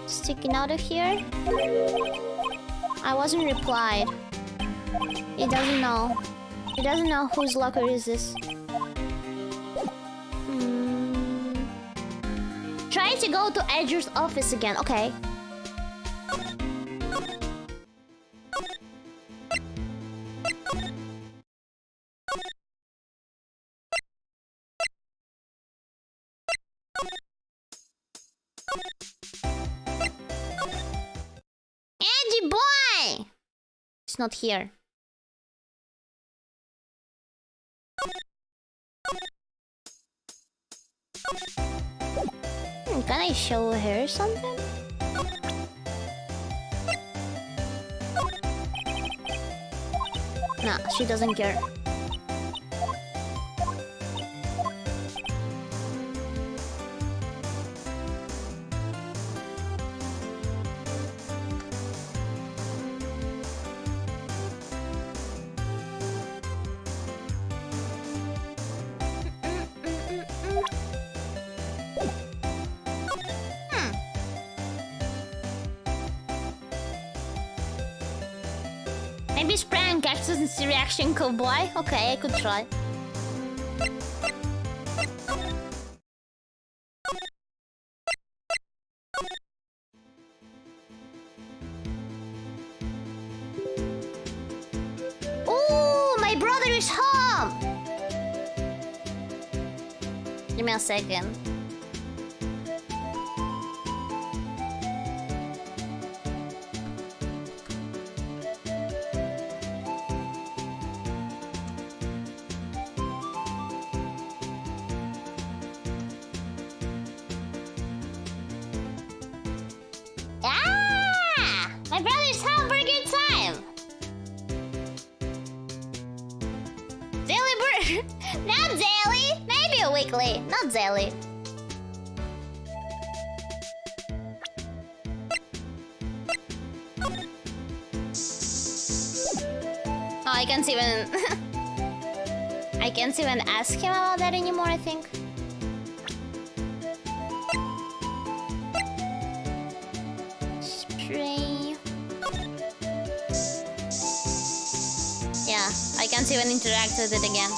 Sticking out of here? I wasn't replied. He doesn't know. He doesn't know whose locker is this. Try to go to Edgar's office again, okay. Andy boy! It's not here. Can I show her something? Nah, she doesn't care. Maybe spray and cactus and see reaction, cowboy? Okay, I could try. Give me a second. Ah! My brother's hamburger time! Daily burger? Not daily! Maybe a weekly, not daily. Oh, I can't even... I can't even ask him about that anymore, I think. Spray... Yeah, I can't even interact with it again.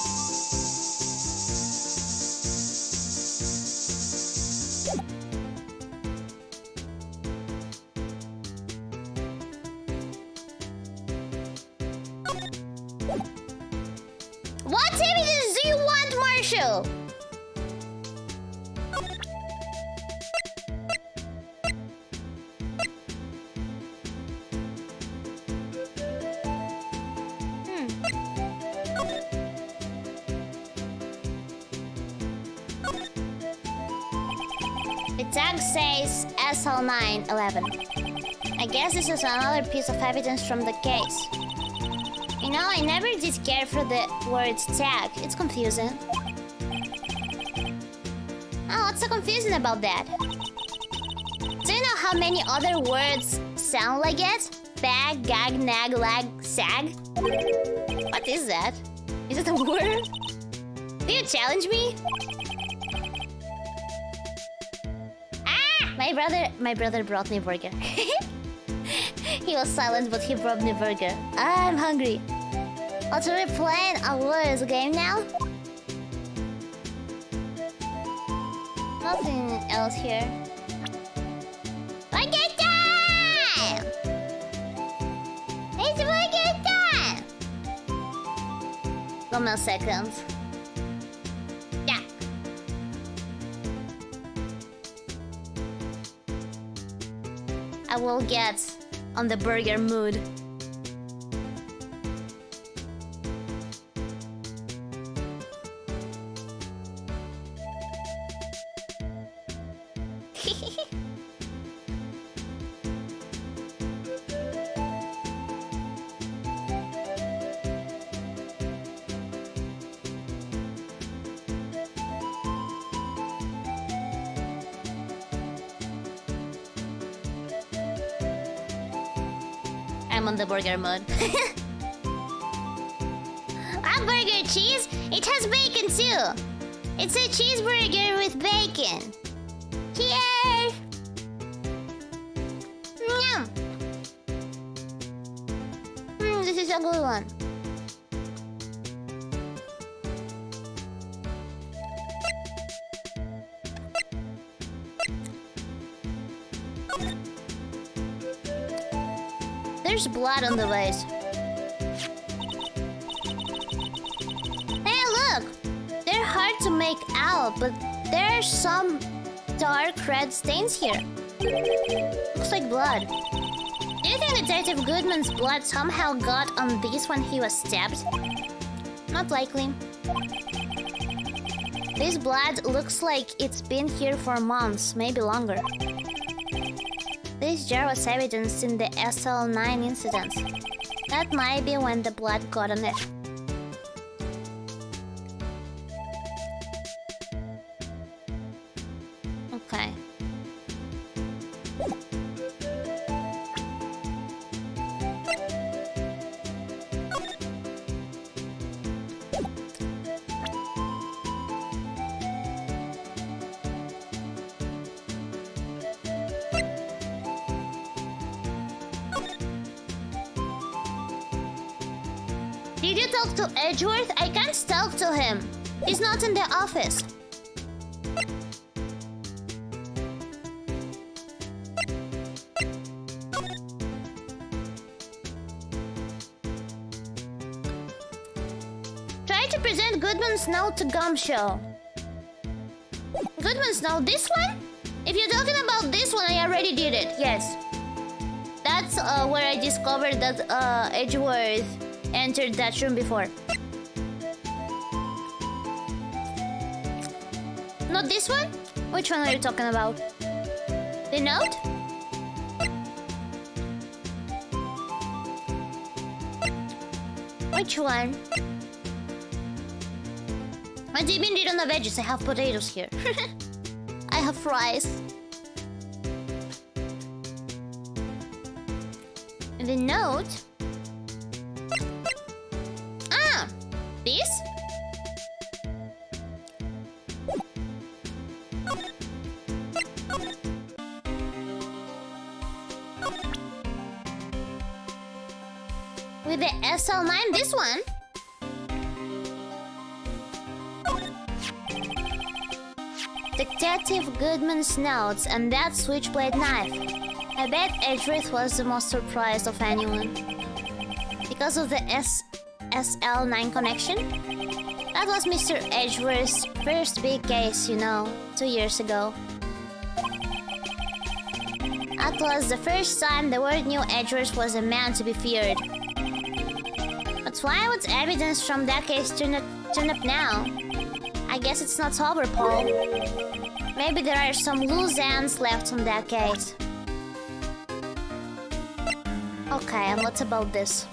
What evidence do you want, Marshall? The tag says SL911. I guess this is another piece of evidence from the case. You know, I never did care for the word tag. It's confusing. Oh, what's so confusing about that? Do you know how many other words sound like it? Bag, gag, nag, lag, sag? What is that? Is it a word? Do you challenge me? Ah! My brother brought me burger. He was silent, but he brought me burger. I'm hungry. Oh, so we're playing a words game now? Nothing else here. Burger time! It's burger time! 1 more second. Yeah. I will get on the burger mood. I'm on the burger mode. Hamburger cheese? It has bacon too. It's a cheeseburger with bacon. Cheers! Yum. This is a good one. There's blood on the vase. Hey, look! They're hard to make out, but there's some dark red stains here. Looks like blood. Do you think Detective Goodman's blood somehow got on this when he was stabbed? Not likely. This blood looks like it's been here for months, maybe longer. This jar was evidence in the SL9 incident. That might be when the blood got on it. Okay. Did you talk to Edgeworth? I can't talk to him. He's not in the office. Try to present Goodman's note to Gumshoe. one's now this one? If you're talking about this one, I already did it. Yes. That's where I discovered that Edgeworth entered that room before. Not this one? Which one are you talking about? The note? Which one? I didn't eat on the veggies. I have potatoes here. I have fries. The note? Ah! This? With the SL9, this one? Detective Goodman's notes and that switchblade knife. I bet Edgeworth was the most surprised of anyone. Because of the SL9 connection? That was Mr. Edgeworth's first big case, you know, 2 years ago. That was the first time the world knew Edgeworth was a man to be feared. But why would evidence from that case turn up now? I guess it's not over, Paul. Maybe there are some loose ends left on that case. Okay, and what about this?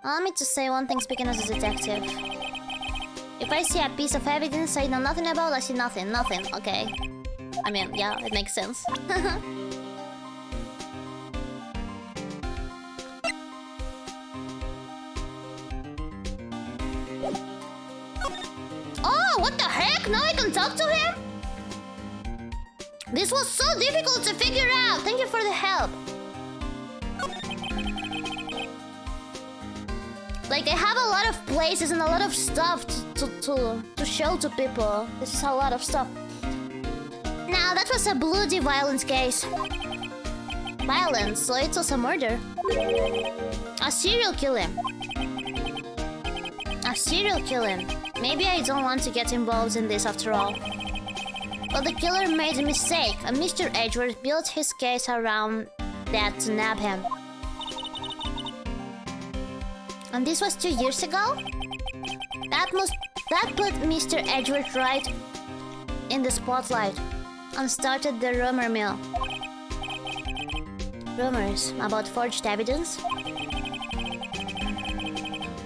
Allow me to say one thing speaking as a detective. If I see a piece of evidence I know nothing about, I see nothing, okay. I mean, yeah, it makes sense. Oh, what the heck? Now I can talk to him? This was so difficult to figure out. Thank you for the help. Like, I have a lot of places and a lot of stuff to show to people. This is a lot of stuff. Now, that was a bloody violence case. Violence, so it was a murder. A serial killing. A serial killing. Maybe I don't want to get involved in this after all. But the killer made a mistake, and Mr. Edgeworth built his case around that to nab him. And this was 2 years ago? That put Mr. Edgeworth right in the spotlight and started the rumor mill. Rumors about forged evidence?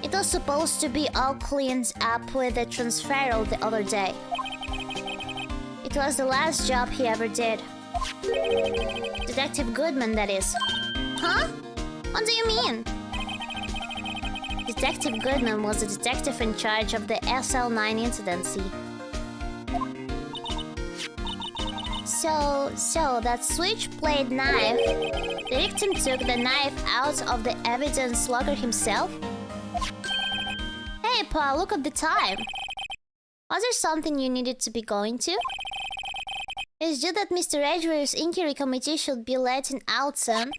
It was supposed to be all cleaned up with the transferal the other day. It was the last job he ever did. Detective Goodman, that is. Huh? What do you mean? Detective Goodman was the detective in charge of the SL9 incident, see? So that switchblade knife, the victim took the knife out of the evidence locker himself? Hey, Paul, look at the time. Was there something you needed to be going to? It's just that Mr. Edgeworth's inquiry committee should be letting out soon.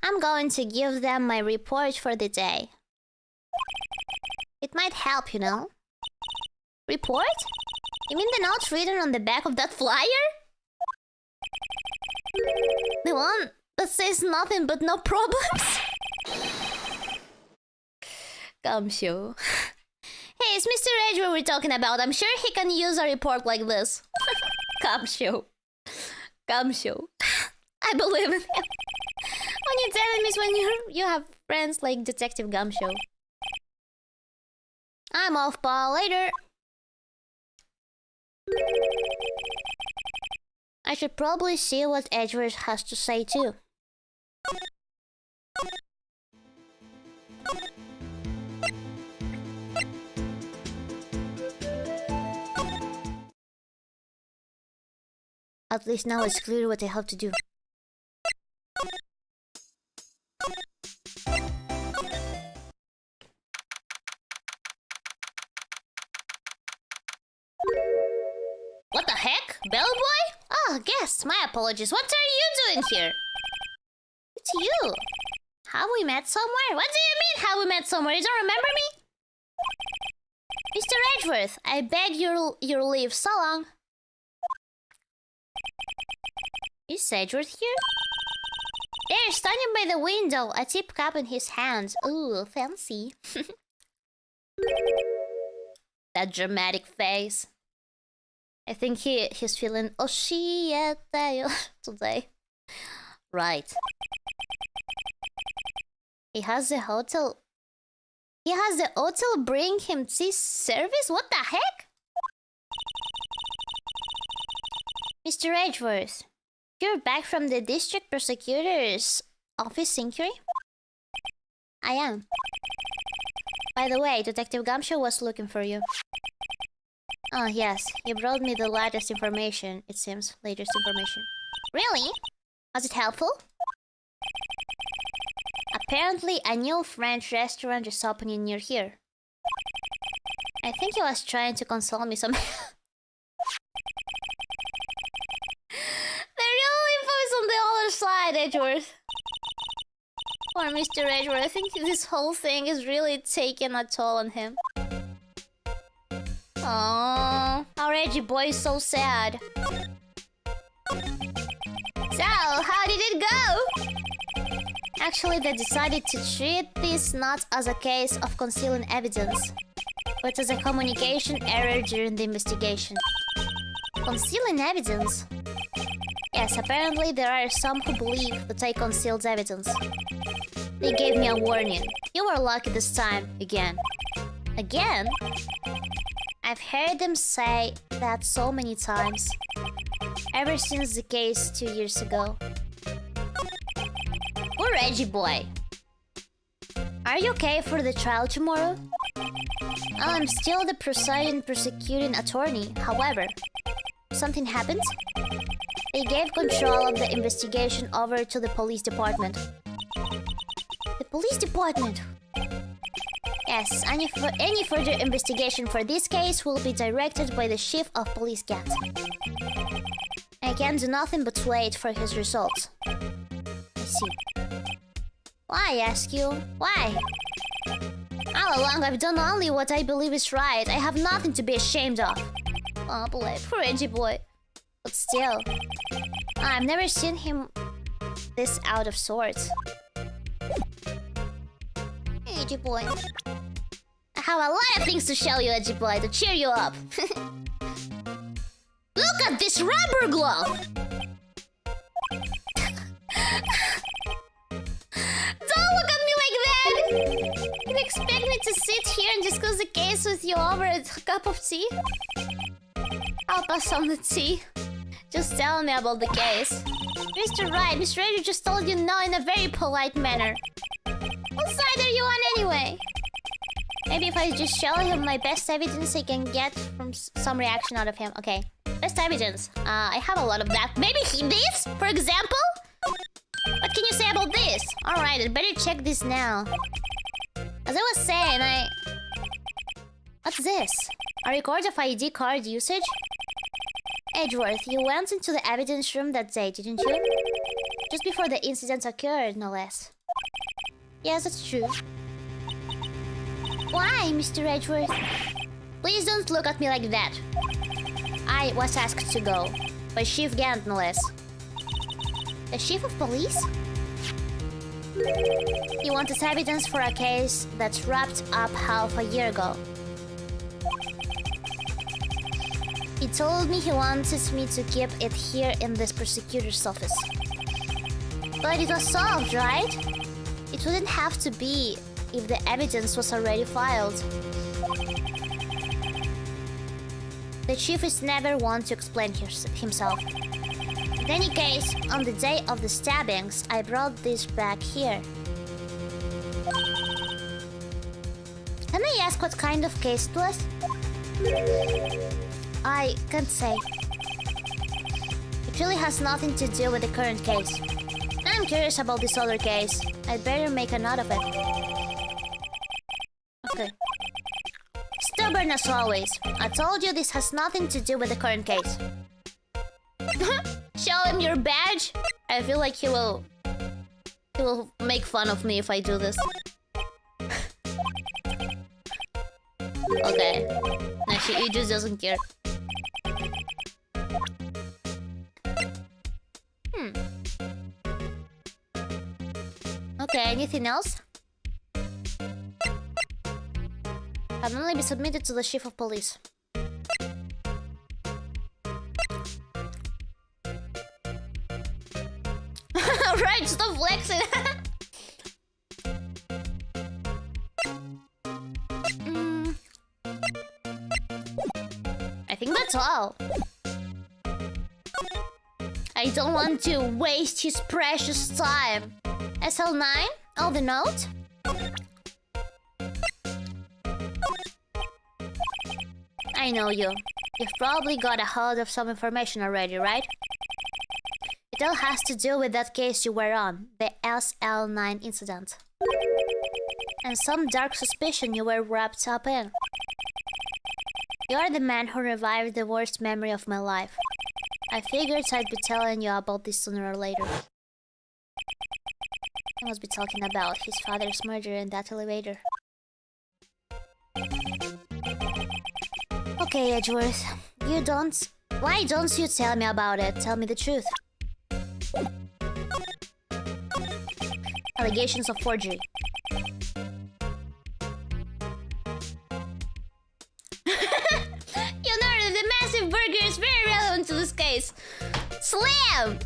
I'm going to give them my report for the day. It might help, you know. Report? You mean the note written on the back of that flyer? The one that says nothing but no problems? Come show. Hey, it's Mr. Edgeworth we're talking about. I'm sure he can use a report like this. Come show. Come show. I believe in him. When you tell him is when you have friends like Detective Gumshoe. I'm off, Paul. Later. I should probably see what Edgeworth has to say too. At least now it's clear what I have to do. What the heck? Bellboy? Oh, guest, my apologies. What are you doing here? It's you. Have we met somewhere? What do you mean, have we met somewhere? You don't remember me? Mr. Edgeworth, I beg your leave. So long. Is Edgeworth here? There, standing by the window, a tip cup in his hand. Ooh, fancy. That dramatic face. I think he's feeling oshiete today. Right. He has the hotel bring him tea service? What the heck? Mr. Edgeworth, you're back from the district prosecutor's office inquiry? I am. By the way, Detective Gumshoe was looking for you. Oh, yes. You brought me the latest information, it seems. Latest information. Really? Was it helpful? Apparently, a new French restaurant is opening near here. I think he was trying to console me some... The real info is on the other side, Edgeworth. Poor Mr. Edgeworth, I think this whole thing is really taking a toll on him. Aww, our edgy boy is so sad. So, how did it go? Actually, they decided to treat this not as a case of concealing evidence, but as a communication error during the investigation. Concealing evidence? Yes, apparently there are some who believe that I concealed evidence. They gave me a warning. You were lucky this time, again. Again? I've heard them say that so many times. Ever since the case 2 years ago. Poor Reggie boy. Are you okay for the trial tomorrow? I'm still the prosecuting attorney. However, something happened. They gave control of the investigation over to the police department. The police department? Yes, any further investigation for this case will be directed by the chief of police Cat. I can do nothing but wait for his results. I see. Why, I ask you? Why? All along, I've done only what I believe is right. I have nothing to be ashamed of. Oh, boy, poor Reggie boy. But still, I've never seen him this out of sorts. Edgy boy. I have a lot of things to show you, Edgy boy, to cheer you up. Look at this rubber glove! Don't look at me like that! You expect me to sit here and discuss the case with you over a cup of tea? I'll pass on the tea. Just tell me about the case. Mr. Wright, Miss Raider just told you no in a very polite manner. What side are you on anyway? Maybe if I just show him my best evidence, I can get from some reaction out of him. Okay, best evidence. I have a lot of that. Maybe this, for example? What can you say about this? Alright, I'd better check this now. As I was saying, What's this? A record of ID card usage? Edgeworth, you went into the evidence room that day, didn't you? Just before the incident occurred, no less. Yes, that's true. Why, Mr. Edgeworth? Please don't look at me like that. I was asked to go. By Chief Gant, no less. The chief of police? He wanted evidence for a case that's wrapped up half a year ago. He told me he wanted me to keep it here in this prosecutor's office. But it was solved, right? It wouldn't have to be if the evidence was already filed. The chief is never one to explain himself. In any case, on the day of the stabbings, I brought this back here. Can I ask what kind of case it was? I can't say. It really has nothing to do with the current case. I'm curious about this other case. I'd better make a note of it. Okay. Stubborn as always. I told you this has nothing to do with the current case. Show him your badge? I feel like he will make fun of me if I do this. Okay. No, he just doesn't care. Okay, anything else? Can only be submitted to the chief of police. Right, stop flexing. I think that's all. I don't want to waste his precious time. SL9? Oh, the note? I know you. You've probably got a hold of some information already, right? It all has to do with that case you were on, the SL9 incident. And some dark suspicion you were wrapped up in. You're the man who revived the worst memory of my life. I figured I'd be telling you about this sooner or later. I must be talking about his father's murder in that elevator. Okay, Edgeworth. Why don't you tell me about it? Tell me the truth. Allegations of forgery. You know, the massive burger is very relevant to this case. Slam!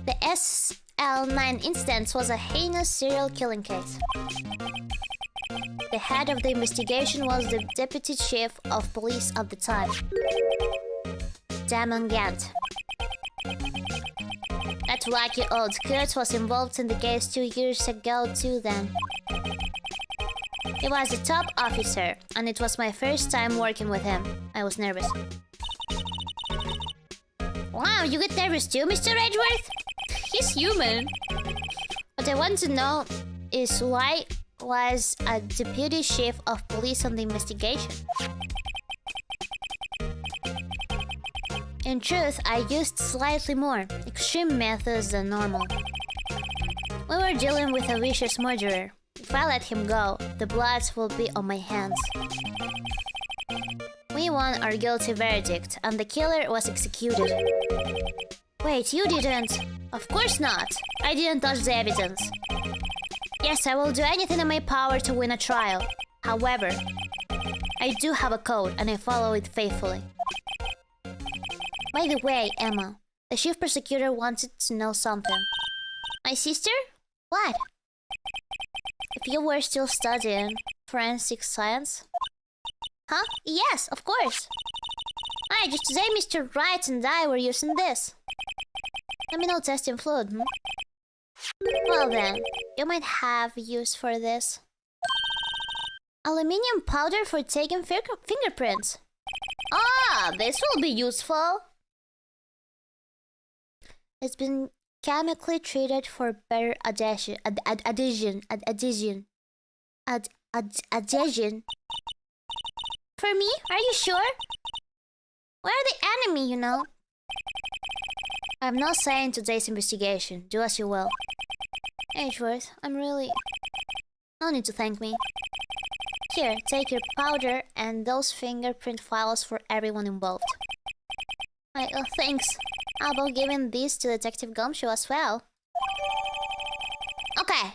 The SL9 incident was a heinous serial killing case. The head of the investigation was the deputy chief of police at the time, Damon Gant. That wacky old Kurt was involved in the case 2 years ago too then. He was a top officer, and it was my first time working with him. I was nervous. Wow, you get nervous too, Mr. Edgeworth? He's human. What I want to know is why was a deputy chief of police on the investigation? In truth, I used slightly more extreme methods than normal. We were dealing with a vicious murderer. If I let him go, the blood will be on my hands. We won our guilty verdict, and the killer was executed. Wait, you didn't? Of course not. I didn't touch the evidence. Yes, I will do anything in my power to win a trial. However, I do have a code, and I follow it faithfully. By the way, Emma, the chief prosecutor wanted to know something. My sister? What? If you were still studying forensic science? Huh? Yes, of course. Hi, just today Mr. Wright and I were using this. Let me know testing fluid, Well then, you might have use for this. Aluminium powder for taking fingerprints. Ah, this will be useful. It's been chemically treated for better adhesion. For me? Are you sure? We're the enemy, you know. I'm not saying today's investigation. Do as you will. Edgeworth, I'm really... No need to thank me. Here, take your powder and those fingerprint files for everyone involved. Thanks. How about giving this to Detective Gumshoe as well? Okay.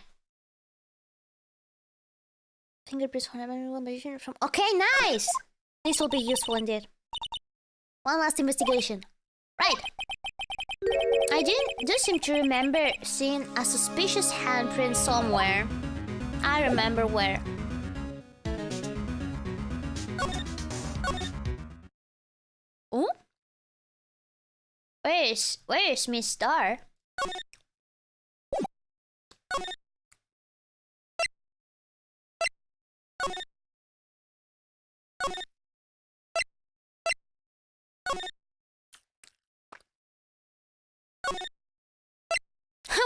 Fingerprints from everyone from... Okay, nice! This will be useful indeed. One last investigation. Right. I do seem to remember seeing a suspicious handprint somewhere. I remember where. Oh? Where is Miss Star?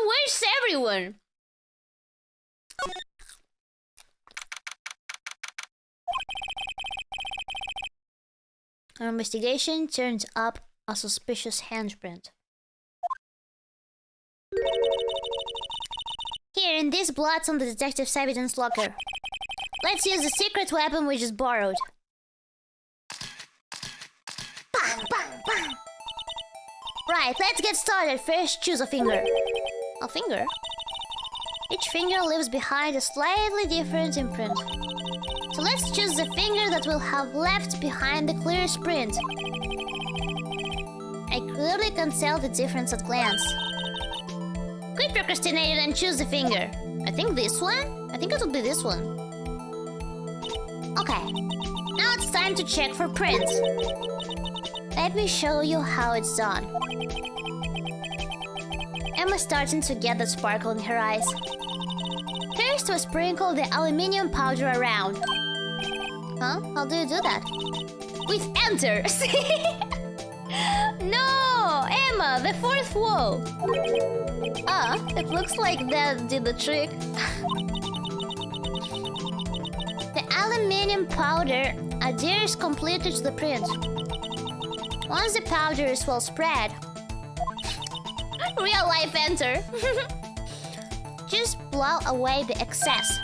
Where's everyone? Our investigation turns up a suspicious handprint. Here, in these blots on the detective's evidence locker. Let's use the secret weapon we just borrowed. Bang, bang, bang. Right, let's get started. First, choose a finger. A finger? Each finger leaves behind a slightly different imprint. So let's choose the finger that will have left behind the clearest print. I clearly can tell the difference at glance. Quit procrastinating and choose the finger. I think this one? I think it will be this one. Okay. Now it's time to check for prints. Let me show you how it's done. Emma's starting to get that sparkle in her eyes. First, we sprinkle the aluminium powder around. Huh? How do you do that? With enter! No! Emma, the fourth wall! It looks like that did the trick. The aluminium powder adheres completely to the print. Once the powder is well spread... Real life enter! Just blow away the excess.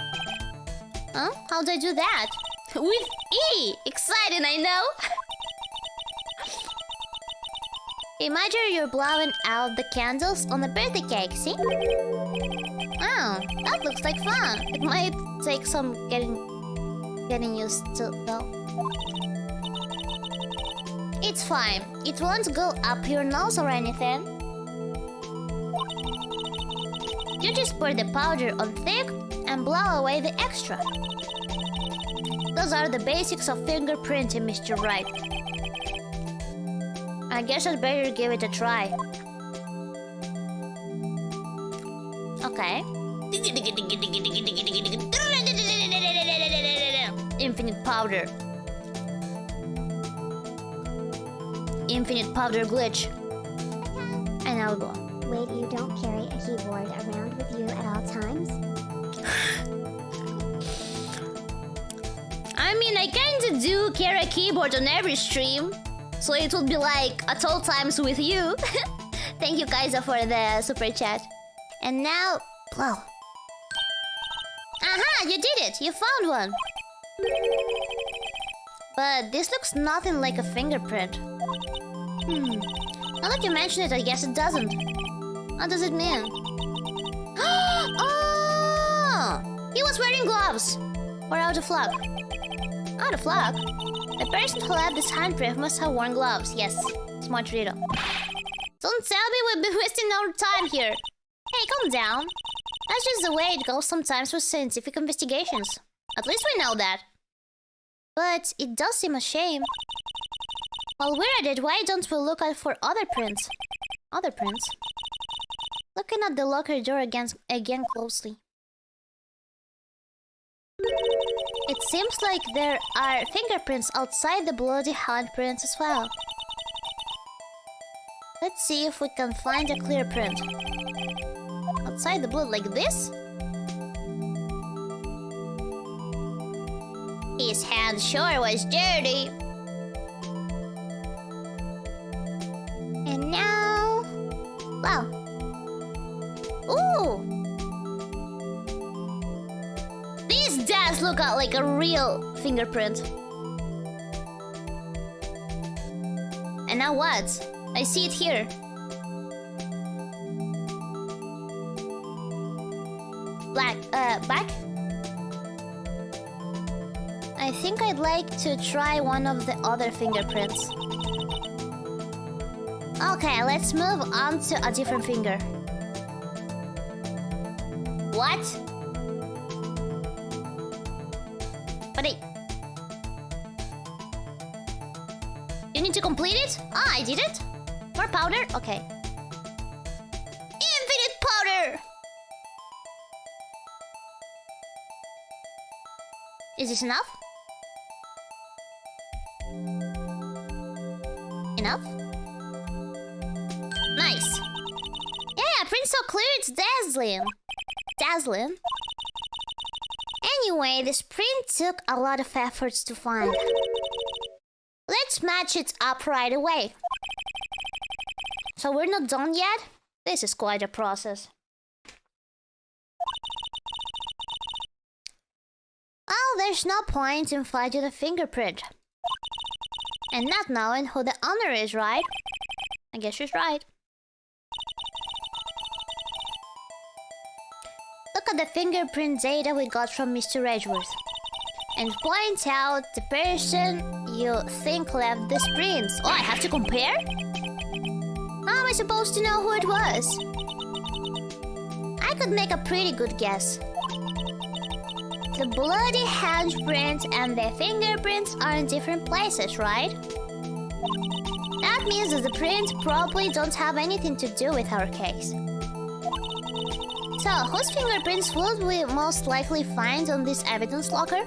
Huh? How do I do that? With E! Exciting, I know! Imagine you're blowing out the candles on a birthday cake, see? Oh, that looks like fun. It might take some getting used to, though. It's fine. It won't go up your nose or anything. You just pour the powder on thick and blow away the extra. Those are the basics of fingerprinting, Mr. Wright. I guess I'd better give it a try. Okay. Infinite powder. Infinite powder glitch. And now we go. Wait, you don't carry a keyboard around with you at all times? I mean, I kinda do carry a keyboard on every stream. So it would be like at all times with you. Thank you, Kaiser, for the super chat. And now, blow. Aha! You did it! You found one! But this looks nothing like a fingerprint. Now that you mention it, I guess it doesn't. What does it mean? Oh! He was wearing gloves! Or out of luck. Out of luck? The person who left this handprint must have worn gloves. Yes. Smart Riro. Don't tell me we've been wasting our time here. Hey, calm down. That's just the way it goes sometimes with scientific investigations. At least we know that. But it does seem a shame. While we're at it, why don't we look out for other prints? Other prints? Looking at the locker door again closely. It seems like there are fingerprints outside the bloody handprints as well. Let's see if we can find a clear print. Outside the blood like this? His hand sure was dirty. And now... Wow. Ooh! This does look like a real fingerprint. And now what? I see it here. Back? I think I'd like to try one of the other fingerprints. Okay, let's move on to a different finger. What? But you need to complete it? Ah, I did it? More powder? Okay. Infinite powder! Is this enough? Enough? Nice! Yeah, print's so clear it's dazzling. Dazzling? Anyway, this print took a lot of efforts to find. Let's match it up right away. So we're not done yet? This is quite a process. Well, there's no point in finding a fingerprint. And not knowing who the owner is, right? I guess she's right. Look at the fingerprint data we got from Mr. Edgeworth. And point out the person you think left these prints. Oh, I have to compare? How am I supposed to know who it was? I could make a pretty good guess. The bloody handprint and the fingerprints are in different places, right? That means that the prints probably don't have anything to do with our case. So, whose fingerprints would we most likely find on this evidence locker?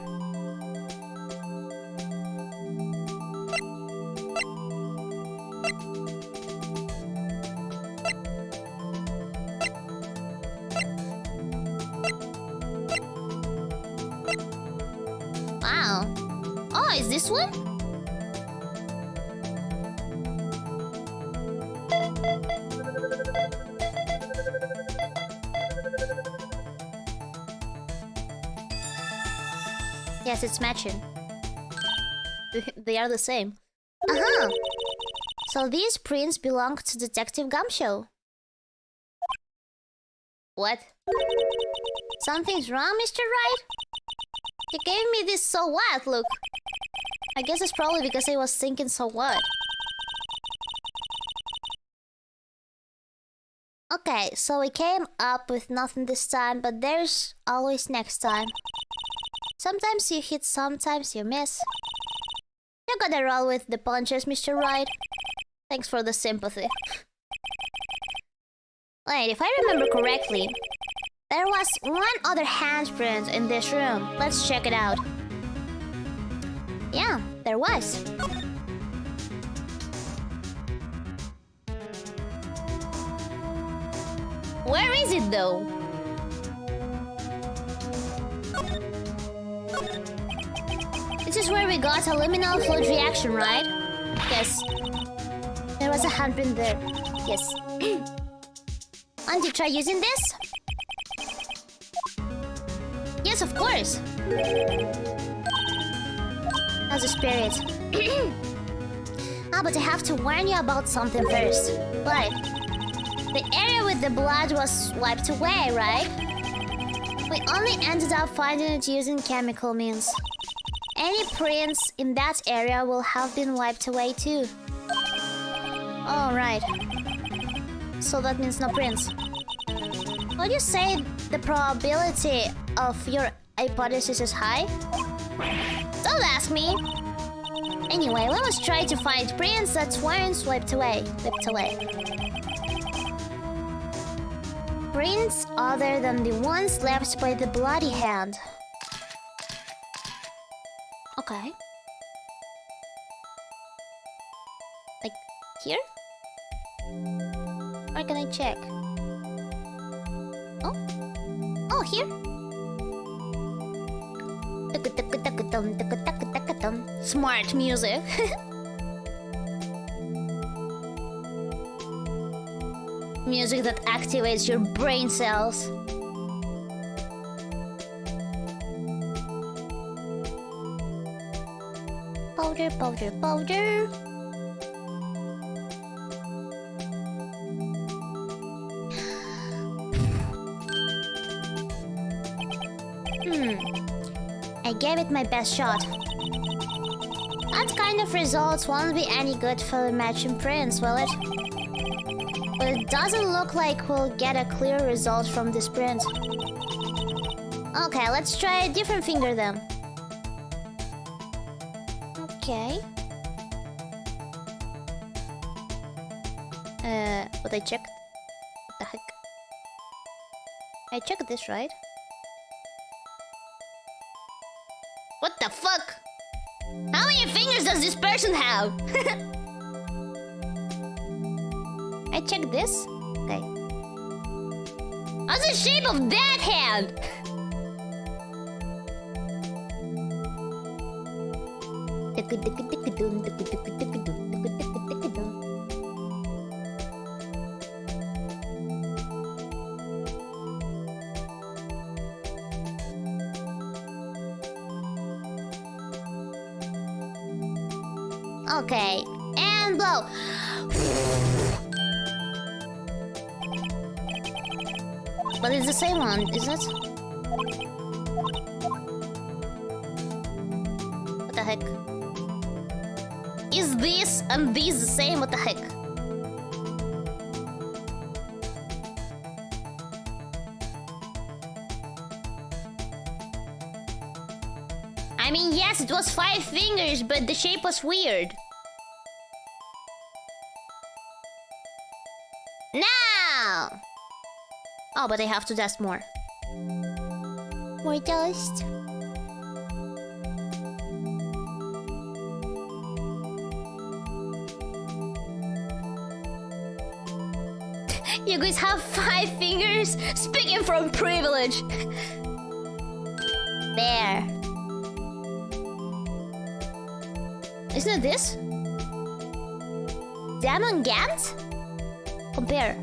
Wow. Oh, is this one? Yes, it's matching. They are the same. Uh-huh. So these prints belong to Detective Gumshoe. What? Something's wrong, Mr. Wright? You gave me this so what look. I guess it's probably because I was thinking so what. Okay, so we came up with nothing this time, but there's always next time. Sometimes you hit, sometimes you miss. You gotta roll with the punches, Mr. Wright. Thanks for the sympathy. Wait, if I remember correctly, there was one other handprint in this room. Let's check it out. Yeah, there was. Where is it though? This is where we got a liminal fluid reaction, right? Yes. There was a handprint there. Yes. Want to try using this? Yes, of course. As a spirit. Ah, but I have to warn you about something first. What? The area with the blood was wiped away, right? We only ended up finding it using chemical means. Any prints in that area will have been wiped away too. Oh, right. So that means no prints. Would you say the probability of your hypothesis is high? Don't ask me! Anyway, let us try to find prints that weren't wiped away. Prints other than the ones left by the bloody hand. Okay. Like here? Where can I check? Oh? Oh, here? Smart music. Music that activates your brain cells. Powder, powder, powder. I gave it my best shot. That kind of results won't be any good for matching prints, will it? But it doesn't look like we'll get a clear result from this print. Okay, let's try a different finger then. Okay. But I checked. What the heck? I checked this, right? What the fuck? How many fingers does this person have? I checked this. Okay. How's the shape of that hand? Okay. And blow. But it's the same one, is it? What the heck? Is this and this the same? What the heck? I mean, yes, it was 5 fingers, but the shape was weird. Now! Oh, but I have to dust more. More dust. You guys have 5 fingers? Speaking from privilege. There. Isn't it this? Diamond Gant? Compare.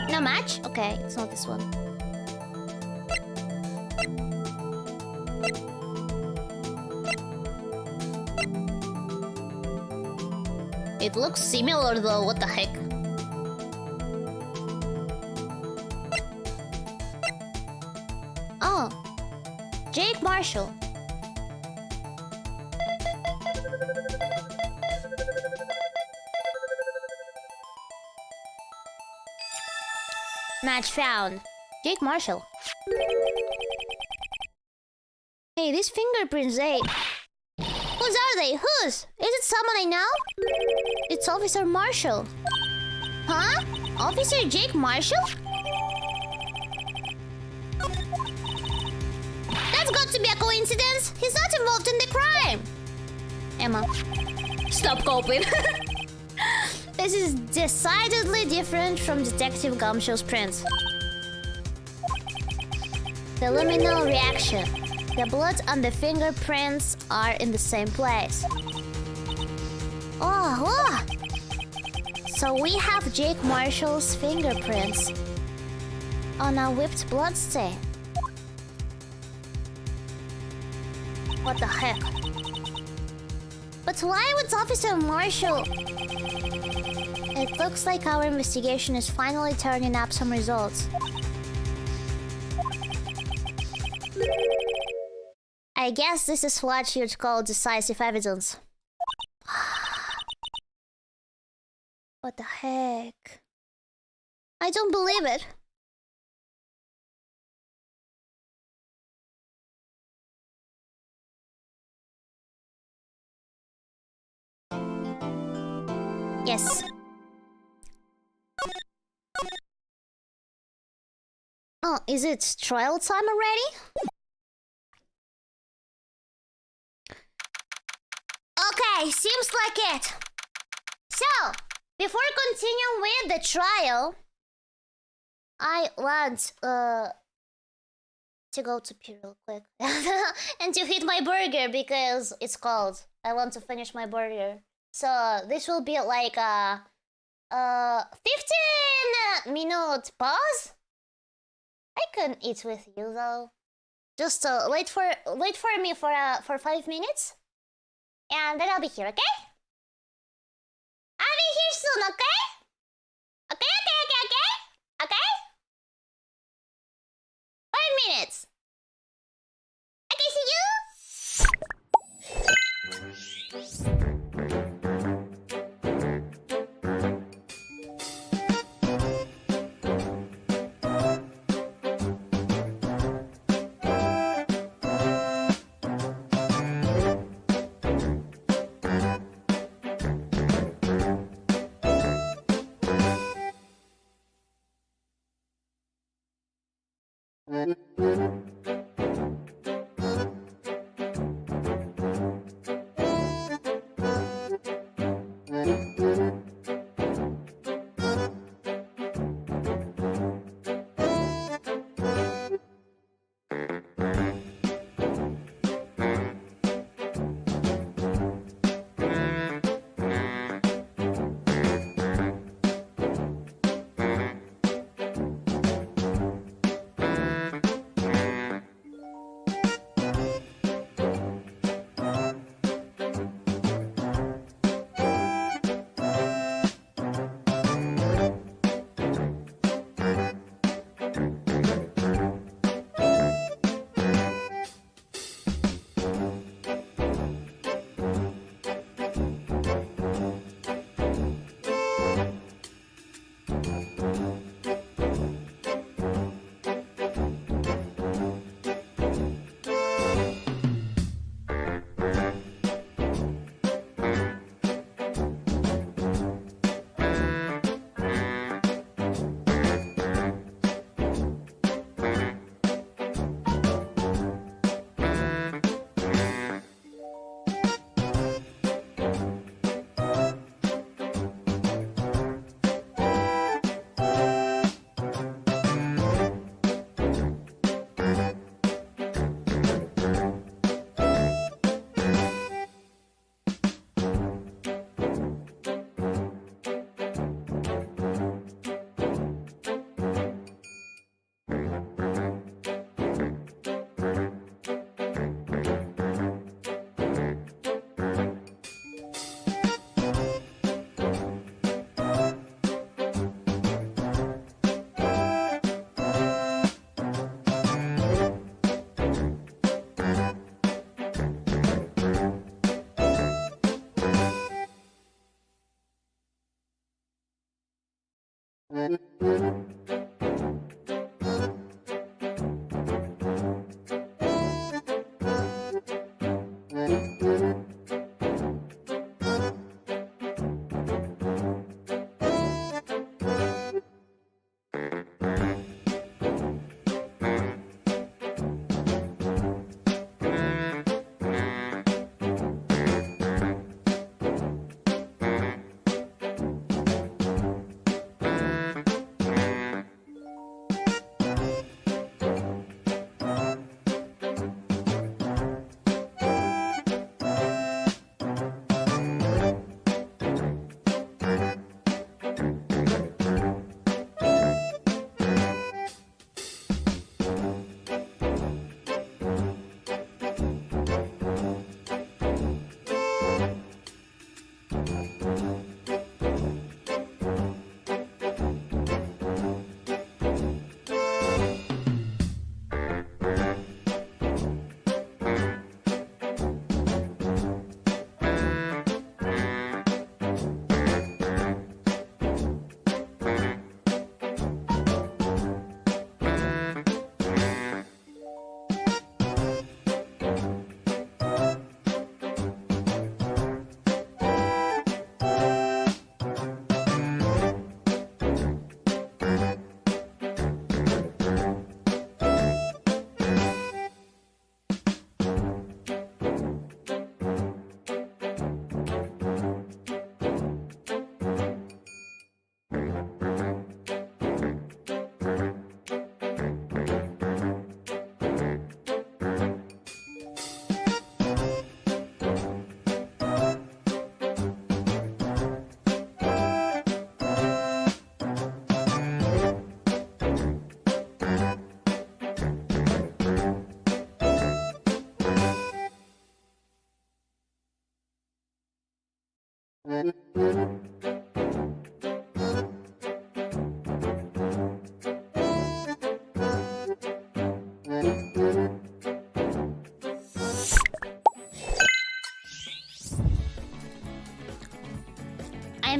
No match? Okay, it's not this one. It looks similar though, what the heck? Oh, Jake Marshall. Match found. Jake Marshall. Hey, these fingerprints, eh? Whose are they? Whose? Is it someone I know? It's Officer Marshall. Huh? Officer Jake Marshall? That's got to be a coincidence. He's not involved in the crime. Emma, stop coping. This is decidedly different from Detective Gumshow's prints. The luminal reaction. The blood and the fingerprints are in the same place. Oh. So we have Jake Marshall's fingerprints on a whipped blood stain. What the heck? But why would Officer Marshall... It looks like our investigation is finally turning up some results. I guess this is what you'd call decisive evidence. What the heck? I don't believe it. Yes. Oh, is it trial time already? Okay, seems like it. So, before continuing with the trial, I want to go to pee real quick and to eat my burger because it's cold. I want to finish my burger. So this will be like a 15-minute pause. I can eat with you though. Just wait for me for 5 minutes, and then I'll be here. Okay? I'll be here soon. Okay? Okay. 5 minutes. Okay, see you. I'm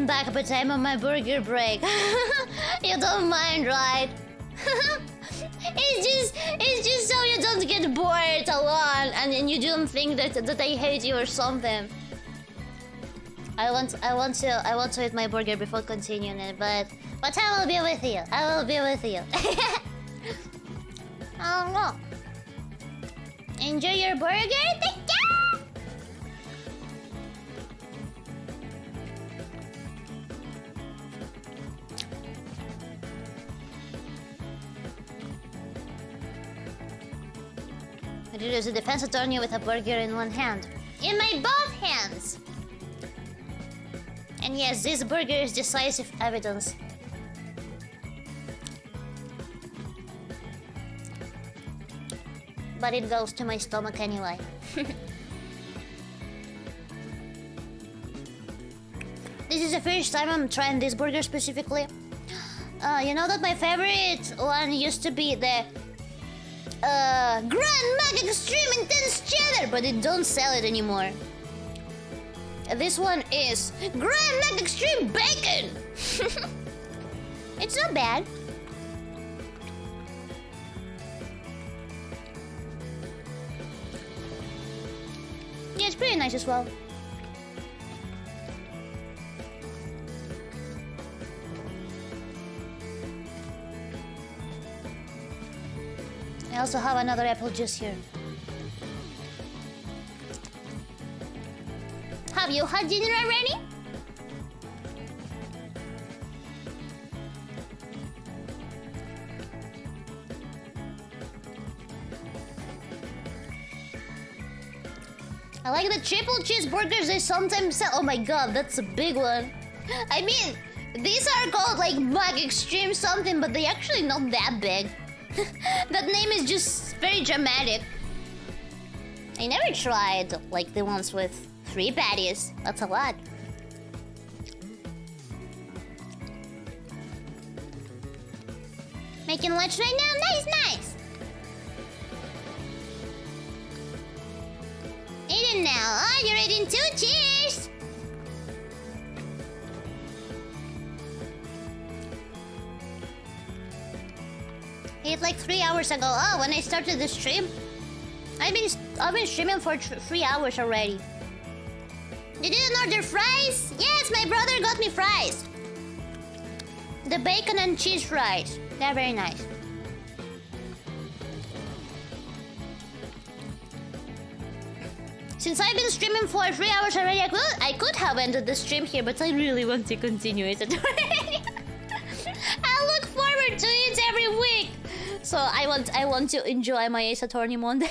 back, but I'm on my burger break. You don't mind, right? It's just so you don't get bored alone, and you don't think that I hate you or something. I want to eat my burger before continuing it, but I will be with you. I will be with you. Oh no! Enjoy your burger. Thank you. There's a defense attorney with a burger in one hand. In my both hands! And yes, this burger is decisive evidence. But it goes to my stomach anyway. This is the first time I'm trying this burger specifically. You know that my favorite one used to be the Grand Mac Extreme Intense Cheddar, but they don't sell it anymore. This one is Grand Mac Extreme Bacon. It's not bad. Yeah, it's pretty nice as well. I also have another apple juice here. Have you had dinner already? I like the triple cheeseburgers they sometimes sell. Oh my god, that's a big one. I mean, these are called like Mac Extreme something, but they're actually not that big. That name is just very dramatic. I never tried like the ones with 3 patties. That's a lot. Making lunch right now? Nice, nice. Eating now. Oh, you're eating too. Cheers. Ate like 3 hours ago. Oh, when I started the stream. I've been streaming for 3 hours already. You didn't order fries? Yes, my brother got me fries. The bacon and cheese fries. They're very nice. Since I've been streaming for 3 hours already, I could have ended the stream here, but I really want to continue it already. I look forward to it every week. So I want to enjoy my Ace Attorney Mondays.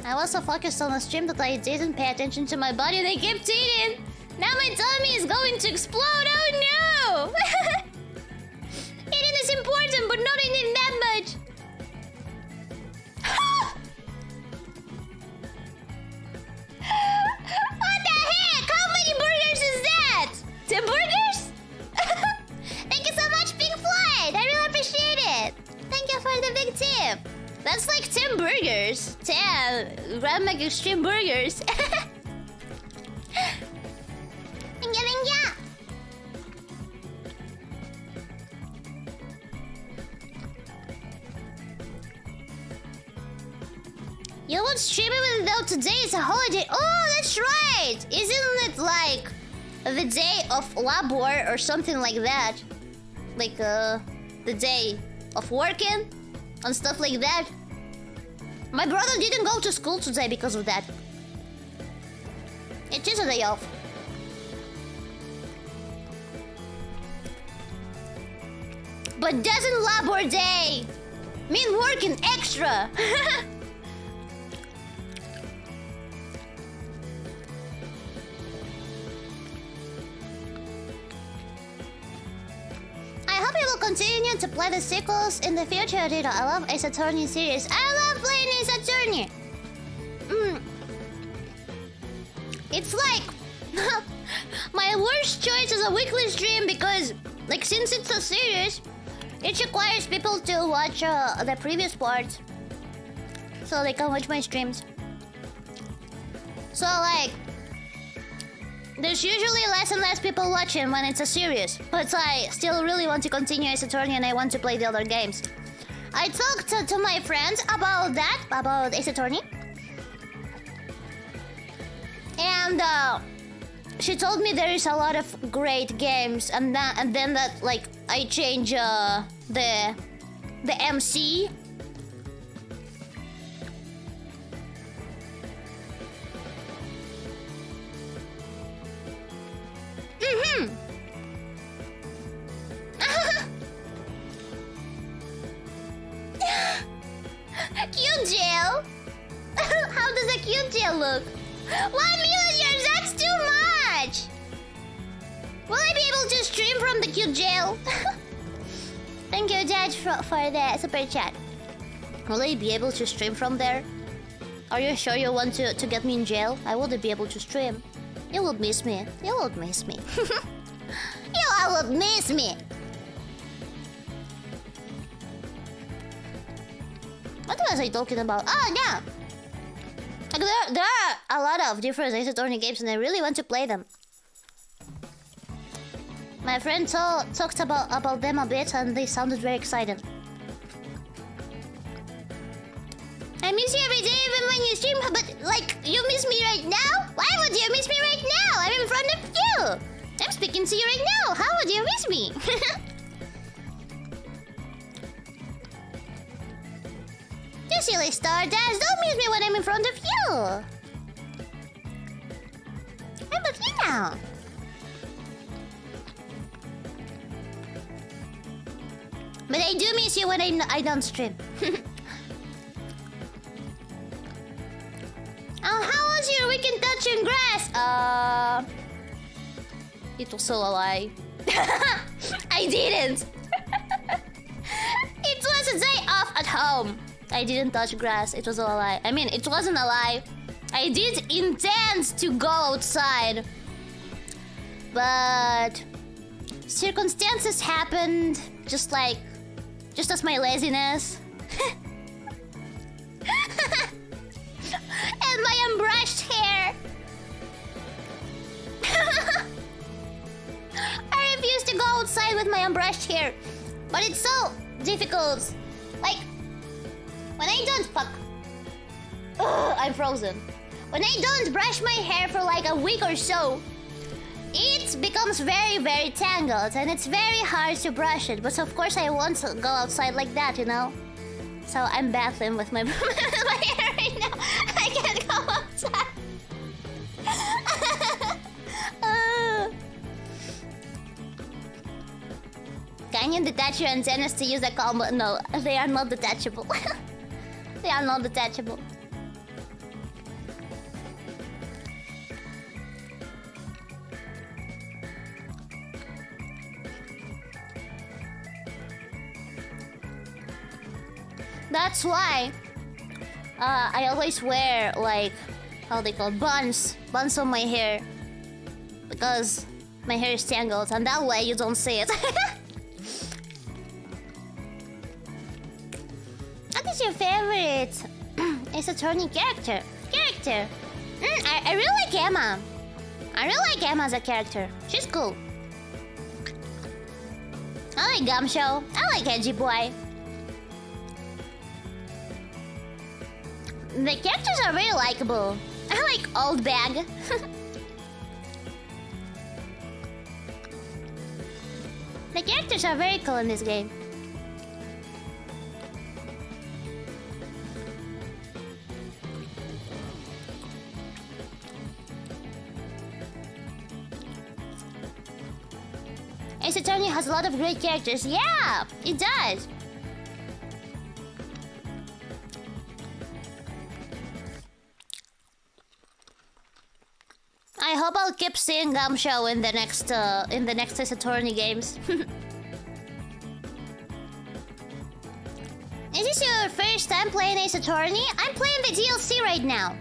I was so focused on the stream that I didn't pay attention to my body and I kept eating. Now my tummy is going to explode. Oh no! Eating is important, but not eating that much. What the heck? How many burgers is that? 10 burgers? Thank you so much, Pink Floyd. I really appreciate it. Thank you for the big tip. That's like 10 burgers. 10 Grand Mac Extreme burgers. Thank you. You won't stream even though today is a holiday. Oh, that's right. Isn't it like the day of labor or something like that? Like the day of working and stuff like that. My brother didn't go to school today because of that. It is a day off. But doesn't labor day mean working extra? I hope you will continue to play the sequels in the future, Riro. I love Ace Attorney series. I love playing Ace Attorney. It's like my worst choice is a weekly stream because, like, since it's a series, it requires people to watch the previous parts so they can watch my streams. So, like, there's usually less and less people watching when it's a series, but I still really want to continue Ace Attorney and I want to play the other games. I talked to my friends about that, about Ace Attorney. And she told me there is a lot of great games, and then that, like, I change the MC. Cute jail. How does a cute jail look? 1 million years, that's too much! Will I be able to stream from the cute jail? Thank you, Dad, for the super chat. Will I be able to stream from there? Are you sure you want to get me in jail? I wouldn't be able to stream. You would miss me. You would miss me. You would miss me. What was I talking about? Oh, yeah! Like, there are a lot of different Ace Attorney games and I really want to play them. My friend talked about them a bit and they sounded very excited. I miss you every day even when you stream, but, like, you miss me right now? Why would you miss me right now? I'm in front of you! I'm speaking to you right now! How would you miss me? You silly Stardust! Don't miss me when I'm in front of you! I'm with you now! But I do miss you when I don't stream. Oh, how was your weekend touching grass? It was all a lie. I didn't! It was a day off at home. I didn't touch grass. It was all a lie. I mean, it wasn't a lie. I did intend to go outside. But circumstances happened just as my laziness. And my unbrushed hair. I refuse to go outside with my unbrushed hair. But it's so difficult. Like, when I don't I'm frozen. When I don't brush my hair for like a week or so, it becomes very, very tangled and it's very hard to brush it. But of course I want to go outside like that, you know? So I'm battling with my, my hair right now. I can't go outside. Can you detach your antennas to use a combo? No, they are not detachable. They are not detachable. That's why I always wear, like, how they call buns on my hair, because my hair is tangled and that way you don't see it. What is your favorite Ace Attorney character? I really like Emma. I really like Emma as a character. She's cool. I like Gumshoe. I like Edgy Boy. The characters are very likable. I like Old Bag. The characters are very cool in this game. Ace Attorney has a lot of great characters. Yeah, it does. I hope I'll keep seeing Gumshoe in the next Ace Attorney games. Is this your first time playing Ace Attorney? I'm playing the DLC right now.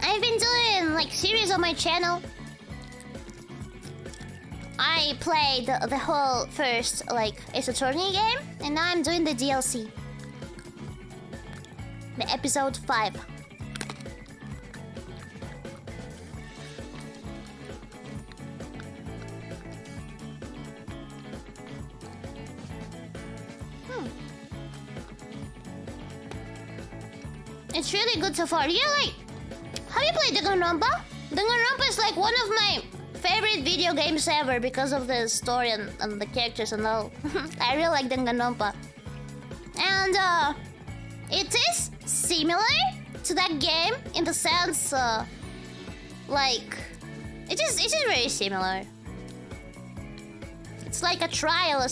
I've been doing like series on my channel. I played the whole first like Ace Attorney game, and now I'm doing the DLC. The episode 5. It's really good so far. Yeah, like, have you played Danganronpa? Danganronpa is like one of my favorite video games ever because of the story and the characters and all. I really like Danganronpa. And it is similar to that game in the sense, like, it is very similar. It's like a trial,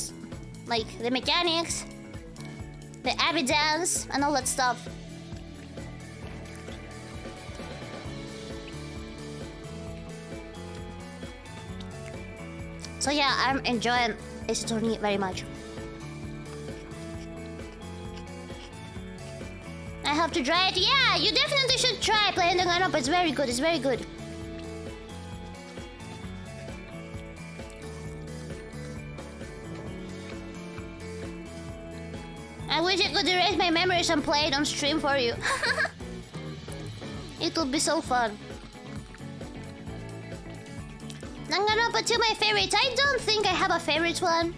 like the mechanics, the evidence, and all that stuff. So yeah, I'm enjoying Ace Attorney very much. I have to try it. Yeah, you definitely should try playing Danganronpa. It's very good. It's very good. I wish I could erase my memories and play it on stream for you. It would be so fun. Danganronpa 2, my favorite. I don't think I have a favorite one.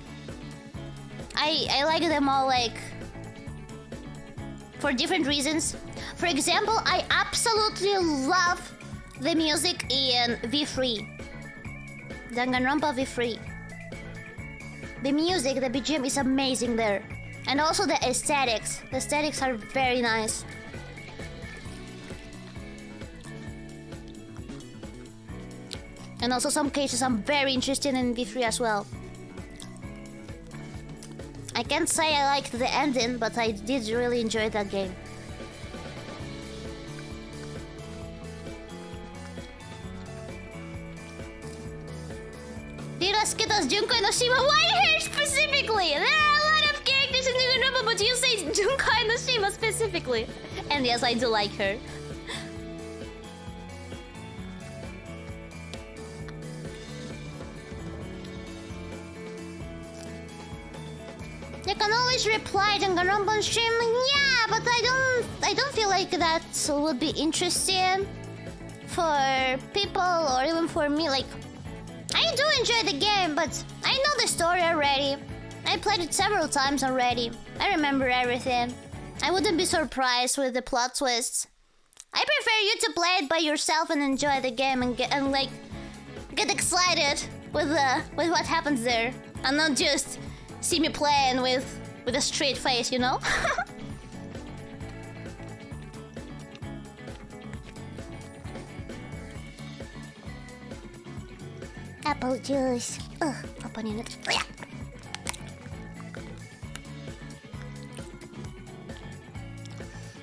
I like them all, like, for different reasons. For example, I absolutely love the music in V3. Danganronpa V3. The music, the BGM is amazing there. And also the aesthetics. The aesthetics are very nice. And also some cases I'm very interested in V3 as well. I can't say I liked the ending, but I did really enjoy that game. Riro Skito's Junko Enoshima. Why her specifically? There are a lot of characters in Danganronpa, but you say Junko Enoshima specifically. And yes, I do like her. You can always reply Danganronpa on stream. Yeah, but I don't feel like that would be interesting for people or even for me. Like, I do enjoy the game, but I know the story already. I played it several times already. I remember everything. I wouldn't be surprised with the plot twists. I prefer you to play it by yourself and enjoy the game and get excited with what happens there, and not just see me playing with a straight face, you know? Apple juice. Ugh, opening it.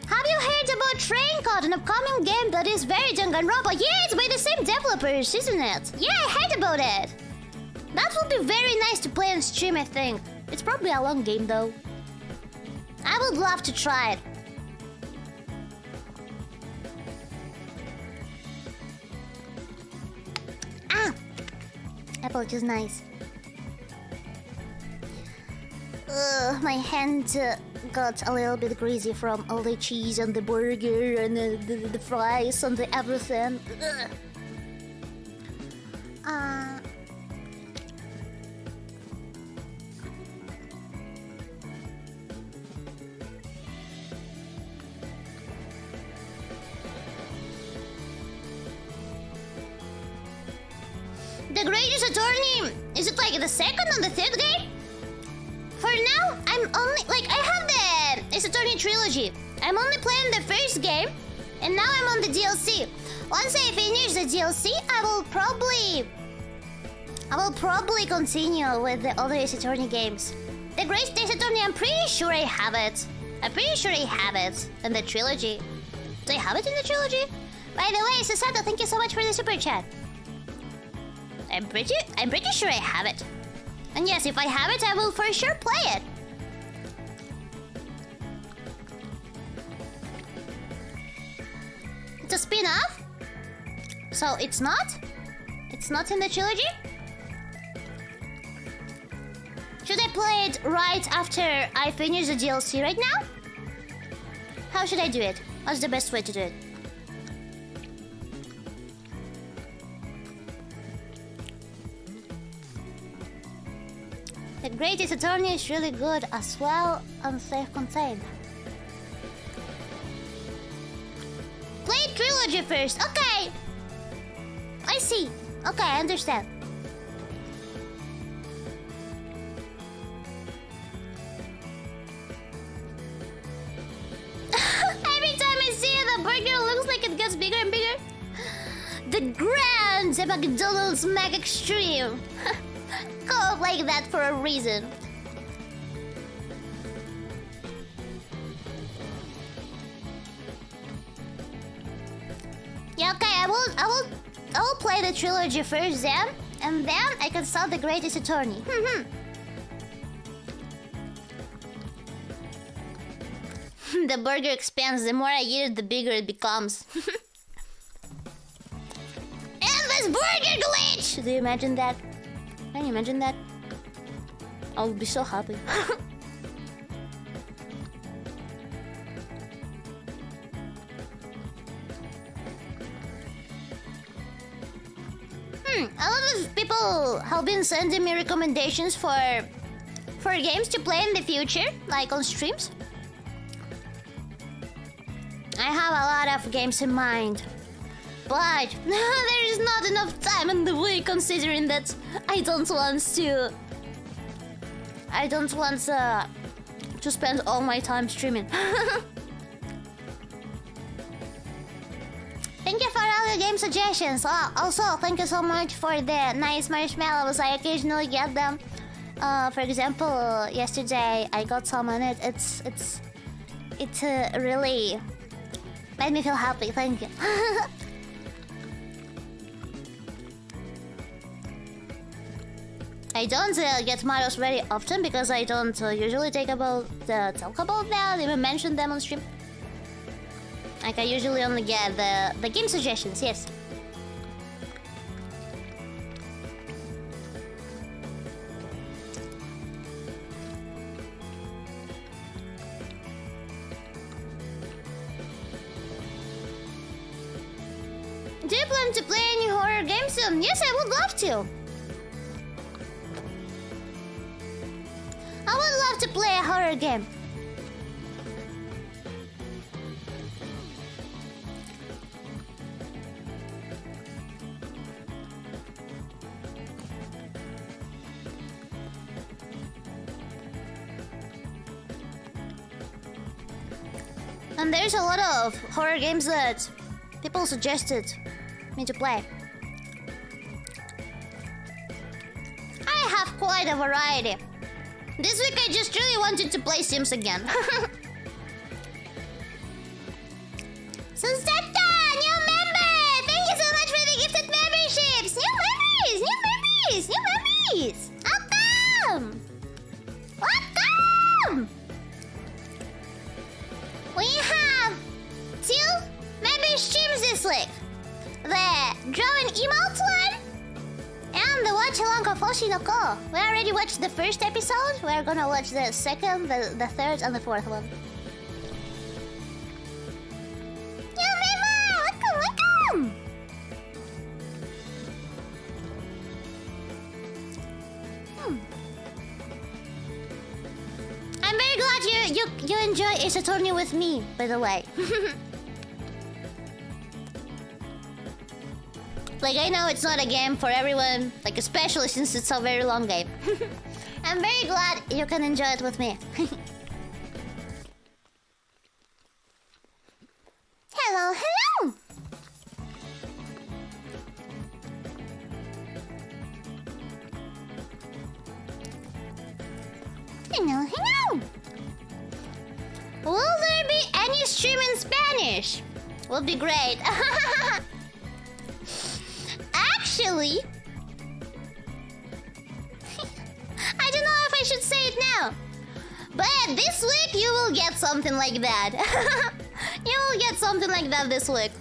Have you heard about Train Code, an upcoming game that is very Danganronpa? Yeah, it's by the same developers, isn't it? Yeah, I heard about it. That would be very nice to play on stream, I think. It's probably a long game, though. I would love to try it. Ah! Apple juice, nice. Ugh, my hand got a little bit greasy from all the cheese and the burger and the fries and the everything. Ugh. The Greatest Attorney, is it like the second or the third game? For now, I'm only, like, I have the Ace Attorney trilogy. I'm only playing the first game, and now I'm on the DLC. Once I finish the DLC, I will probably continue with the other Ace Attorney games. The Greatest Ace Attorney, I'm pretty sure I have it. I'm pretty sure I have it in the trilogy. Do I have it in the trilogy? By the way, Susato, thank you so much for the super chat. I'm pretty sure I have it. And yes, if I have it, I will for sure play it. spin-off? So it's not? It's not in the trilogy? Should I play it right after I finish the DLC right now? How should I do it? What's the best way to do it? The Greatest Attorney is really good as well and self-contained. Play trilogy first. Okay. I see. Okay, I understand. Every time I see it, the burger looks like it gets bigger and bigger. The Grand McDonald's Mac Extreme. Called like that for a reason. Yeah, okay, I will play the trilogy first then, and then I can start the Greatest Attorney. The burger expands. The more I eat it, the bigger it becomes. Endless burger glitch! Do you imagine that? Can you imagine that? I would be so happy. A lot of people have been sending me recommendations for games to play in the future, like on streams. I have a lot of games in mind, but there is not enough time in the week, considering that I don't want to spend all my time streaming. Thank you for all the game suggestions. Also, thank you so much for the nice marshmallows. I occasionally get them. For example, yesterday I got some on it. It really made me feel happy. Thank you. I don't get models very often because I don't usually talk about them, even mention them on stream. Like I usually only get the game suggestions, yes. Do you plan to play any horror games soon? Yes, I would love to. I would love to play a horror game. And there's a lot of horror games that people suggested me to play. I have quite a variety. This week I just really wanted to play Sims again. Sunsetta, new member! Thank you so much for the gifted memberships! New members! Welcome! Welcome! We have 2 member streams this week. The drawing emote one and the watch along of Oshinoko. We already watched the first episode. We're gonna watch the second, the third, and the fourth one. Yo, Mima! Welcome! I'm very glad you enjoy Ace Attorney with me, by the way. Like, I know it's not a game for everyone, like especially since it's a very long game. I'm very glad you can enjoy it with me. Hello. Hello. Will there be any stream in Spanish? Would be great. Actually, I don't know if I should say it now, but this week you will get something like that. You will get something like that this week.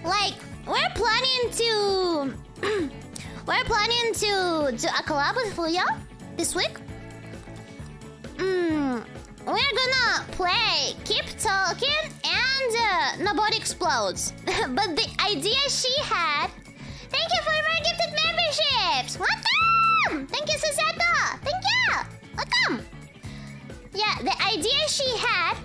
Like, we're planning to... we're planning to do a collab with Fuya this week. We're gonna play Keep Talking and Nobody Explodes. But the idea she had... Thank you for more gifted memberships! Welcome! Thank you, Susato! Thank you! Welcome! Yeah, the idea she had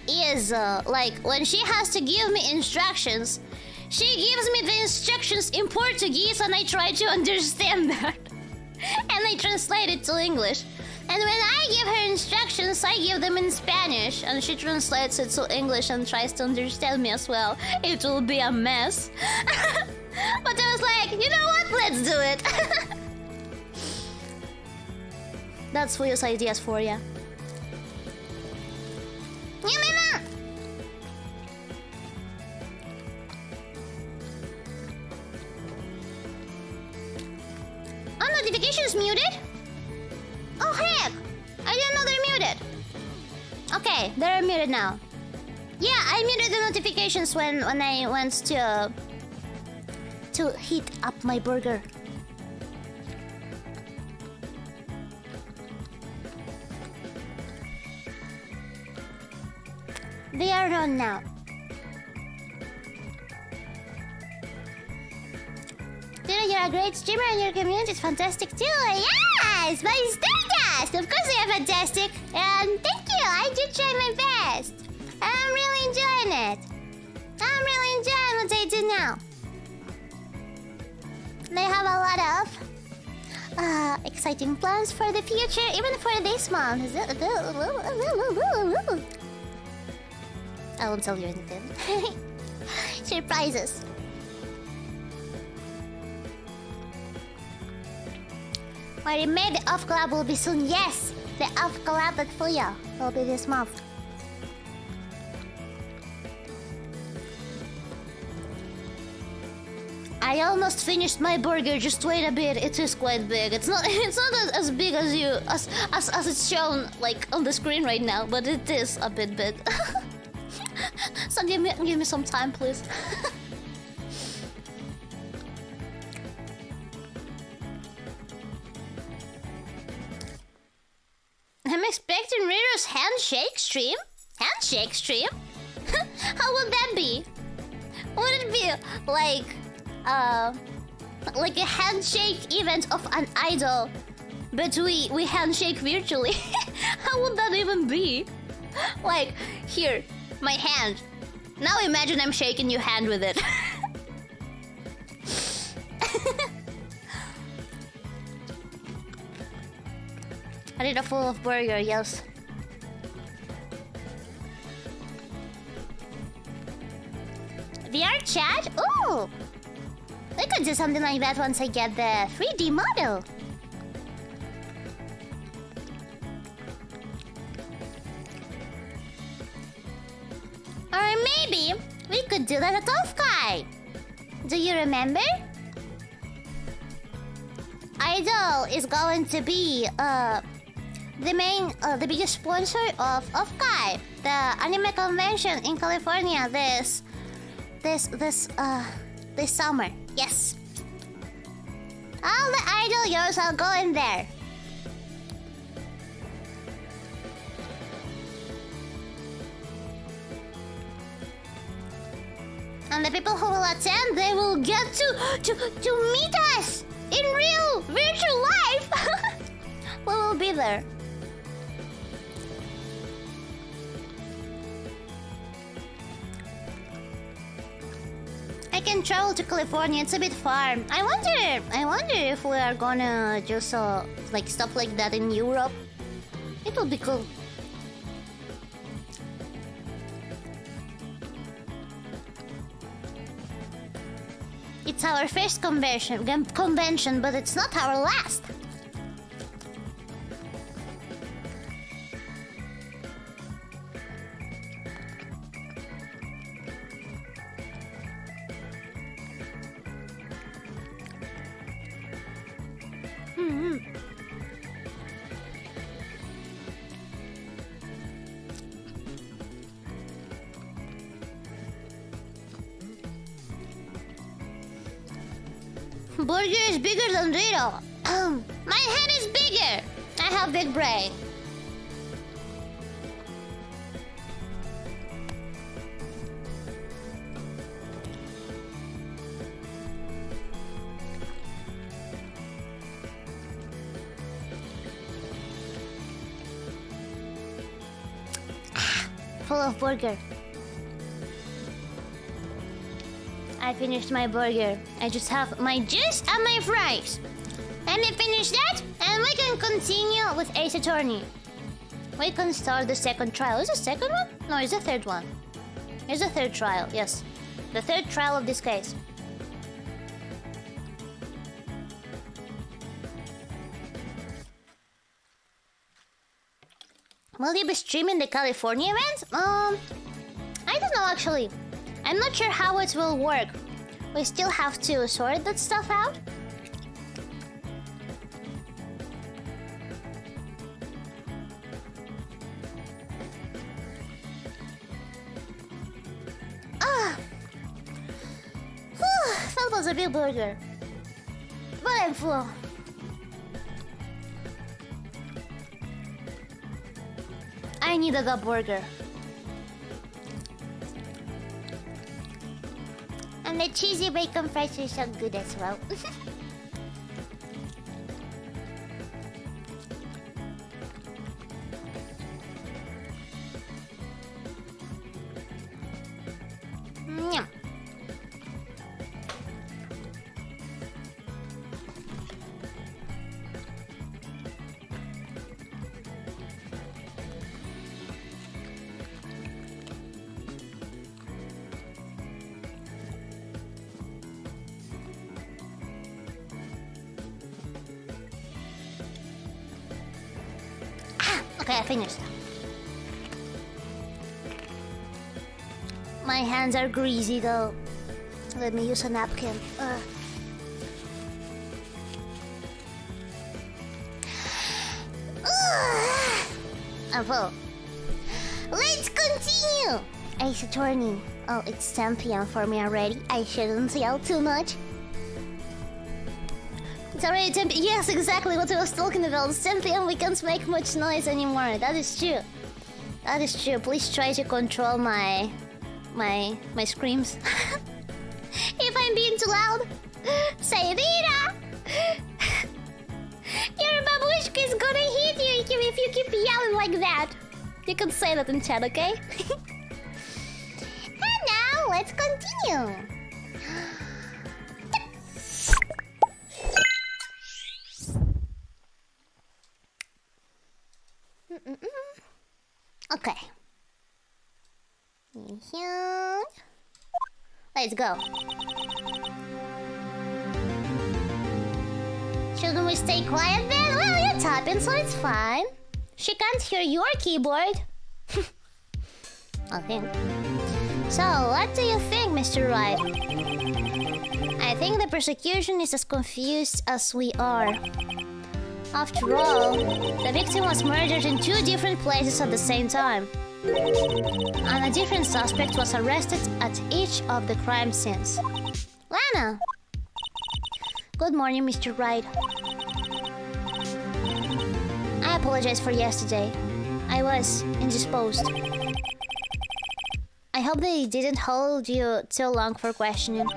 is like when she has to give me instructions, she gives me the instructions in Portuguese and I try to understand that. And I translate it to English. And when I give her instructions, I give them in Spanish and she translates it to English and tries to understand me as well. It will be a mess. But I was like, you know what? Let's do it. That's Fuyo's ideas for ya. Oh, notifications muted? Oh heck! I didn't know they're muted. Okay, they're muted now. Yeah, I muted the notifications when I went to heat up my burger. They are on now. Dina, you're a great streamer and your community is fantastic too. Yes! My Stardust! Of course they are fantastic. And thank you! I do try my best. I'm really enjoying it. I'm really enjoying what I do now. They have a lot of exciting plans for the future, even for this month. I won't tell you anything. Surprises. Or maybe the off collab will be soon. Yes, the off collab with Fuya will be this month. I almost finished my burger. Just wait a bit. It is quite big. It's not. It's not as big as as it's shown like on the screen right now, but it is a bit big. So give me some time, please. I'm expecting Riro's handshake stream. Handshake stream? How would that be? Would it be like a handshake event of an idol, but we handshake virtually? How would that even be? Like, here, my hand. Now imagine I'm shaking your hand with it. I need a full of burger, yes. VR chat? Ooh! We could do something like that once I get the 3D model. Or maybe we could do that at Offkai. Do you remember? Idol is going to be the biggest sponsor of Offkai, the anime convention in California this summer. Yes. All the idol girls are going there. And the people who will attend, they will get to meet us in real virtual life. We will be there. I can travel to California. It's a bit far. I wonder if we are gonna just like stuff like that in Europe. It will be cool. It's our first convention, but it's not our last. Burger is bigger than Riro. My head is bigger. I have big brain. Full of burger. I finished my burger. I just have my juice and my fries. Let me finish that, and we can continue with Ace Attorney. We can start the second trial. Is the second one? No, it's the third one. It's the third trial, yes. The third trial of this case. Will you be streaming the California event? I don't know actually. I'm not sure how it will work. We still have to sort that stuff out. That was a big burger. But I'm full. I needed a burger. And the cheesy bacon fries are so good as well. Yum. Okay, I finished. My hands are greasy though. Let me use a napkin. I'm full. Let's continue! Ace Attorney. Oh, it's 10 p.m. for me already. I shouldn't yell too much. It's already 10 p.m. Yes, exactly what I was talking about. It's 10 p.m. We can't make much noise anymore. That is true. That is true. Please try to control my screams. If I'm being too loud, say Rira! Your babushka is gonna hit you if you keep yelling like that. You can say that in chat, okay? And now, let's continue. Okay. Let's go. Shouldn't we stay quiet then? Well, you're tapping, so it's fine. She can't hear your keyboard. Okay. So, what do you think, Mr. Wright? I think the prosecution is as confused as we are. After all, the victim was murdered in 2 different places at the same time. And a different suspect was arrested at each of the crime scenes. Lana! Good morning, Mr. Wright. I apologize for yesterday. I was indisposed. I hope they didn't hold you too long for questioning.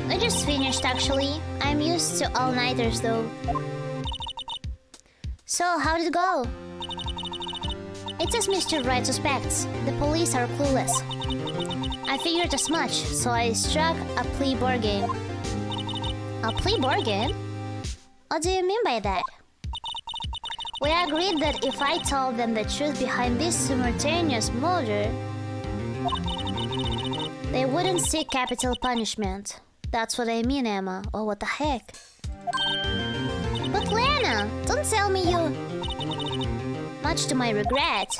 I just finished, actually. I'm used to all-nighters, though. So, how did it go? It's as Mr. Wright suspects. The police are clueless. I figured as much, so I struck a plea bargain. A plea bargain? What do you mean by that? We agreed that if I told them the truth behind this simultaneous murder, they wouldn't seek capital punishment. That's what I mean, Emma. Oh, what the heck? But Lana, don't tell me you... Much to my regret,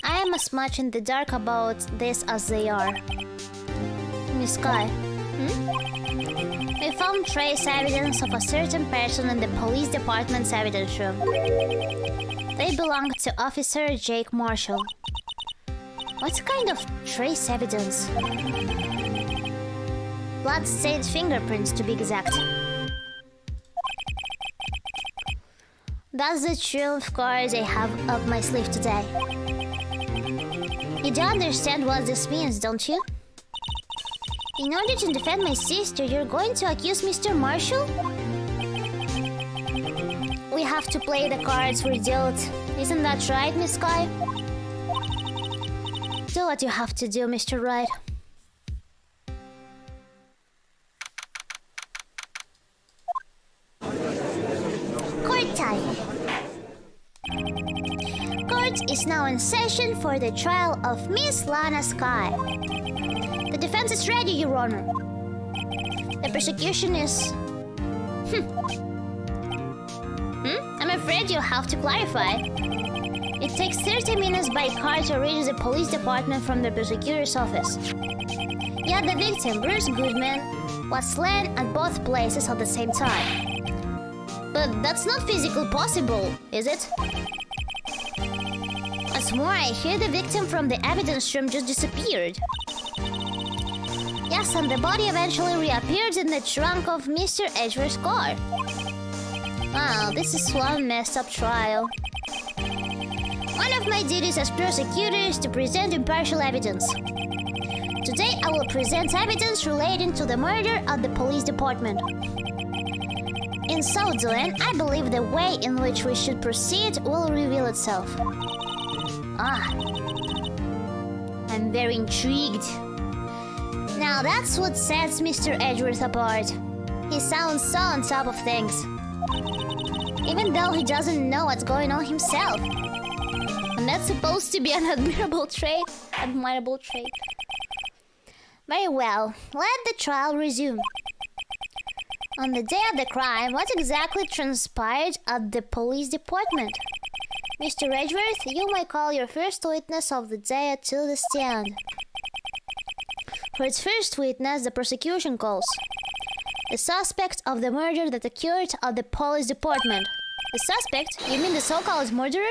I am as much in the dark about this as they are. Miss Sky, We found trace evidence of a certain person in the police department's evidence room. They belong to Officer Jake Marshall. What kind of trace evidence? Blood-stained fingerprints, to be exact. That's the trump cards I have up my sleeve today. You don't understand what this means, don't you? In order to defend my sister, you're going to accuse Mr. Marshall? We have to play the cards we're dealt. Isn't that right, Miss Sky? Do what you have to do, Mr. Wright. Court time. Court is now in session for the trial of Miss Lana Sky. The defense is ready, Your Honor. The prosecution is... I'm afraid you'll have to clarify. It takes 30 minutes by car to reach the police department from the prosecutor's office. Yet the victim, Bruce Goodman, was slain at both places at the same time. But that's not physically possible, is it? What's more, I hear the victim from the evidence room just disappeared. Yes, and the body eventually reappeared in the trunk of Mr. Edgeworth's car. Wow, this is one messed up trial. One of my duties as prosecutor is to present impartial evidence. Today, I will present evidence relating to the murder at the police department. In so doing, I believe the way in which we should proceed will reveal itself. I'm very intrigued. Now that's what sets Mr. Edgeworth apart. He sounds so on top of things. Even though he doesn't know what's going on himself. And that's supposed to be an admirable trait. Very well, let the trial resume. On the day of the crime, what exactly transpired at the police department? Mr. Edgeworth, you may call your first witness of the day to the stand. For its first witness, the prosecution calls the suspect of the murder that occurred at the police department. The suspect? You mean the so-called murderer?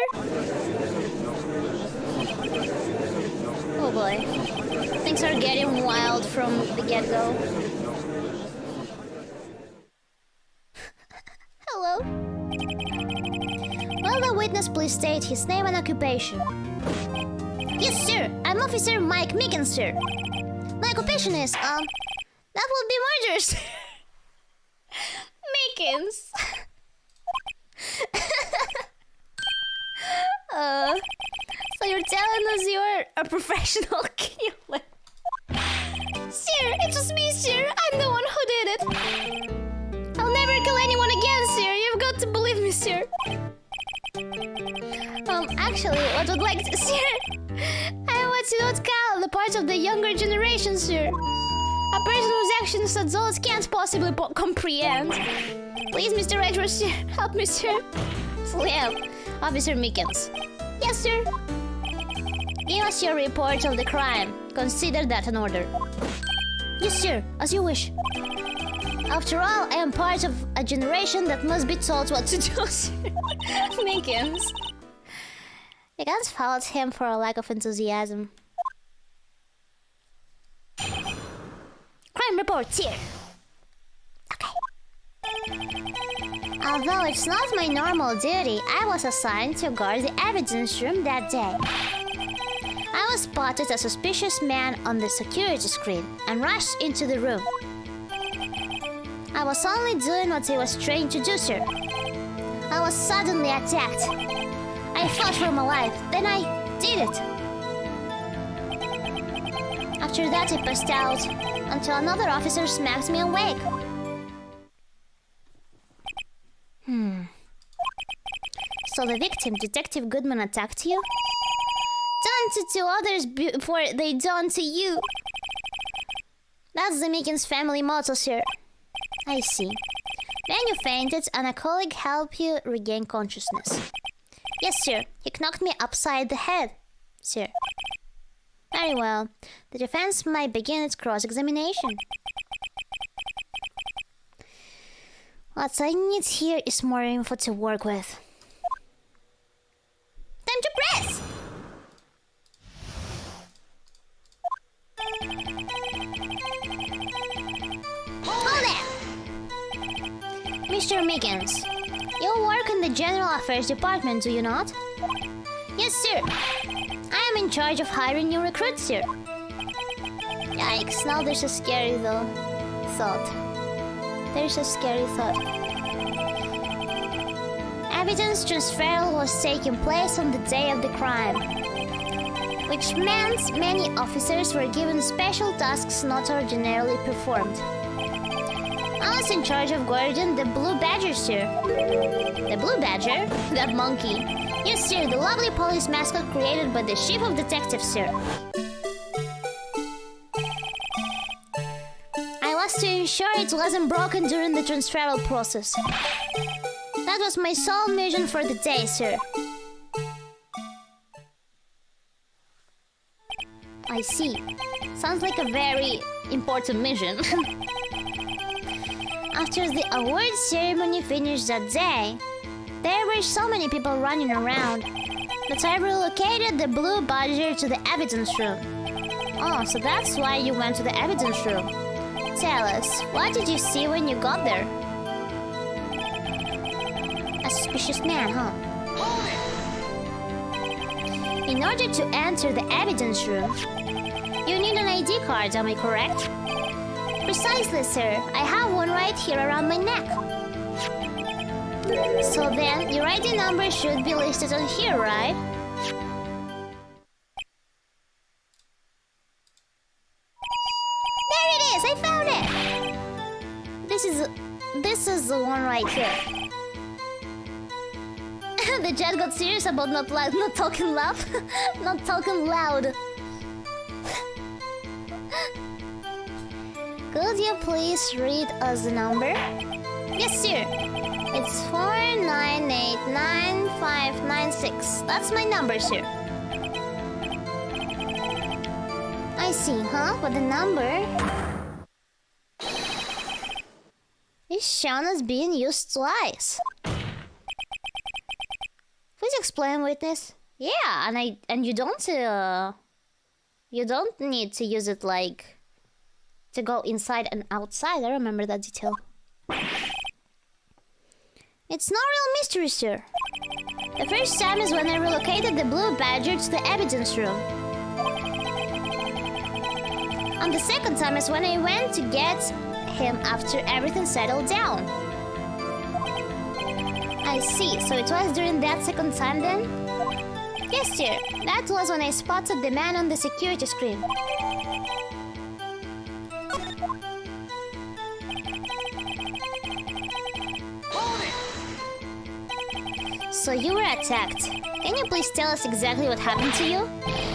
Oh boy. Things are getting wild from the get-go. Hello? Will the witness please state his name and occupation? Yes, sir. I'm Officer Mike Mickens, sir. My occupation is, that would be murder, sir. Mickens. So you're telling us you're a professional killer? Sir, it was me, sir. I'm the one who did it. I'll never kill anyone again, sir. You've got to believe me, sir. Actually, what I'd like to... Sir, I want to not call the part of the younger generation, sir. A person whose actions adults can't possibly comprehend. Please, Mr. Edgeworth, sir. Help me, sir. Slam. Officer Mickens. Yes, sir. Give us your report of the crime. Consider that an order. Yes, sir. As you wish. After all, I am part of a generation that must be told what to do, sir. Mickens. You can't fault him for a lack of enthusiasm. Crime reports here. Okay. Although it's not my normal duty, I was assigned to guard the evidence room that day. I was spotted a suspicious man on the security screen and rushed into the room. I was only doing what I was trained to do, sir. I was suddenly attacked. I fought for my life, then I did it. After that, I passed out until another officer smacked me awake. So the victim, Detective Goodman, attacked you? Done to others before they done to you. That's the Mickens family motto, sir. I see. Then you fainted and a colleague helped you regain consciousness. Yes, sir. He knocked me upside the head, sir. Very well. The defense might begin its cross-examination. What I need here is more info to work with. Time to press! Hold it! Mr. Mickens, You work in the General Affairs Department, do you not? Yes, sir. I am in charge of hiring new recruits, sir. Yikes, now there's a scary thought. There's a scary thought. Evidence transferal was taking place on the day of the crime, which meant many officers were given special tasks not ordinarily performed. I was in charge of guarding the Blue Badger, sir. The Blue Badger? That monkey. Yes, sir, the lovely police mascot created by the chief of detectives, sir. I was to ensure it wasn't broken during the transferal process. That was my sole mission for the day, sir. I see. Sounds like a very important mission. After the award ceremony finished that day, there were so many people running around that I relocated the Blue Badger to the evidence room. Oh, so that's why you went to the evidence room. Tell us, what did you see when you got there? A suspicious man, huh? In order to enter the evidence room, you need an ID card, am I correct? Precisely, sir. I have one right here around my neck. So then, your ID number should be listed on here, right? There it is! I found it! This is the one right here. The jet got serious about not talking loud. Not talking loud. Could you please read us the number? Yes, sir. It's 49899596. That's my number, sir. I see, huh? But the number is shown as being used twice. Please explain, witness. Yeah, and you don't need to use it like to go inside and outside. I remember that detail. It's no real mystery, sir. The first time is when I relocated the Blue Badger to the evidence room. And the second time is when I went to get him after everything settled down. I see, so it was during that second time then? Yes, sir. That was when I spotted the man on the security screen. So you were attacked. Can you please tell us exactly what happened to you?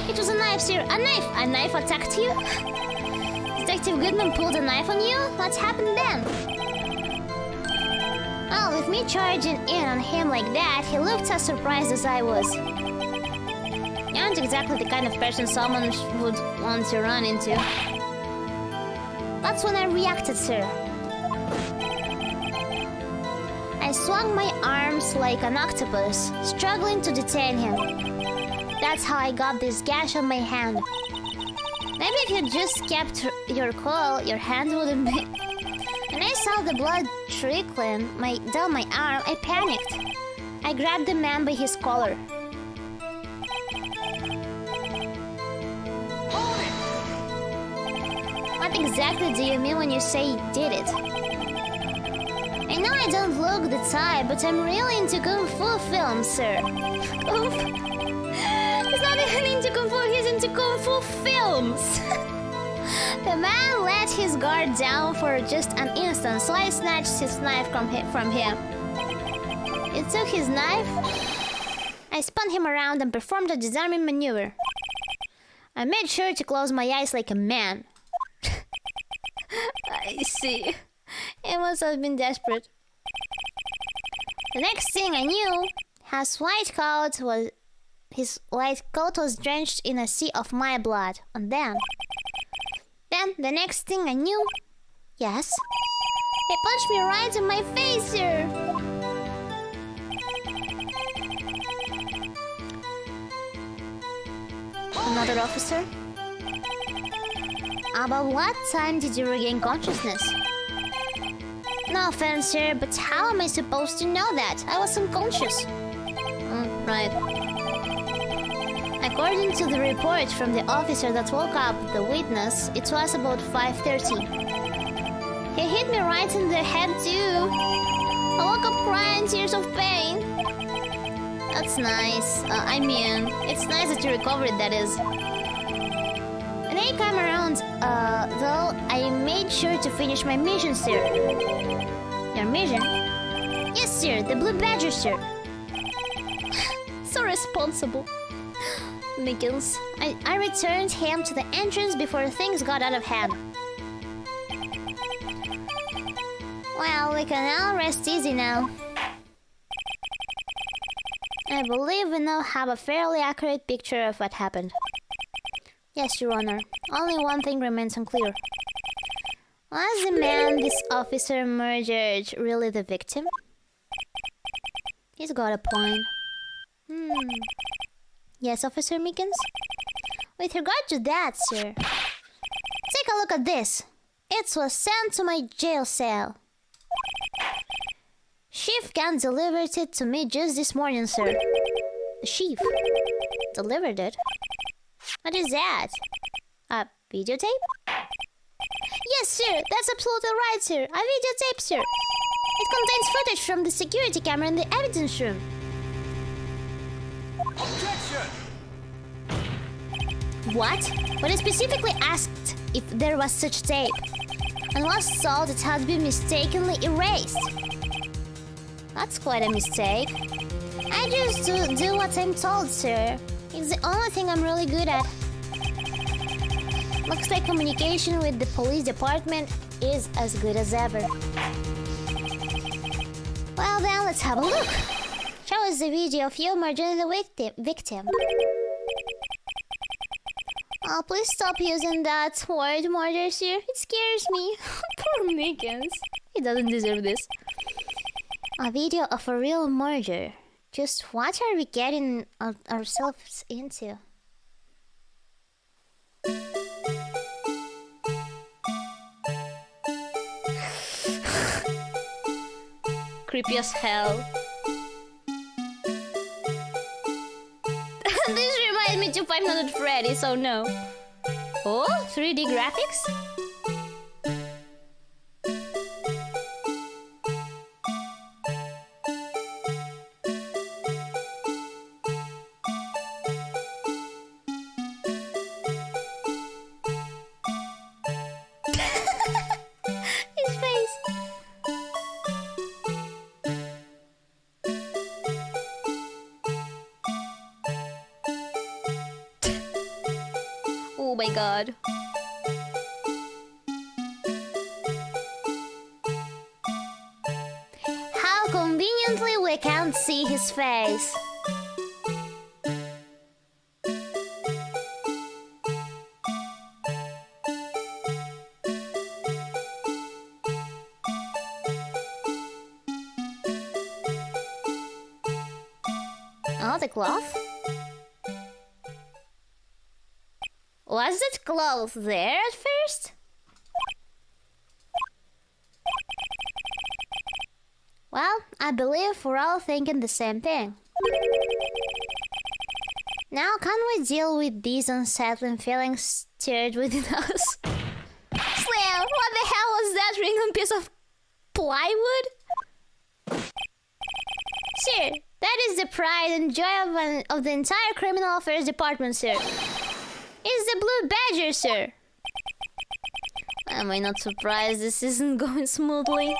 It was a knife, sir. A knife! A knife attacked you? Detective Goodman pulled a knife on you? What happened then? Oh, with me charging in on him like that, he looked as surprised as I was. You aren't exactly the kind of person someone would want to run into. That's when I reacted, sir. I swung my arms like an octopus, struggling to detain him. That's how I got this gash on my hand. Maybe if you just kept your cool, your hand wouldn't be... When I saw the blood trickling down my arm, I panicked. I grabbed the man by his collar. What exactly do you mean when you say you did it? I know I don't look the type, but I'm really into Kung Fu films, sir. Kung Fu? He's not even into Kung Fu, he's into Kung Fu films! The man let his guard down for just an instant, so I snatched his knife from him. It took his knife. I spun him around and performed a disarming maneuver. I made sure to close my eyes like a man. I see. He must have been desperate. The next thing I knew, his white coat was drenched in a sea of my blood. And then the next thing I knew, yes, he punched me right in my face, sir. Another officer? About what time did you regain consciousness? No offense, sir, but how am I supposed to know that? I was unconscious. Right. According to the report from the officer that woke up the witness, it was about 5:30. He hit me right in the head too. I woke up crying tears of pain. That's nice. It's nice that you recovered, that is. When I came around, though, I made sure to finish my mission, sir. Your mission? Yes, sir, the Blue Badger, sir. So responsible. Mickens. I returned him to the entrance before things got out of hand. Well, we can all rest easy now. I believe we now have a fairly accurate picture of what happened. Yes, Your Honor. Only one thing remains unclear. Was the man this officer murdered really the victim? He's got a point. Yes, Officer Mickens? With regard to that, sir, take a look at this. It was sent to my jail cell. Chief Gunn delivered it to me just this morning, sir. The chief delivered it? What is that? A videotape? Yes, sir, that's absolutely right, sir. A videotape, sir. It contains footage from the security camera in the evidence room. Objection! What? But I specifically asked if there was such tape, and was told it had been mistakenly erased. That's quite a mistake. I just do what I'm told, sir. It's the only thing I'm really good at. Looks like communication with the police department is as good as ever. Well then, let's have a look. Show us the video of you murdering the victim. Oh, please stop using that word, murder, sir. It scares me. Poor Mickens. He doesn't deserve this. A video of a real murder. Just what are we getting ourselves into? Creepy as hell. This reminds me to 500 Freddy, so no. Oh, 3D graphics? His face. Oh my god. How conveniently we can't see his face. Oh, the cloth? Was that cloth there at first? Well, I believe we're all thinking the same thing. Now, can we deal with these unsettling feelings stirred within us? Slam, what the hell was that random piece of plywood? Sir, that is the pride and joy of the entire criminal affairs department, sir. It's the Blue Badger, sir. Am I not surprised this isn't going smoothly?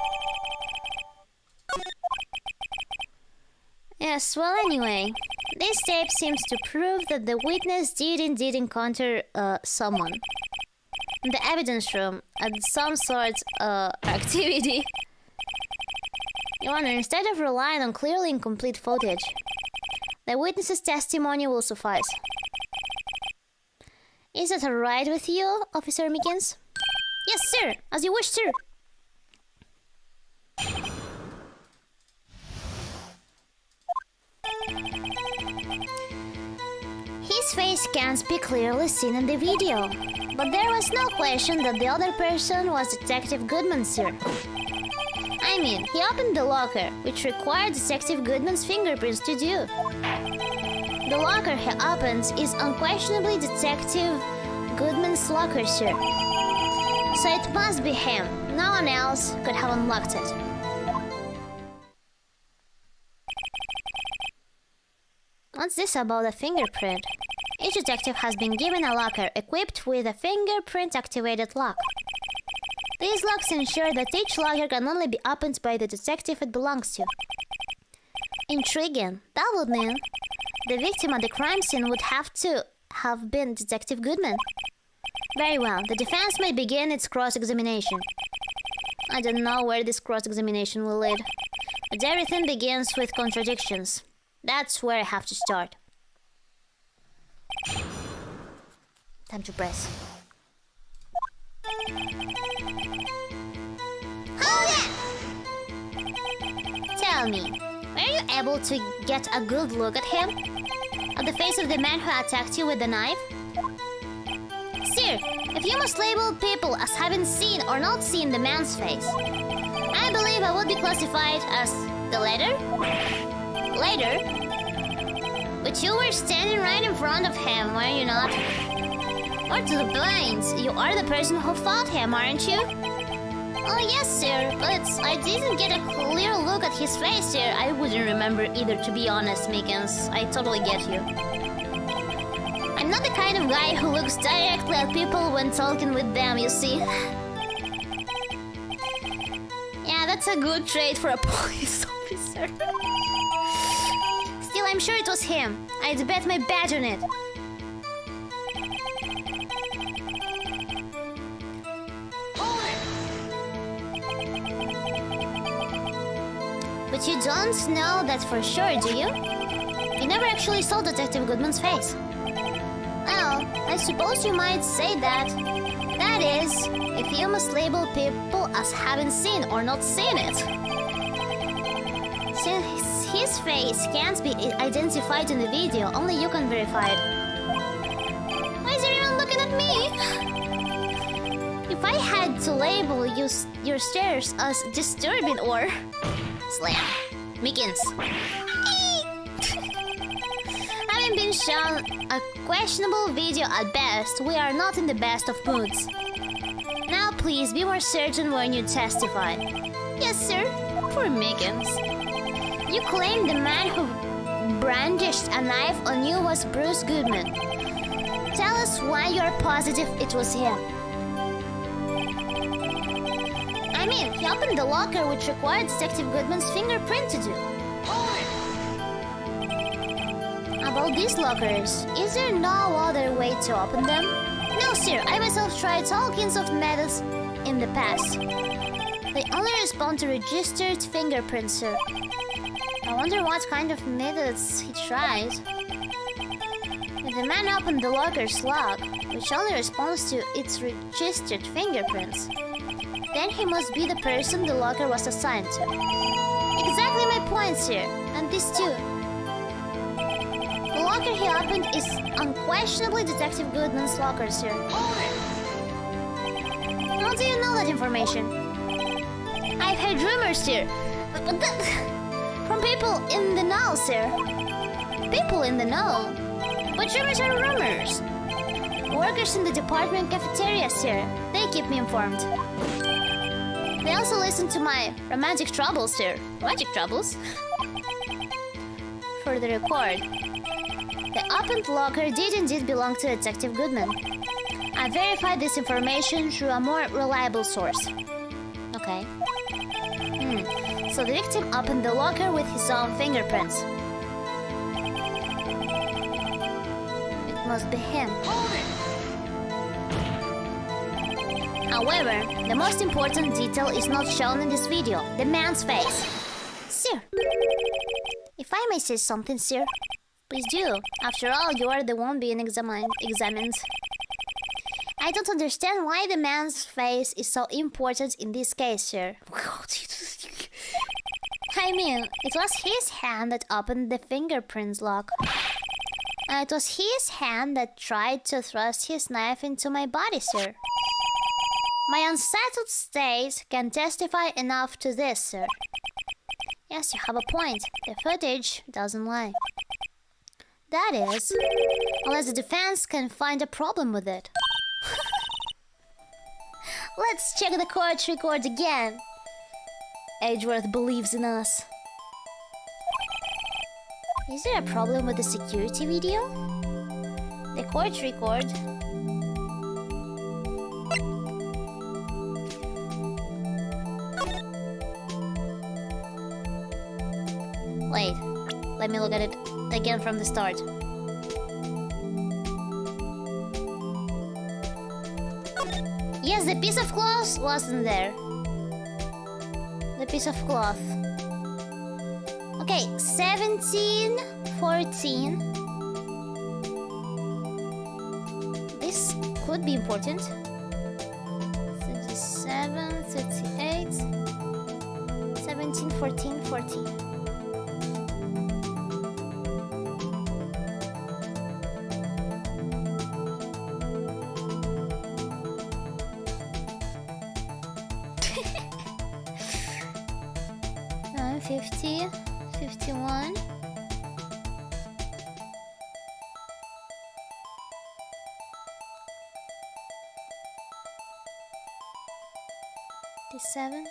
Yes, well, anyway, this tape seems to prove that the witness did indeed encounter someone in the evidence room at some sort of activity. Your Honor, instead of relying on clearly incomplete footage, the witness's testimony will suffice. Is that alright with you, Officer Mickens? Yes, sir! As you wish, sir! His face can't be clearly seen in the video, but there was no question that the other person was Detective Goodman, sir. I mean, he opened the locker, which required Detective Goodman's fingerprints to do. The locker he opens is unquestionably Detective Goodman's locker, sir. So it must be him. No one else could have unlocked it. What's this about a fingerprint? Each detective has been given a locker equipped with a fingerprint-activated lock. These locks ensure that each locker can only be opened by the detective it belongs to. Intriguing. That would mean the victim at the crime scene would have to have been Detective Goodman. Very well, the defense may begin its cross-examination. I don't know where this cross-examination will lead, but everything begins with contradictions. That's where I have to start. Time to press. Hold it! Tell me, were you able to get a good look at him? At the face of the man who attacked you with the knife? Sir, if you must label people as having seen or not seen the man's face, I believe I would be classified as the latter? Later? But you were standing right in front of him, were you not? Or to the blinds, you are the person who fought him, aren't you? Oh yes, sir, but I didn't get a clear look at his face, sir. I wouldn't remember either, to be honest, Mickens. I totally get you. I'm not the kind of guy who looks directly at people when talking with them, you see. Yeah, that's a good trait for a police officer. Still, I'm sure it was him. I'd bet my badge on it. But you don't know that for sure, do you? You never actually saw Detective Goodman's face. Well, I suppose you might say that. That is, if you must label people as having seen or not seen it. Since his face can't be identified in the video, only you can verify it. Why is everyone looking at me? If I had to label your stares as disturbing or... Slam. Mickens. Having been shown a questionable video at best, we are not in the best of moods. Now please be more certain when you testify. Yes, sir. Poor Mickens. You claim the man who brandished a knife on you was Bruce Goodman. Tell us why you're positive it was him. I mean, he opened the locker which required Detective Goodman's fingerprint to do. About these lockers, is there no other way to open them? No, sir. I myself tried all kinds of methods in the past. They only respond to registered fingerprints, sir. I wonder what kind of methods he tried. If the man opened the locker's lock, which only responds to its registered fingerprints, then he must be the person the locker was assigned to. Exactly my point, sir. And this too. The locker he opened is unquestionably Detective Goodman's locker, sir. How do you know that information? I've heard rumors, sir. But that... from people in the know, sir. People in the know? But rumors are rumors. Workers in the department cafeteria, sir. They keep me informed. They also listen to my romantic troubles, sir. Romantic troubles? For the record, the opened locker did indeed belong to Detective Goodman. I verified this information through a more reliable source. Okay. So the victim opened the locker with his own fingerprints. It must be him. However, the most important detail is not shown in this video, the man's face. Sir, if I may say something, sir, please do. After all, you are the one being examined. I don't understand why the man's face is so important in this case, sir. I mean, it was his hand that opened the fingerprints lock. It was his hand that tried to thrust his knife into my body, sir. My unsettled state can testify enough to this, sir. Yes, you have a point. The footage doesn't lie. That is, unless the defense can find a problem with it. Let's check the court record again. Edgeworth believes in us. Is there a problem with the security video? The court record. Wait, let me look at it again from the start. Yes, the piece of cloth wasn't there. The piece of cloth. Okay, 17:14. This could be important. 37, 38, 17, 14, 14. Nine, 50, 51. Seven.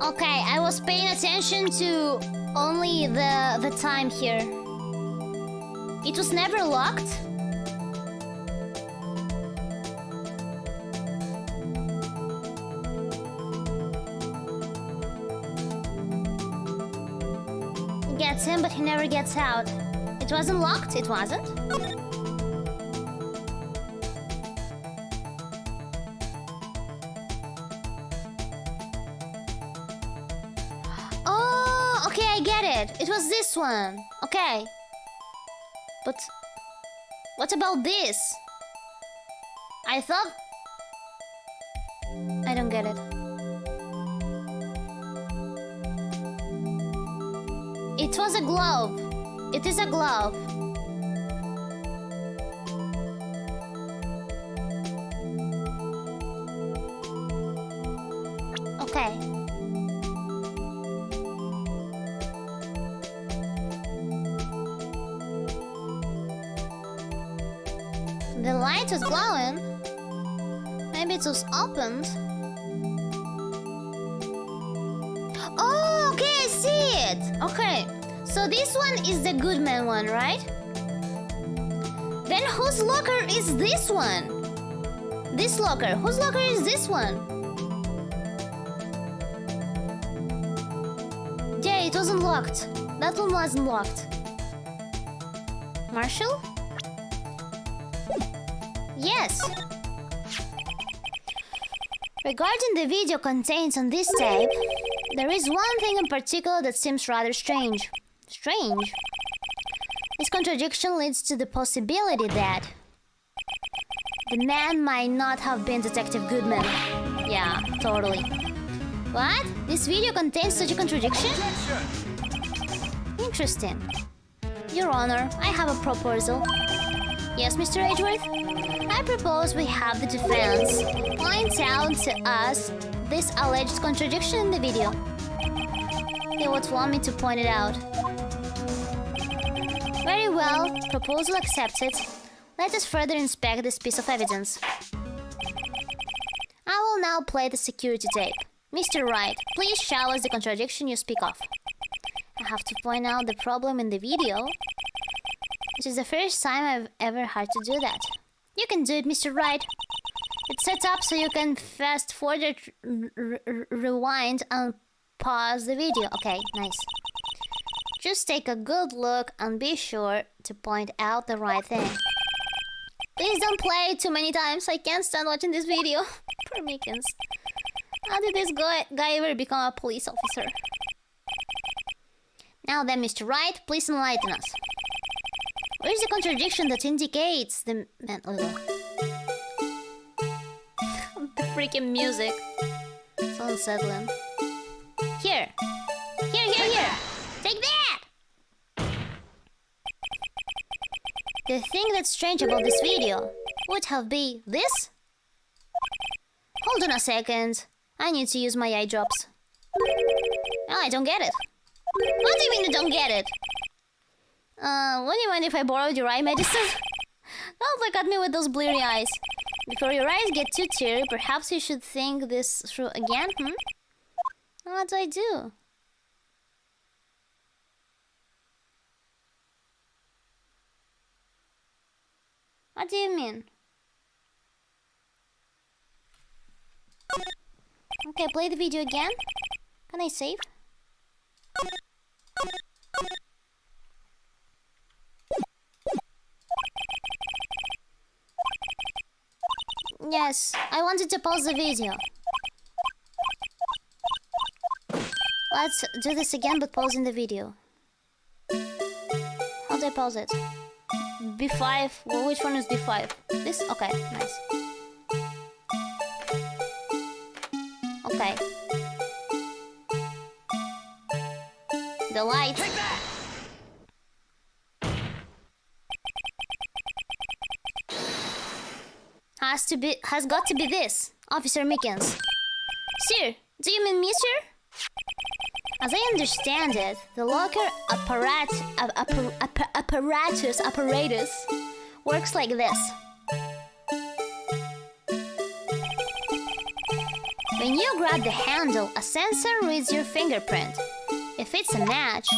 Okay, I was paying attention to only the time here. It was never locked. He gets in, but he never gets out. It wasn't locked, it wasn't. It was this one. Okay. But what about this? I thought... I don't get it. It was a glove. It is a glove. Okay. The light was glowing. Maybe it was opened. Oh, okay, I see it. Okay, so this one is the Goodman one, right? Then whose locker is this one? This locker. Whose locker is this one? Yeah, it wasn't locked. That one wasn't locked. Marshall? Yes. Regarding the video contained on this tape, there is one thing in particular that seems rather strange. Strange? This contradiction leads to the possibility that the man might not have been Detective Goodman. Yeah, totally. What? This video contains such a contradiction? Interesting. Your Honor, I have a proposal. Yes, Mr. Edgeworth? I propose we have the defense point out to us this alleged contradiction in the video. They would want me to point it out. Very well, proposal accepted. Let us further inspect this piece of evidence. I will now play the security tape. Mr. Wright, please show us the contradiction you speak of. I have to point out the problem in the video. This is the first time I've ever had to do that. You can do it, Mr. Wright. It's set up so you can fast forward, rewind, and pause the video. Okay, nice. Just take a good look and be sure to point out the right thing. Please don't play it too many times. I can't stand watching this video. Poor Mickens. How did this guy ever become a police officer? Now then, Mr. Wright, please enlighten us. Where's the contradiction that indicates the man? The freaking music. So unsettling. Here. Here. Take that! The thing that's strange about this video would have been this? Hold on a second. I need to use my eye drops. Oh, I don't get it. What do you mean you don't get it? Wouldn't you mind if I borrowed your eye medicine? Don't look at me with those bleary eyes. Before your eyes get too teary, perhaps you should think this through again, What do I do? What do you mean? Okay, play the video again. Can I save? Yes, I wanted to pause the video. Let's do this again, but pausing the video. How do I pause it? B5? Well, which one is B5? This? Okay, nice. Okay. The light. Has got to be this, Officer Mickens. Sir, do you mean me, sir? As I understand it, the locker apparatus works like this. When you grab the handle, a sensor reads your fingerprint. If it's a match,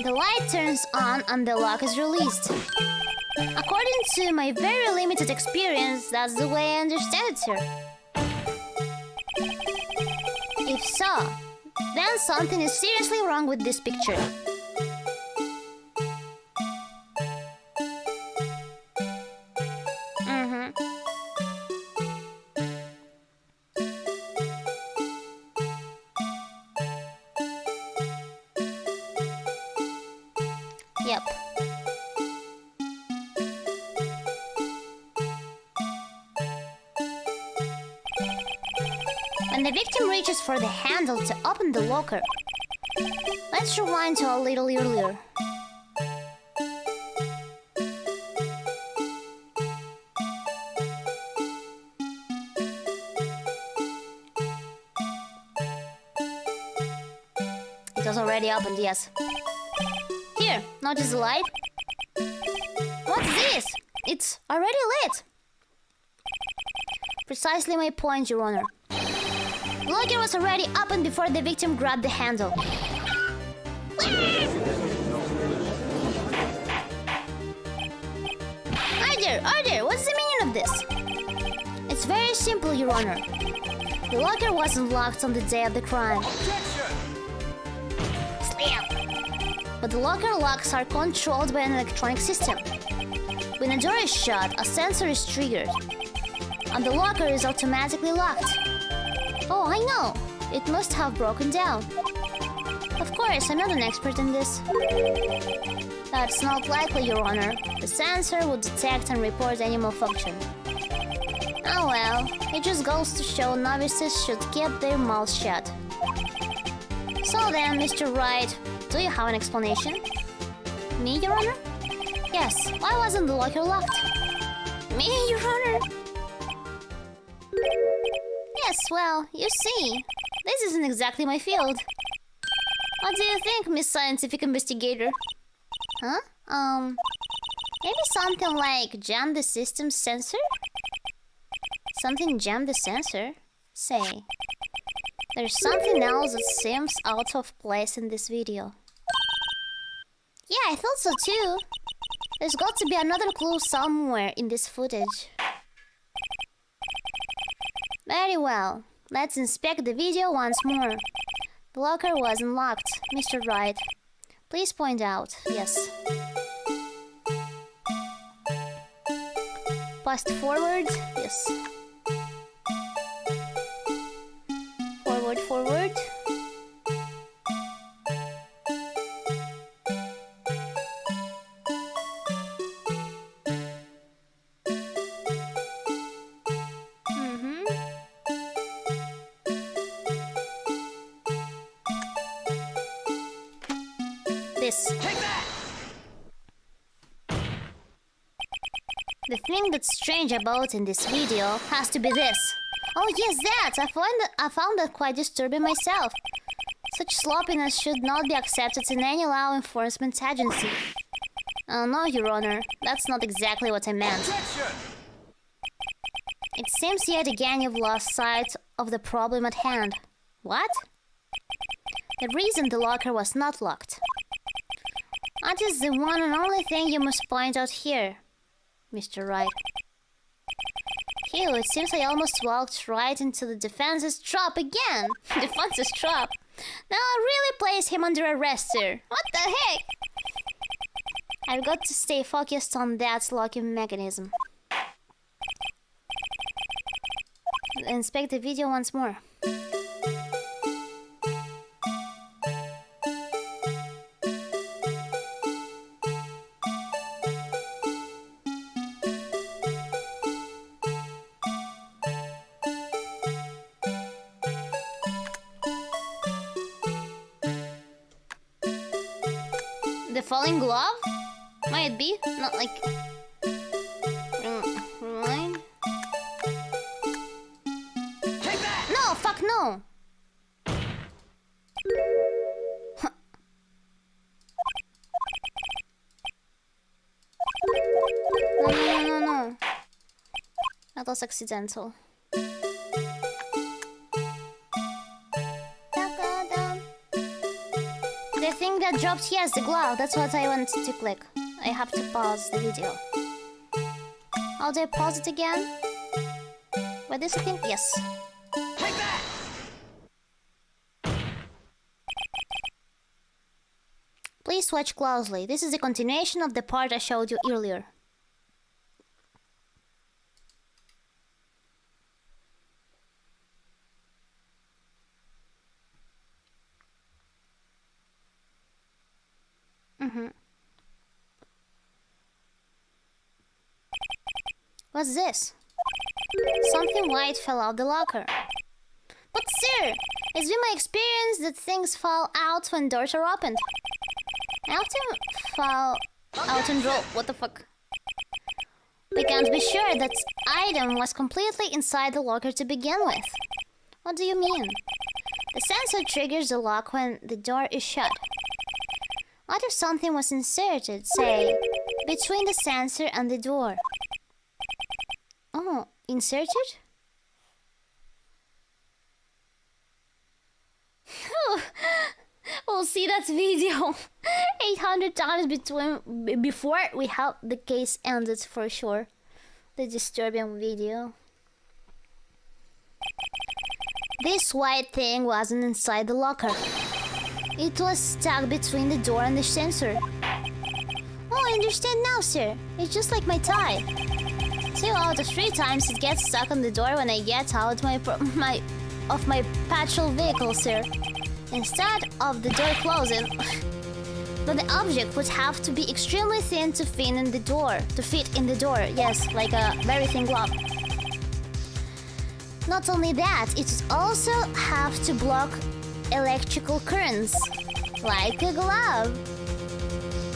the light turns on and the lock is released. According to my very limited experience, that's the way I understand it, sir. If so, then something is seriously wrong with this picture. Yep. When the victim reaches for the handle to open the locker, let's rewind to a little earlier. It was already opened, yes. Here, notice the light? What's this? It's already lit! Precisely my point, Your Honor. The locker was already open before the victim grabbed the handle. Order! What's the meaning of this? It's very simple, Your Honor. The locker wasn't locked on the day of the crime. But the locker locks are controlled by an electronic system. When a door is shut, a sensor is triggered, and the locker is automatically locked. Oh, I know! It must have broken down. Of course, I'm not an expert in this. That's not likely, Your Honor. The sensor would detect and report any malfunction. Oh well, it just goes to show novices should keep their mouths shut. So then, Mr. Wright, do you have an explanation? Me, Your Honor? Yes, why wasn't the locker locked? Me, Your Honor? Yes, well, you see, this isn't exactly my field. What do you think, Miss Scientific Investigator? Huh? Maybe something like jam the system sensor? Something jam the sensor? Say, there's something else that seems out of place in this video. Yeah, I thought so too. There's got to be another clue somewhere in this footage. Very well. Let's inspect the video once more. The locker wasn't locked, Mr. Wright. Please point out. Yes. Fast forward. Yes. this. The thing that's strange about in this video has to be this. Oh yes, that! I found that quite disturbing myself. Such sloppiness should not be accepted in any law enforcement agency. Oh no, Your Honor, that's not exactly what I meant. Objection! It seems yet again you've lost sight of the problem at hand. What? The reason the locker was not locked. That is the one and only thing you must point out here, Mr. Wright. Phew, it seems I almost walked right into the defense's trap again. Defense's trap? Now I really place him under arrest, sir. What the heck? I've got to stay focused on that locking mechanism. Inspect the video once more. The falling glove? Might be, not like... Rewind? Take that! No, fuck no! No. That was accidental. The thing that dropped, yes, the glove. That's what I wanted to click. I have to pause the video. How do I pause it again? With this thing? Yes. Take that! Please watch closely. This is the continuation of the part I showed you earlier. What's this? Something white fell out the locker. But sir, it's been my experience that things fall out when doors are opened. I often fall out and roll. What the fuck? We can't be sure that item was completely inside the locker to begin with. What do you mean? The sensor triggers the lock when the door is shut. What if something was inserted, say, between the sensor and the door? Oh, inserted? We'll see that video 800 times before we have the case ended for sure. The disturbing video. This white thing wasn't inside the locker. It was stuck between the door and the sensor. Oh, I understand now, sir. It's just like my tie. 2 out of 3 times it gets stuck on the door when I get out of my patrol vehicle, sir. Instead of the door closing, but the object would have to be extremely thin to fit in the door. Yes, like a very thin glove. Not only that, it would also have to block electrical currents, like a glove.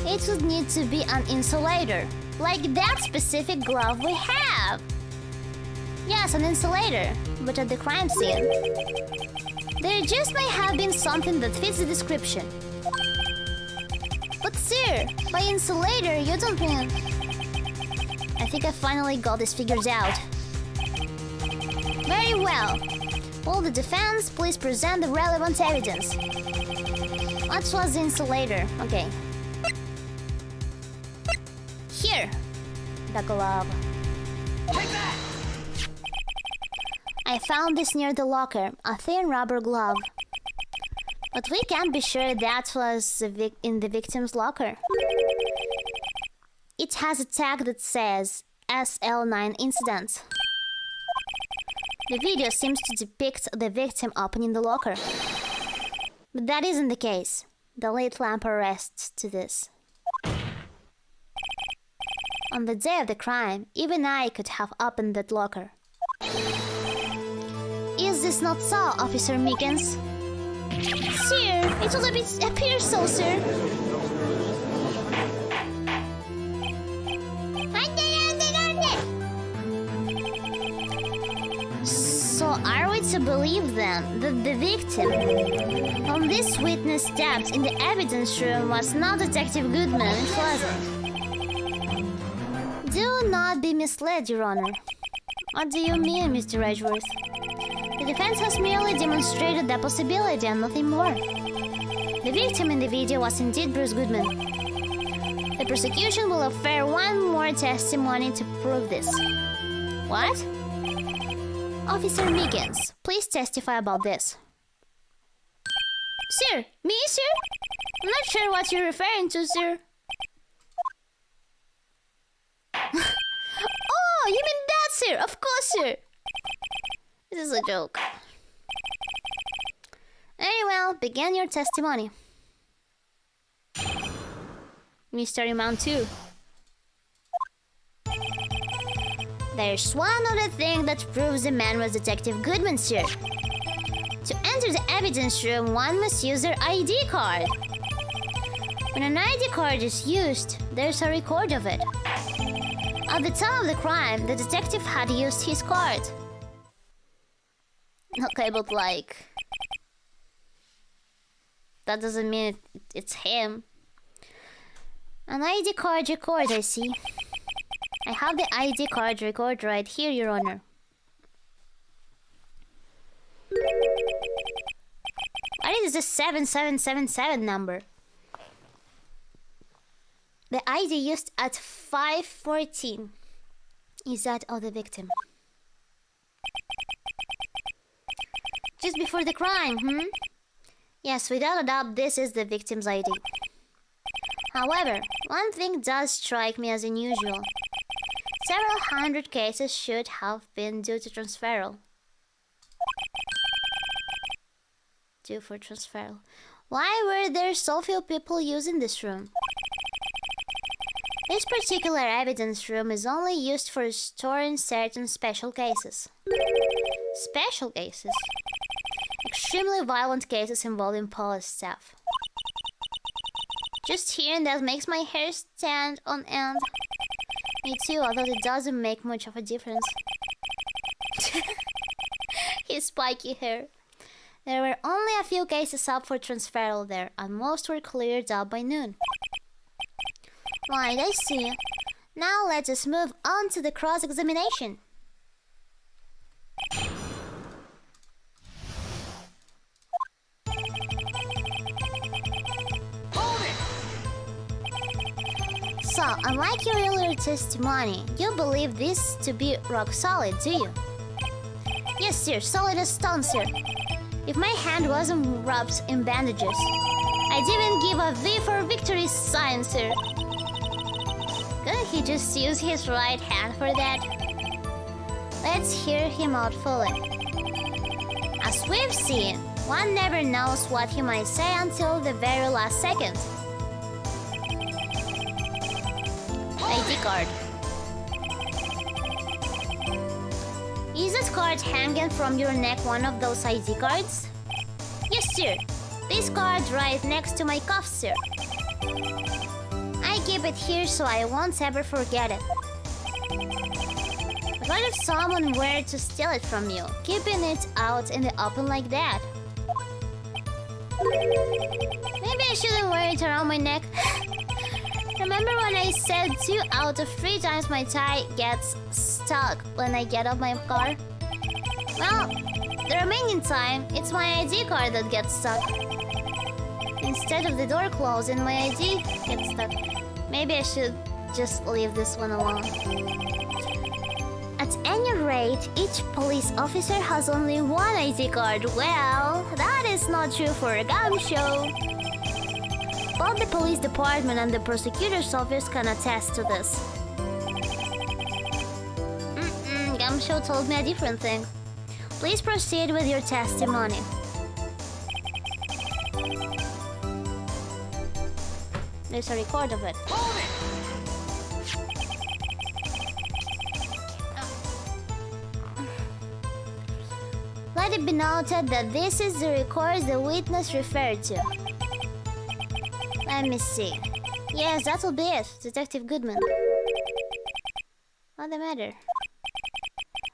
It would need to be an insulator, like that specific glove we have. Yes, an insulator, but at the crime scene. There just may have been something that fits the description. But sir, by insulator you don't mean... I think I finally got this figured out. Very well. Will the defense please present the relevant evidence? What was the insulator? Okay. Here. The glove. Take that! I found this near the locker, a thin rubber glove. But we can't be sure that was in the victim's locker. It has a tag that says SL9 incident. The video seems to depict the victim opening the locker. But that isn't the case. The lit lamp attests to this. On the day of the crime, even I could have opened that locker. Is this not so, Officer Meekins? Sir, it will appear so, sir. to believe then that the victim, whom this witness stabbed in the evidence room, was not Detective Goodman. It wasn't. Do not be misled, Your Honor. What do you mean, Mr. Edgeworth? The defense has merely demonstrated that possibility and nothing more. The victim in the video was indeed Bruce Goodman. The prosecution will offer one more testimony to prove this. What? Officer Meekins, please testify about this. Sir, me, sir? I'm not sure what you're referring to, sir. Oh, you mean that, sir? Of course, sir. This is a joke. Very well, begin your testimony. Mystery Mount 2. There's one other thing that proves the man was Detective Goodman, sir. To enter the evidence room, one must use their ID card. When an ID card is used, there's a record of it. At the time of the crime, the detective had used his card. Okay, but like... that doesn't mean it's him. An ID card record, I see. I have the ID card record right here, Your Honor. What is the 7777 number? The ID used at 5:14 is that of the victim. Just before the crime, Yes, without a doubt, this is the victim's ID. However, one thing does strike me as unusual. Several hundred cases should have been due to transferal. Due for transferal. Why were there so few people using this room? This particular evidence room is only used for storing certain special cases. Special cases? Extremely violent cases involving police staff. Just hearing that makes my hair stand on end. Me too, although it doesn't make much of a difference. His spiky hair. There were only a few cases up for transferal there, and most were cleared up by noon. Right, I see. Now let us move on to the cross-examination. So, unlike your earlier testimony, you believe this to be rock solid, do you? Yes, sir, solid as stone, sir. If my hand wasn't wrapped in bandages, I'd even give a V for victory sign, sir. Couldn't he just use his right hand for that? Let's hear him out fully. As we've seen, one never knows what he might say until the very last second. ID card. Is that card hanging from your neck one of those ID cards? Yes, sir. This card right next to my cuff, sir. I keep it here so I won't ever forget it. But what if someone were to steal it from you, keeping it out in the open like that? Maybe I shouldn't wear it around my neck. Remember when I said 2 out of 3 times my tie gets stuck when I get out my car? Well, the remaining time, it's my ID card that gets stuck. Instead of the door closing, my ID gets stuck. Maybe I should just leave this one alone. At any rate, each police officer has only one ID card. Well, that is not true for a gum show. Both the police department and the prosecutor's office can attest to this. Gumshoe told me a different thing. Please proceed with your testimony. There's a record of it. Hold it! Let it be noted that this is the record the witness referred to. Let me see. Yes, that'll be it, Detective Goodman. What's the matter?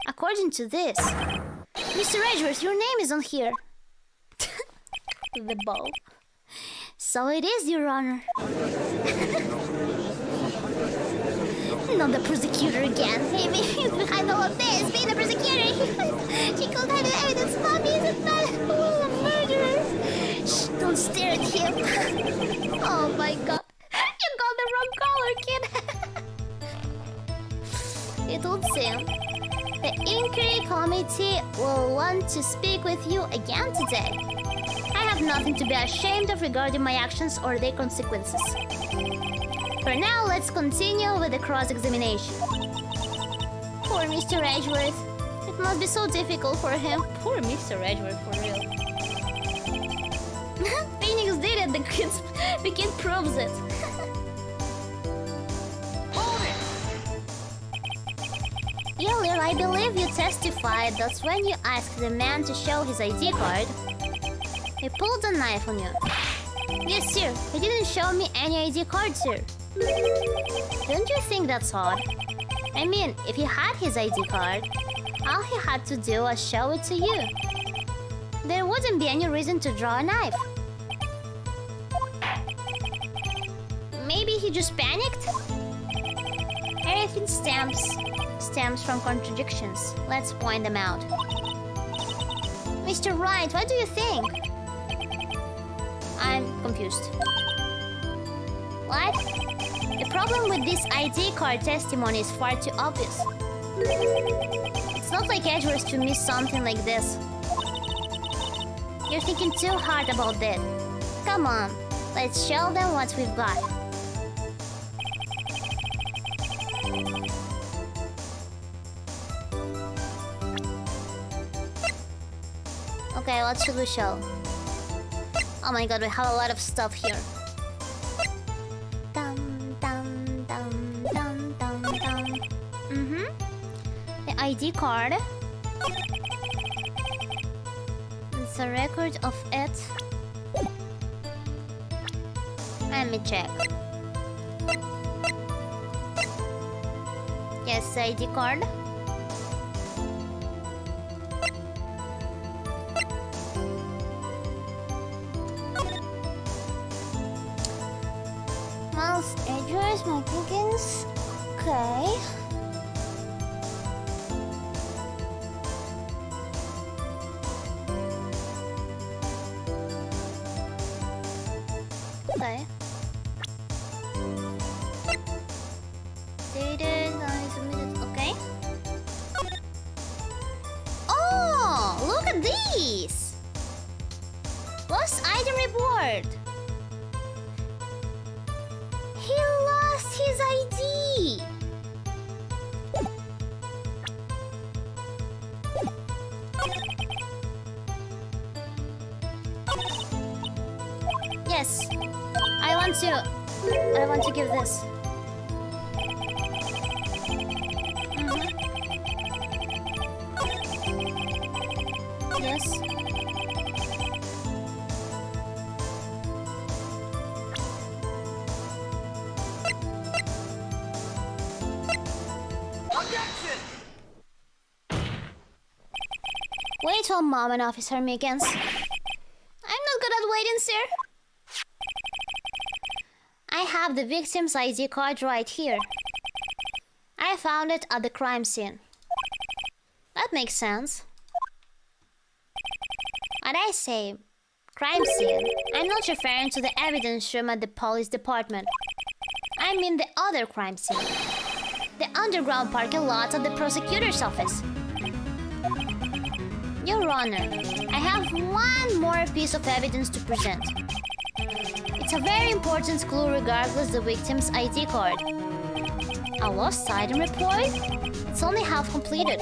According to this, Mr. Edgeworth, your name isn't here. The ball. So it is, Your Honor. Not the prosecutor again. Hey, maybe he's behind all of this. Being the prosecutor, she could hide the evidence. Mommy is a murderer. Shh, don't stare at him. Oh my god. You got the wrong color, kid. It would seem the inquiry committee will want to speak with you again today. I have nothing to be ashamed of regarding my actions or their consequences. For now, let's continue with the cross-examination. Poor Mr. Edgeworth. It must be so difficult for him. Poor Mr. Edgeworth, for real. Phoenix did it, the kid proves it. Hold it! Earlier, I believe you testified that when you asked the man to show his ID card, he pulled a knife on you. Yes, sir. He didn't show me any ID card, sir. Don't you think that's odd? I mean, if he had his ID card, all he had to do was show it to you. There wouldn't be any reason to draw a knife. Maybe he just panicked? Everything stems from contradictions. Let's point them out. Mr. Wright, what do you think? I'm confused. What? The problem with this ID card testimony is far too obvious. It's not like Edgeworth to miss something like this. You're thinking too hard about that. Come on, let's show them what we've got. Okay, what should we show? Oh my god, we have a lot of stuff here. The ID card. It's a record of it. Let me check. Yes, ID card. Miles Edgeworth, my Higgins. Okay. Okay. Dated, I submitted. Okay. Oh, look at these! Lost item report. He lost his ID. Yes. I want to give this. Yes. Objection! Wait till Mom and Officer Miggins. I'm not good at waiting, sir. I have the victim's ID card right here. I found it at the crime scene. That makes sense. When I say crime scene, I'm not referring to the evidence room at the police department. I mean the other crime scene. The underground parking lot at the prosecutor's office. Your Honor, I have one more piece of evidence to present. It's a very important clue regardless the victim's ID card. A lost item report? It's only half completed,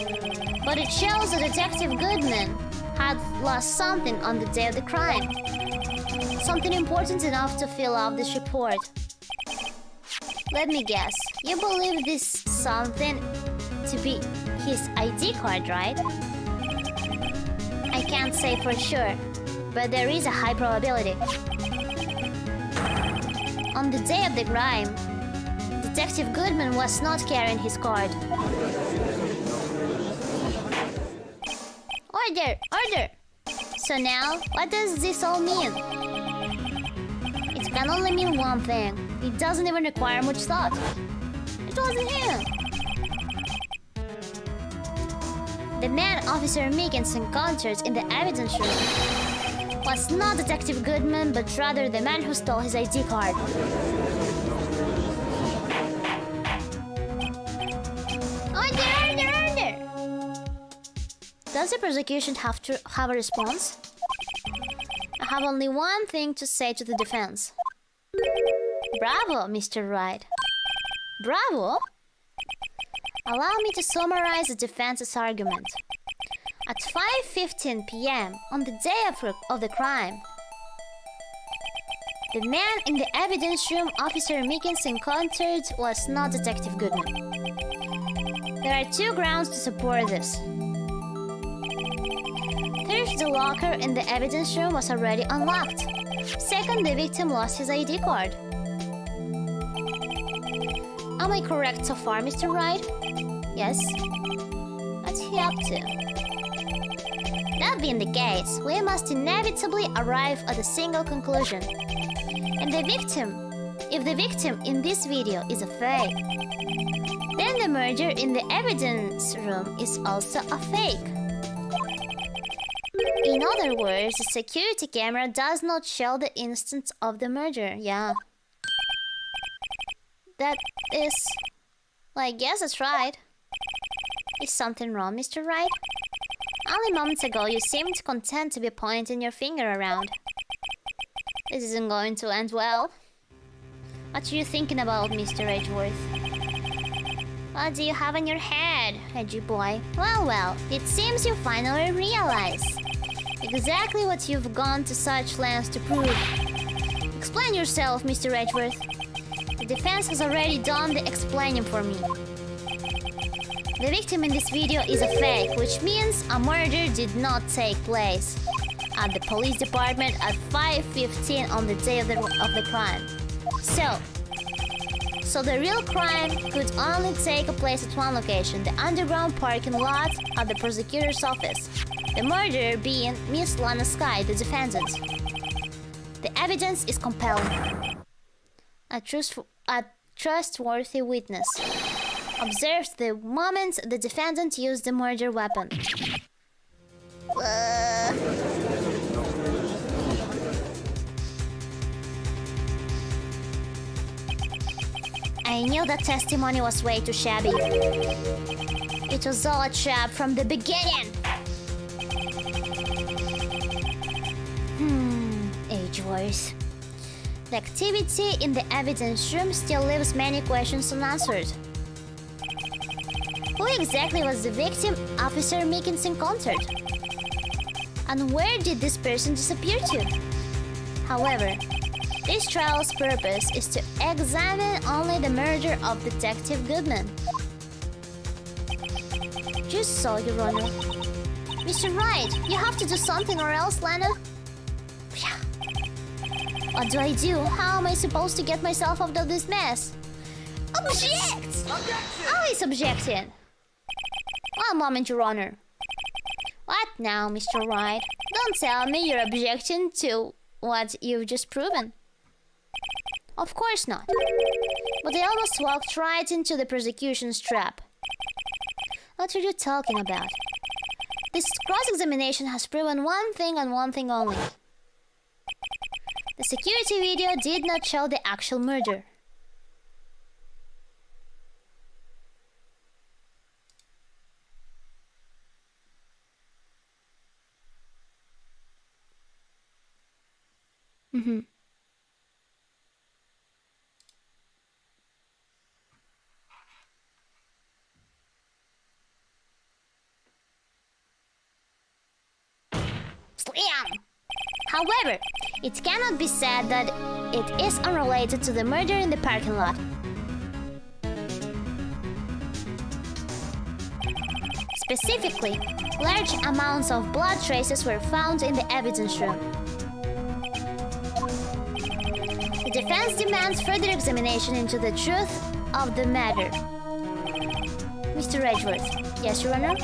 but it shows that Detective Goodman had lost something on the day of the crime. Something important enough to fill out this report. Let me guess, you believe this something to be his ID card, right? I can't say for sure, but there is a high probability. On the day of the crime, Detective Goodman was not carrying his card. Or Order! Order! So now, what does this all mean? It can only mean one thing. It doesn't even require much thought. It wasn't him. The man Officer Meekins encountered in the evidence room was not Detective Goodman, but rather the man who stole his ID card. Order! Order! Order! Does the prosecution have to have a response? I have only one thing to say to the defense. Bravo, Mr. Wright. Bravo? Allow me to summarize the defense's argument. At 5:15 p.m. on the day of the crime, the man in the evidence room Officer Meekins encountered was not Detective Goodman. There are two grounds to support this. First, the locker in the evidence room was already unlocked. Second, the victim lost his ID card. Am I correct so far, Mr. Wright? Yes? What's he up to? That being the case, we must inevitably arrive at a single conclusion. If the victim in this video is a fake, then the murder in the evidence room is also a fake. In other words, the security camera does not show the instant of the murder. Yeah. That is... well, I guess that's right. Is something wrong, Mr. Wright? Only moments ago you seemed content to be pointing your finger around. This isn't going to end well. What are you thinking about, Mr. Edgeworth? What do you have in your head, edgy boy? Well, it seems you finally realize exactly what you've gone to such lengths to prove. Explain yourself, Mr. Edgeworth. The defense has already done the explaining for me. The victim in this video is a fake, which means a murder did not take place at the police department at 5:15 on the day of the crime. So the real crime could only take place at one location, the underground parking lot at the prosecutor's office. The murderer being Miss Lana Skye, the defendant. The evidence is compelling. A trustworthy witness observed the moment the defendant used the murder weapon. I knew that testimony was way too shabby. It was all a trap from the beginning. Edgeworth. The activity in the evidence room still leaves many questions unanswered. Who exactly was the victim Officer Meekins encountered? And where did this person disappear to? However, this trial's purpose is to examine only the murder of Detective Goodman. Just so, Your Honor. Mr. Wright, you have to do something or else, Lana. What do I do? How am I supposed to get myself out of this mess? Object! Objection! Always objecting. One moment, Your Honor. What now, Mr. Wright? Don't tell me you're objecting to what you've just proven. Of course not. But I almost walked right into the prosecution's trap. What are you talking about? This cross-examination has proven one thing and one thing only. The security video did not show the actual murder. Slam! However, it cannot be said that it is unrelated to the murder in the parking lot. Specifically, large amounts of blood traces were found in the evidence room. The defense demands further examination into the truth of the matter. Mr. Edgeworth. Yes, Your Honor?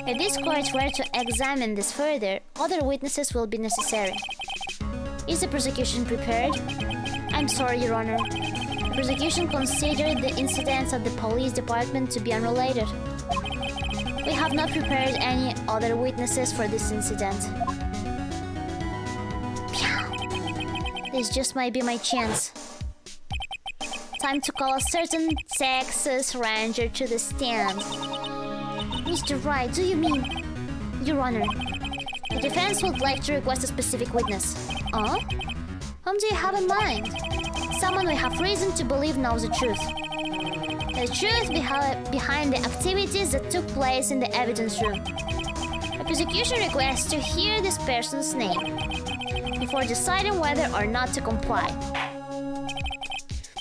If this court were to examine this further, other witnesses will be necessary. Is the prosecution prepared? I'm sorry, Your Honor. The prosecution considered the incidents at the police department to be unrelated. We have not prepared any other witnesses for this incident. This just might be my chance. Time to call a certain Texas Ranger to the stand. Mr. Wright, do you mean? Your Honor, the defense would like to request a specific witness. Whom do you have in mind? Someone we have reason to believe knows the truth. The truth behind the activities that took place in the evidence room. The prosecution requests to hear this person's name before deciding whether or not to comply.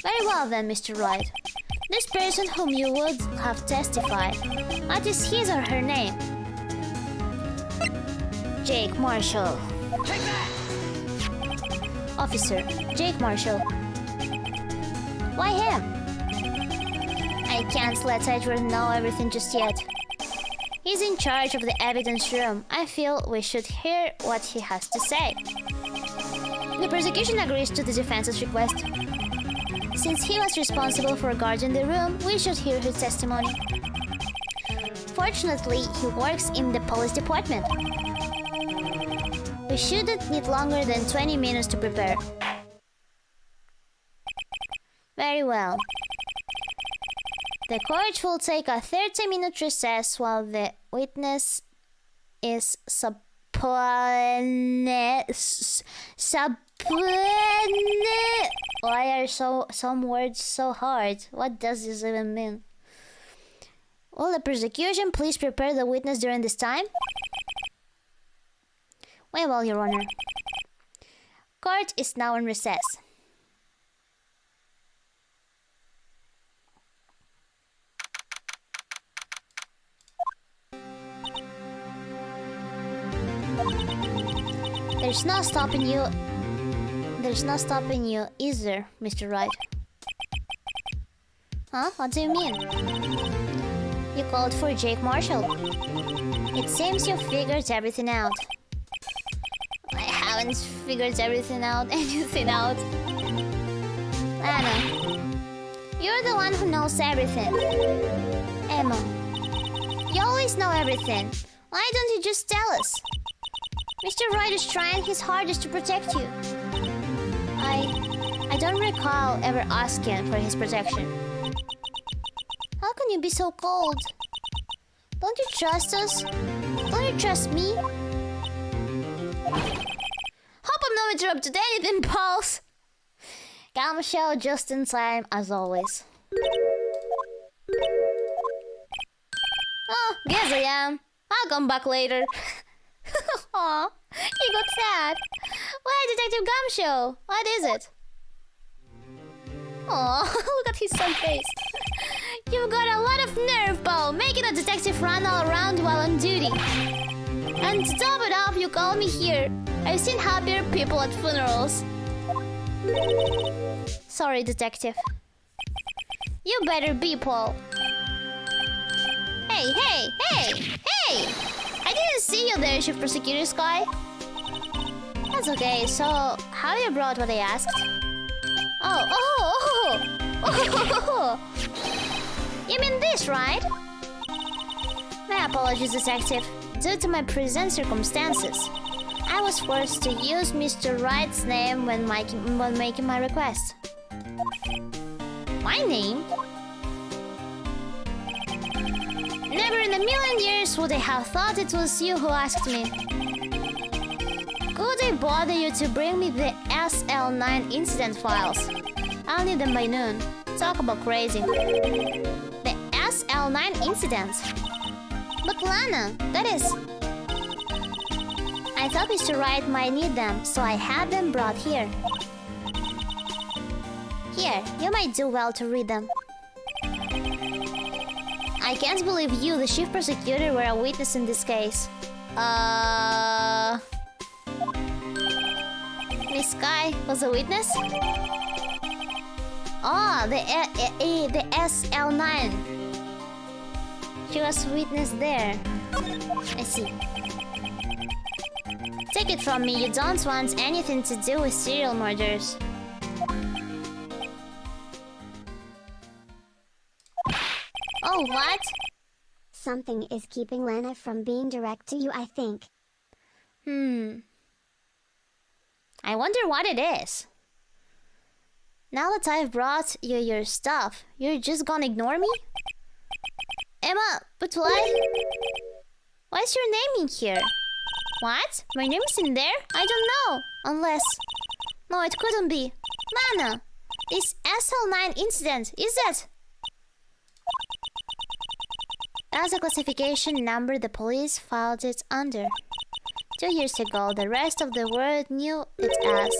Very well then, Mr. Wright. This person whom you would have testified, what is his or her name? Jake Marshall. Take that! Officer, Jake Marshall. Why him? I can't let Edward know everything just yet. He's in charge of the evidence room. I feel we should hear what he has to say. The prosecution agrees to the defense's request. Since he was responsible for guarding the room, we should hear his testimony. Fortunately, he works in the police department. We shouldn't need longer than 20 minutes to prepare. Very well. The court will take a 30-minute recess while the witness is Why are some words so hard? What does this even mean? Will the prosecution please prepare the witness during this time? Very well, Your Honor. Court is now in recess. There's no stopping you, is there, Mr. Wright? Huh? What do you mean? You called for Jake Marshall. It seems you figured everything out. I haven't figured anything out. Anna, you're the one who knows everything. Emma, you always know everything. Why don't you just tell us? Mr. Wright is trying his hardest to protect you. I don't recall ever asking for his protection. How can you be so cold? Don't you trust us? Don't you trust me? Hope I'm not interrupted anything, pals. Calm show just in time, as always. Oh, guess I am. I'll come back later. Aw, he got sad. Why, Detective Gumshoe? What is it? Aw, look at his sad face. You've got a lot of nerve, Paul, making a detective run all around while on duty. And to top it off, you call me here. I've seen happier people at funerals. Sorry, Detective. You better be, Paul. Hey! I didn't see you there, Chief Prosecutor Sky. That's okay, so how you brought what I asked? Oh. You mean this, right? My apologies, Detective. Due to my present circumstances, I was forced to use Mr. Wright's name when making my request. My name? Never in a million years would I have thought it was you who asked me. Could I bother you to bring me the SL9 incident files? I'll need them by noon. Talk about crazy. The SL9 incidents? But Lana, that is... I thought Mr. Wright might need them, so I had them brought here. Here, you might do well to read them. I can't believe you, the chief prosecutor, were a witness in this case. Miss Sky was a witness? Oh, the SL9. She was witness there. I see. Take it from me, you don't want anything to do with serial murders. Oh, what? Something is keeping Lena from being direct to you, I think. I wonder what it is. Now that I've brought you your stuff, you're just gonna ignore me? Emma, but why? Why is your name in here? What? My name is in there? I don't know. Unless... No, it couldn't be. Lana! This SL9 incident, is it? As a classification number the police filed it under. 2 years ago, the rest of the world knew it as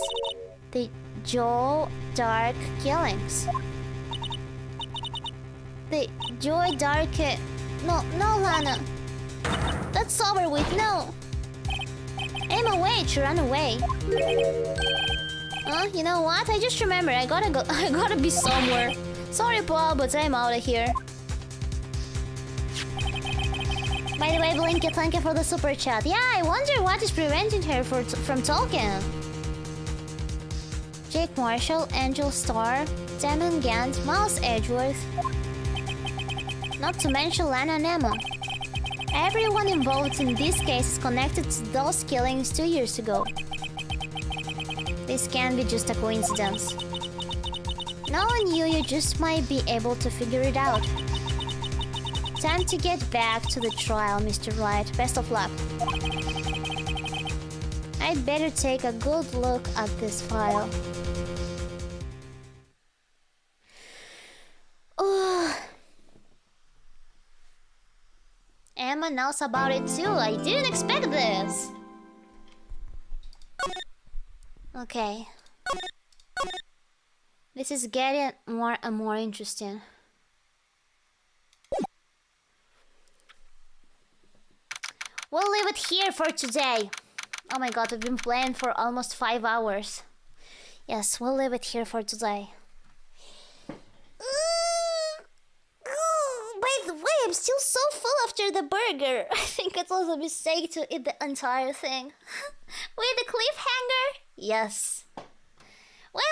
the Joe Dark Killings. The Joe Dark... No, Lana. That's over with, no. Emma, wait, you ran away. You know what? I just remembered. I gotta go. I gotta be somewhere. Sorry, Paul, but I'm out of here. By the way, Blinky, thank you for the super chat. Yeah, I wonder what is preventing her from talking. Jake Marshall, Angel Starr, Damon Gant, Miles Edgeworth. Not to mention Lana and Emma. Everyone involved in this case is connected to those killings 2 years ago. This can't be just a coincidence. Knowing you just might be able to figure it out. Time to get back to the trial, Mr. Wright. Best of luck. I'd better take a good look at this file. Emma knows about it too. I didn't expect this. Okay. This is getting more and more interesting. We'll leave it here for today. Oh my god, we've been playing for almost 5 hours. Yes, we'll leave it here for today. By the way, I'm still so full after the burger. I think it was a mistake to eat the entire thing. With the cliffhanger? Yes. We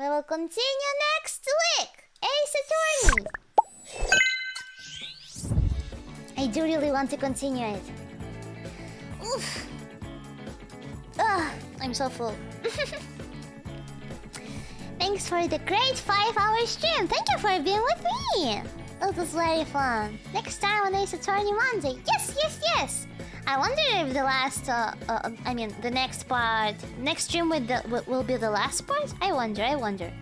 will continue next week. Ace Attorney. I do really want to continue it. Oof. I'm so full. Thanks for the great 5-hour stream. Thank you for being with me. It was very fun. Next time on Ace Attorney Monday. Yes. I wonder if the last, the next part, next stream will be the last part. I wonder.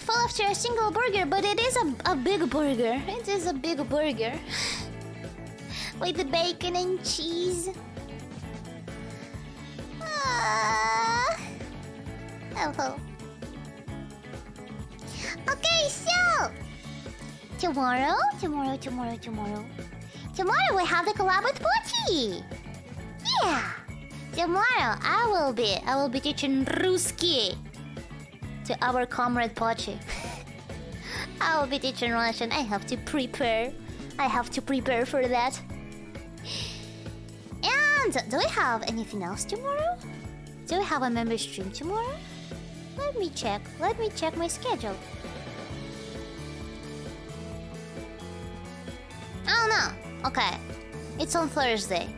Full after a single burger, but it is a big burger. It is a big burger. With the bacon and cheese. Oh. Okay, so tomorrow we have the collab with Pochi. Yeah. Tomorrow I will be teaching Ruski to our comrade Pochi. I will be teaching Russian. I have to prepare for that. And do we have anything else tomorrow? Do we have a member stream tomorrow? Let me check my schedule. Oh no. Okay. It's on Thursday.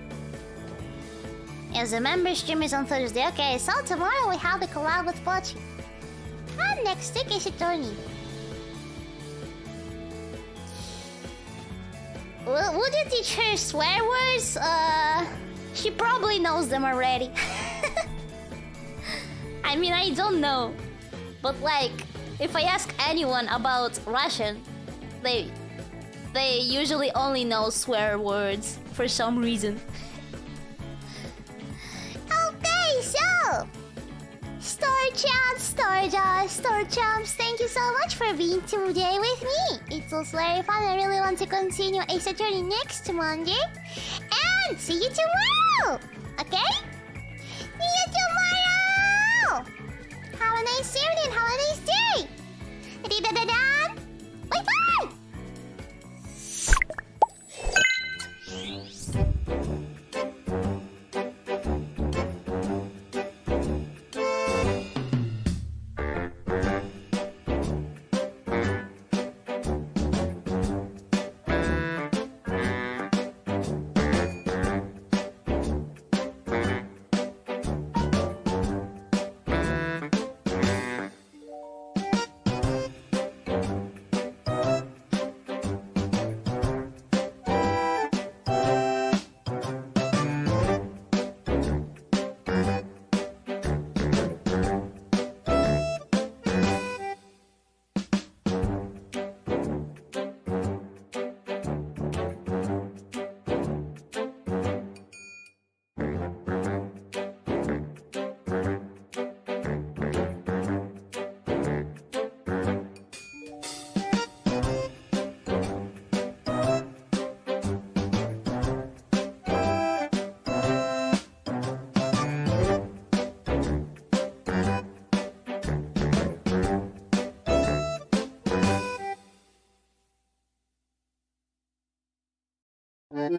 Yes, the member stream is on Thursday. Okay, so tomorrow we have the collab with Pochi. And next week is Attorney. Would you teach her swear words? She probably knows them already. I mean, I don't know. But like, if I ask anyone about Russian, they usually only know swear words for some reason. Okay, so Star Champs, thank you so much for being today with me. It was very fun. I really want to continue Ace Attorney next Monday. And see you tomorrow! Okay? See you tomorrow! Have a nice evening, have a nice day! Da-da-da-da! Bye-bye! Bye.